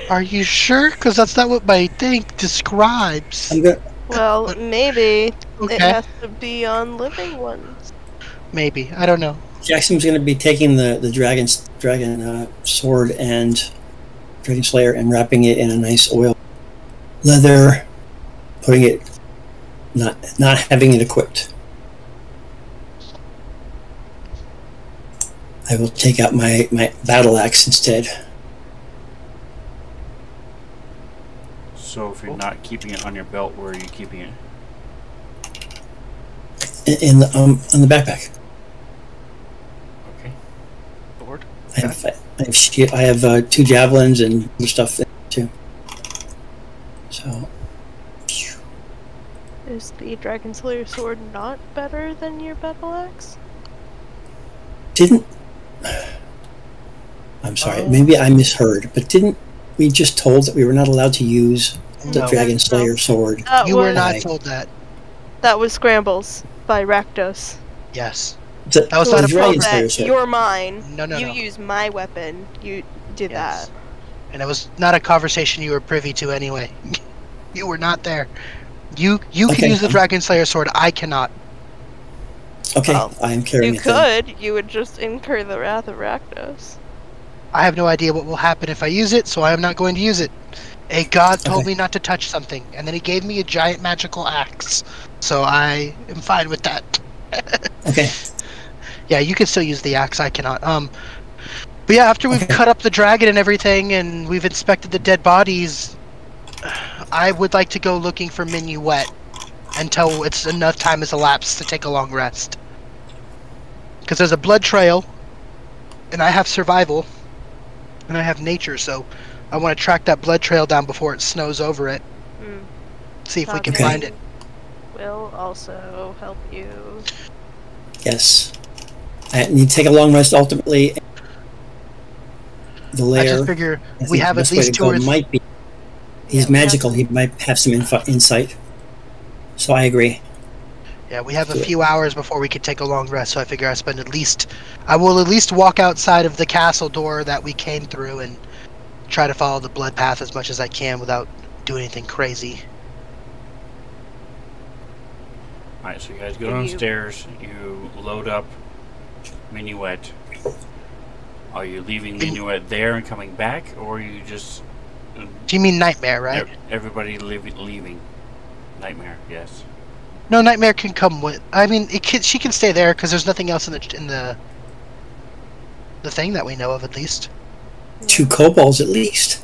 Are you sure? Because that's not what my thing describes. I'm gonna. Well, maybe it Okay, has to be on living ones. maybe. I don't know. Jackson's gonna be taking the dragon sword and Dragon Slayer and wrapping it in a nice oil leather, putting it not having it equipped. I will take out my battle axe instead. So if you're not keeping it on your belt, where are you keeping it? In the backpack. Okay. Lord. I have 2 javelins and other stuff in it too. So Is the Dragon Slayer sword not better than your battle axe? didn't. I'm sorry. Oh. Maybe I misheard, but didn't we just told that we were not allowed to use the No. Dragon Slayer sword? That You was, were not Right. told that. That was Scrambles by Rakdos. Yes. The, That was the not a Dragon problem. Slayer That sword. you're mine. No, no, you no. use my weapon. You did Yes. that. And it was not a conversation you were privy to anyway. You were not there. You can Okay. use the Dragon Slayer sword. I cannot. Okay, Well, I am carrying You it. Then. could. You would just incur the wrath of Rakdos. I have no idea what will happen if I use it, so I am not going to use it. A god told Okay. me not to touch something, and then he gave me a giant magical axe. So I am fine with that. Okay. Yeah, you can still use the axe. I cannot. But yeah, after we've Okay. cut up the dragon and everything, and we've inspected the dead bodies, I would like to go looking for Minuet until it's enough time has elapsed to take a long rest. Because there's a blood trail, and I have survival, and I have nature, so I want to track that blood trail down before it snows over it. Hmm. See if we can Okay. find it. Will also help you. Yes. I need to take a long rest. Ultimately, the I layer. just figure I we think have the at best way least to 2 go or 3. might be. He's Yeah, we have magical. He might have some insight. So I agree. Yeah, we have a Do it. few hours before we could take a long rest, so I figure I will at least walk outside of the castle door that we came through and try to follow the blood path as much as I can without doing anything crazy. Alright, so you guys go Can you- downstairs, you load up Minuet. Are you leaving Min- Minuet there and coming back, or are you just Do you mean Nightmare, right? everybody leaving? Nightmare, yes. No, Nightmare can come with. I mean, she can stay there because there's nothing else in the thing that we know of, at least. 2 kobolds at least.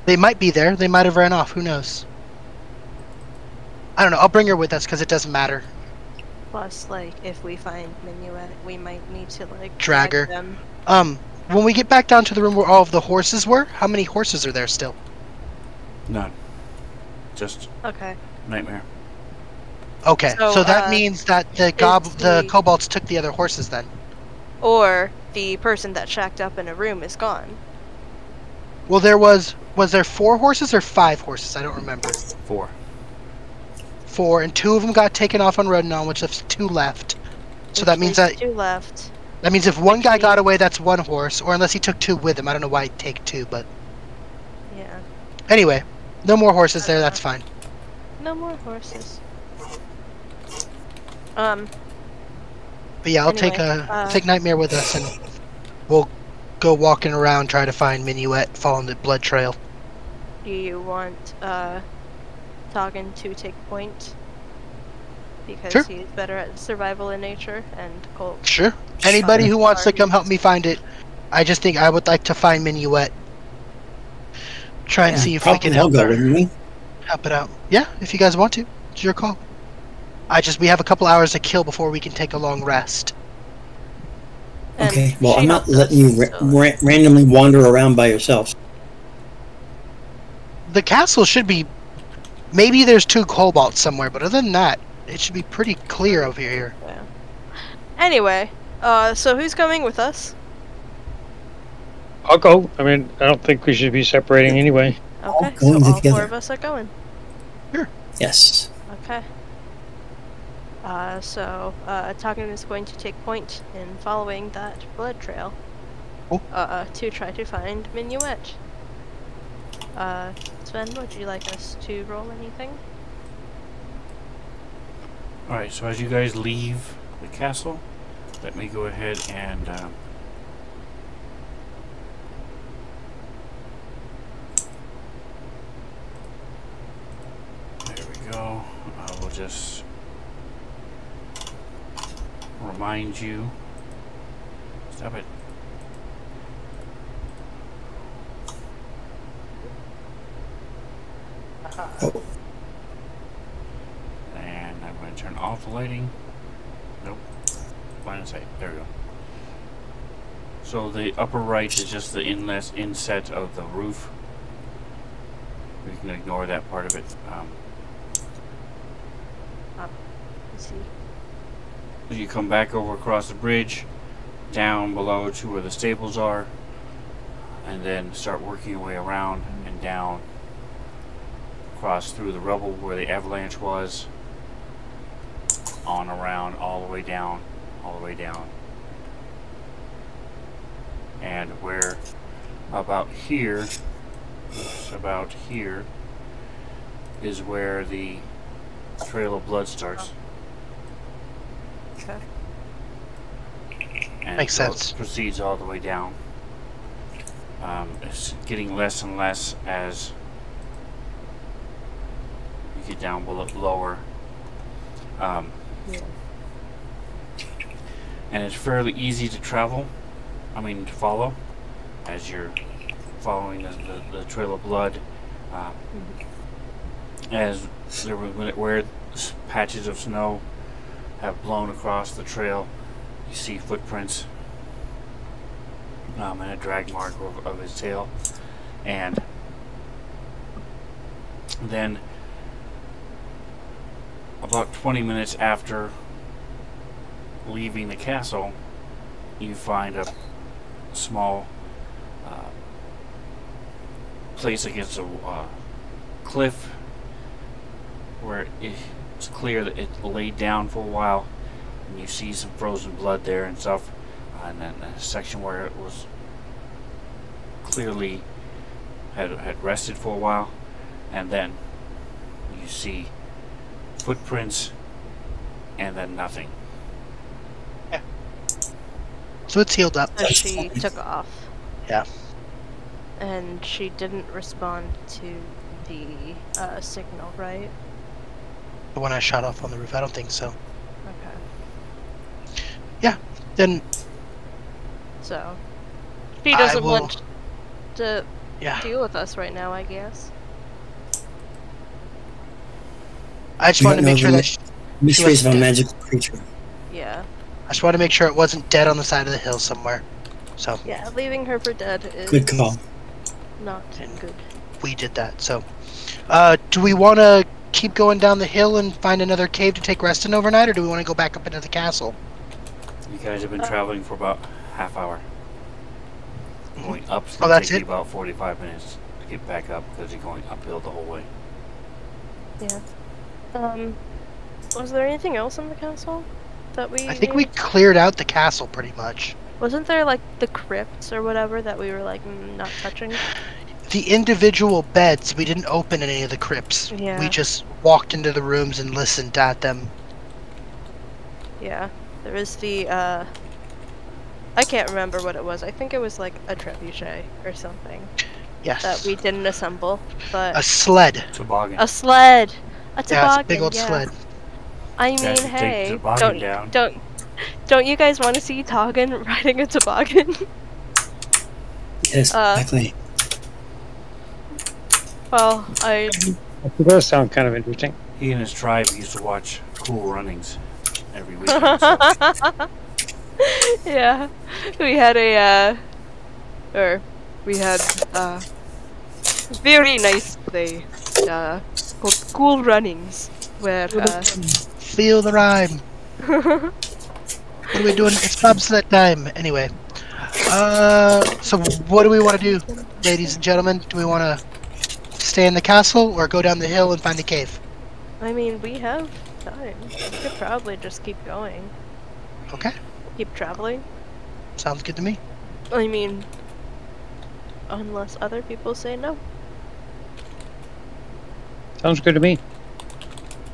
They might be there. They might have ran off. Who knows? I don't know. I'll bring her with us because it doesn't matter. Plus, like, if we find Minuet, we might need to, like, Drag her. them. When we get back down to the room where all of the horses were, how many horses are there still? None. Just Okay. nightmare. Okay, so that So, means that the the- kobolds took the other horses then. Or the person that shacked up in a room is gone. Well, was there 4 horses or 5 horses? I don't remember. 4. 4, and 2 of them got taken off on Rodanon, which leaves 2 left. So that means that 2 left. That means if one guy got away, that's 1 horse, or unless he took 2 with him. I don't know why he'd take 2, but Yeah. anyway, no more horses there. That's fine. No more horses. But yeah, I'll Anyway, take Nightmare with us, and we'll go walking around, try to find Minuet, following the blood trail. Do you want Toggin to take point? Because Sure. he's better at survival in nature, and Colt. Sure. Anybody who wants to come help me find it, I just think I would like to find Minuet. Try and see if I can I'll help go, her. wouldn't we? Help it out. Yeah, if you guys want to. It's your call. We have a couple hours to kill before we can take a long rest. And Okay, well, she I'm not helped letting you us, so- randomly wander around by yourselves. The castle should be... Maybe there's 2 kobolds somewhere, but other than that, it should be pretty clear over here. Yeah. Anyway, so who's coming with us? I'll go. I mean, I don't think we should be separating anyway. Okay, so going all together. 4 of us are going. Yes. Okay. Toggin is going to take point in following that blood trail. Cool. To try to find Minuet. Sven, would you like us to roll anything? Alright, so as you guys leave the castle, let me go ahead and there we go. I will just remind you. Stop it. Oh, And I'm going to turn off the lighting. Nope. Line of sight. There we go. So the upper right is just the inset of the roof. We can ignore that part of it. Let's see. You come back over across the bridge, down below to where the stables are, and then start working your way around and down, across through the rubble where the avalanche was, on around, all the way down, all the way down. And where about here is where the trail of blood starts. Okay. And Makes so sense. it proceeds all the way down. It's getting less and less as you get down below, lower. Yeah. And it's fairly easy to travel. I mean, to follow as you're following the trail of blood. As there were where patches of snow have blown across the trail, you see footprints and a drag mark of his tail. And then about 20 minutes after leaving the castle, you find a small place against a cliff where it's clear that it laid down for a while, and you see some frozen blood there and stuff, and then a section where it was clearly had rested for a while, and then you see footprints and then nothing. So it's healed up. So she took off. Yeah. And she didn't respond to the signal, right? The one I shot off on the roof. I don't think so. Okay. Yeah. Then So she I doesn't will- want to yeah. deal with us right now, I guess. I just You wanted to don't make know sure the- Mysteries of a dead. magical creature. Yeah. I just want to make sure it wasn't dead on the side of the hill somewhere. So Yeah, leaving her for dead is Good call. not good. we did that. So, do we want to keep going down the hill and find another cave to take rest in overnight, or do we want to go back up into the castle? You guys have been traveling for about half hour. Going up's Oh, going to that's take you it? about 45 minutes to get back up because you're going uphill the whole way. Yeah. Was there anything else in the castle that we? I think we cleared out the castle pretty much. Wasn't there like the crypts or whatever that we were like not touching? The individual beds, we didn't open any of the crypts. Yeah. We just walked into the rooms and listened at them. Yeah. There was the I can't remember what it was. I think it was like a trebuchet or something Yes. that we didn't assemble, but A sled. Toboggan. a sled. A toboggan. Yeah, it's a big old yeah. sled. I Guys, mean, you take the hey, toboggan down. don't you guys want to see Toggen riding a toboggan? Yes, exactly. Well, I It does sound kind of interesting. He and his tribe used to watch Cool Runnings every weekend. So yeah, we had a very nice play called Cool Runnings, where Feel the rhyme. What are we doing? It's bobsled time. Anyway. So what do we want to do, ladies and gentlemen? Do we want to stay in the castle or go down the hill and find a cave? I mean, we have time. We could probably just keep going. Okay. Keep traveling. Sounds good to me. I mean, unless other people say no. Sounds good to me.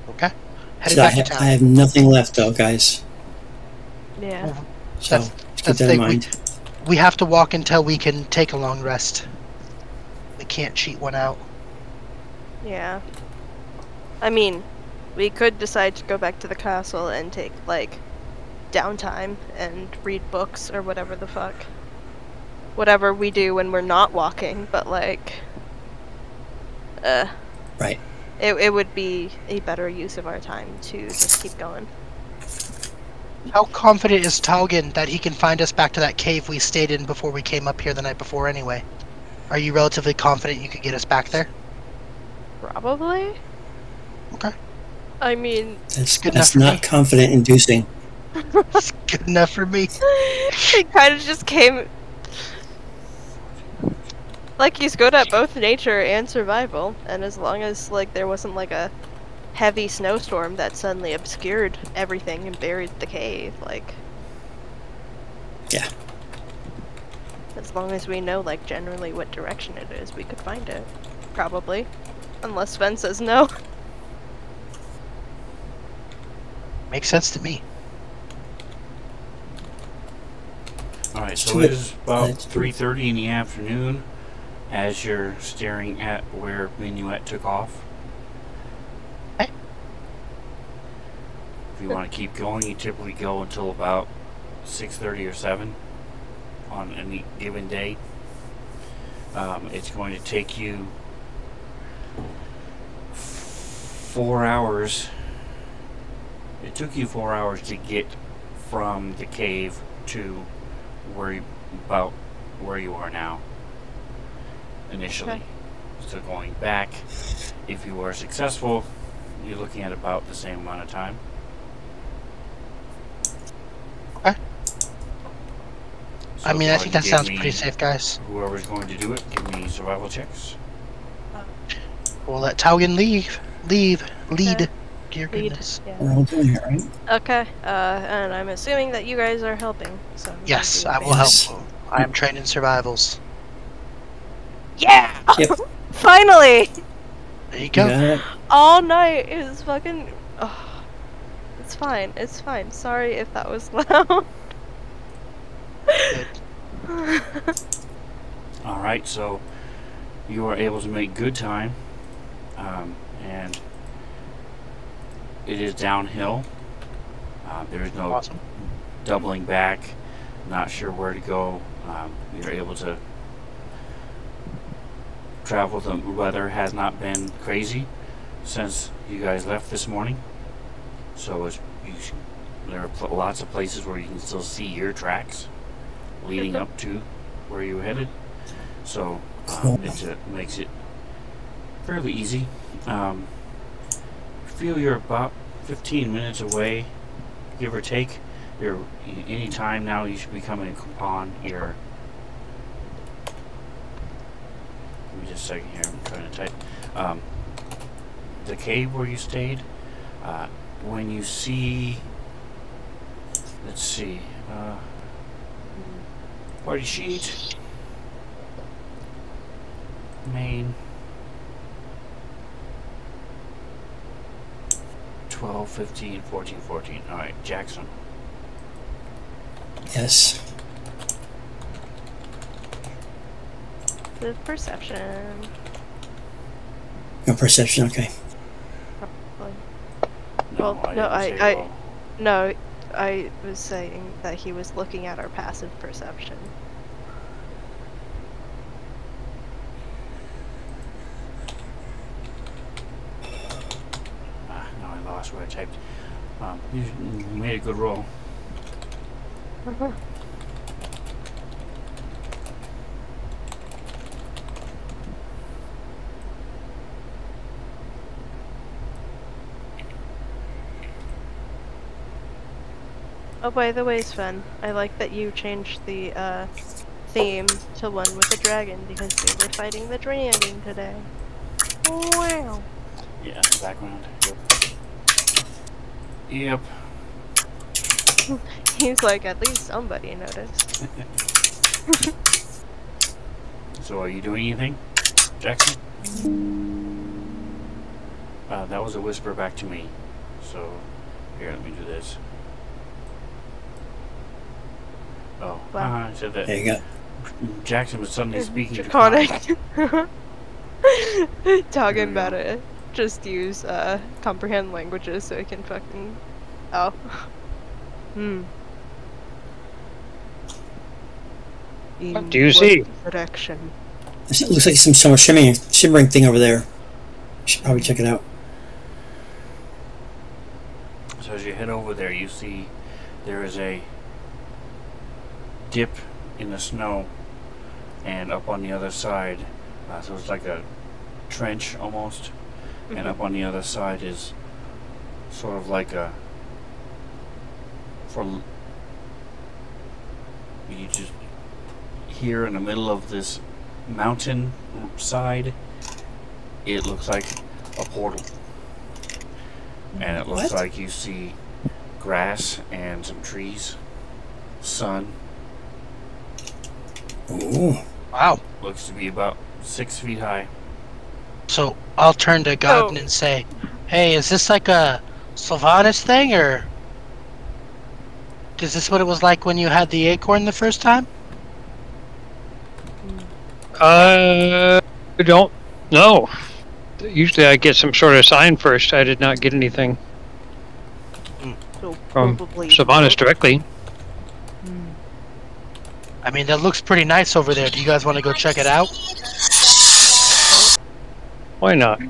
Okay. Headed So back to town. I have nothing left, though, guys. Yeah. So That's- keep that's that the in thing, mind. We have to walk until we can take a long rest. We can't cheat one out. Yeah. I mean, we could decide to go back to the castle and take, like, downtime and read books or whatever the fuck. Whatever we do when we're not walking, but, like... Right. It would be a better use of our time to just keep going. How confident is Taugen that he can find us back to that cave we stayed in before we came up here the night before anyway? Are you relatively confident you could get us back there? Probably? Okay. I mean... That's good enough for not me. confident inducing. It's good enough for me. It kind of just came... Like, he's good at both nature and survival, and as long as, like, there wasn't, like, a heavy snowstorm that suddenly obscured everything and buried the cave, like... Yeah. As long as we know, like, generally what direction it is, we could find it. Probably. Unless Sven says no. Makes sense to me. Alright, so Do it it. is about Let's do it. 3:30 in the afternoon as you're staring at where Minuet took off. Okay. If you want to keep going, you typically go until about 6:30 or 7 on any given day. It's going to take you 4 hours. It took you 4 hours to get from the cave to about where you are now initially. Okay. So going back, if you are successful, you're looking at about the same amount of time. Okay. So I mean, I go think ahead that and sounds give pretty me- safe, guys. Whoever's going to do it, give me survival checks. We'll let Taugen lead. Okay. Dear Lead. goodness. Yeah. We're all doing it, right? Okay, and I'm assuming that you guys are helping. So I'm Yes, gonna I do will Yes. help. I am trained in survivals. Yeah! Yep. Finally! There you You go. got it? All night it was fucking... Oh, it's fine, it's fine. Sorry if that was loud. Good. Alright, so you are able to make good time. And it is downhill. There is no Awesome. doubling back, not sure where to go. You're able to travel. The weather has not been crazy since you guys left this morning. So there are lots of places where you can still see your tracks leading up to where you were headed. So it makes it fairly easy. Feel you're about 15 minutes away, give or take. You're any time now. You should be coming upon your. Give me just a second here. I'm trying to type. The cave where you stayed. When you see. Let's see. Party sheet. Main. 12, 15, 14, 14. Alright, Jackson. Yes. The perception. No perception. Okay. Well, no, didn't say roll. No, I was saying that he was looking at our passive perception. No, I lost what I typed. You made a good roll. Oh, by the way, Sven, I like that you changed the theme to one with the dragon because they were fighting the dragon today. Wow. Yeah, background. Yep. He's like, at least somebody noticed. So, are you doing anything, Jackson? That was a whisper back to me. So, here, let me do this. Oh, Wow. I said that. There you go. Jackson was suddenly speaking Draconic. to Talking about it. Just use comprehend languages so it can fucking. Oh. What do you see? Direction. It looks like some shimmering thing over there. You should probably check it out. So as you head over there, you see there is a dip in the snow, and up on the other side, so it's like a trench almost, and up on the other side is sort of like a, you just here in the middle of this mountain side, it looks like a portal, and it looks What? like you see grass and some trees, sun. Ooh. Wow. Looks to be about 6 feet high. So I'll turn to Godwin and say, "Hey, is this like a Sylvanas thing, or is this what it was like when you had the acorn the first time?" I don't know. Usually I get some sort of sign first. I did not get anything So from probably Sylvanas directly. I mean, that looks pretty nice over there. Do you guys want to go check it out? Why not?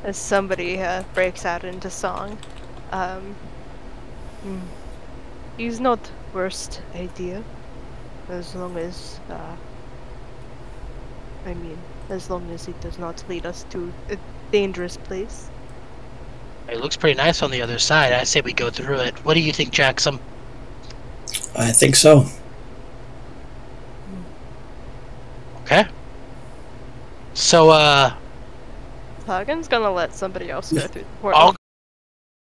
As somebody breaks out into song. Is not worst idea. As long as, as long as it does not lead us to a dangerous place. It looks pretty nice on the other side. I say we go through it. What do you think, Jackson? I think so. Okay. So, Hagen's gonna let somebody else go through the portal.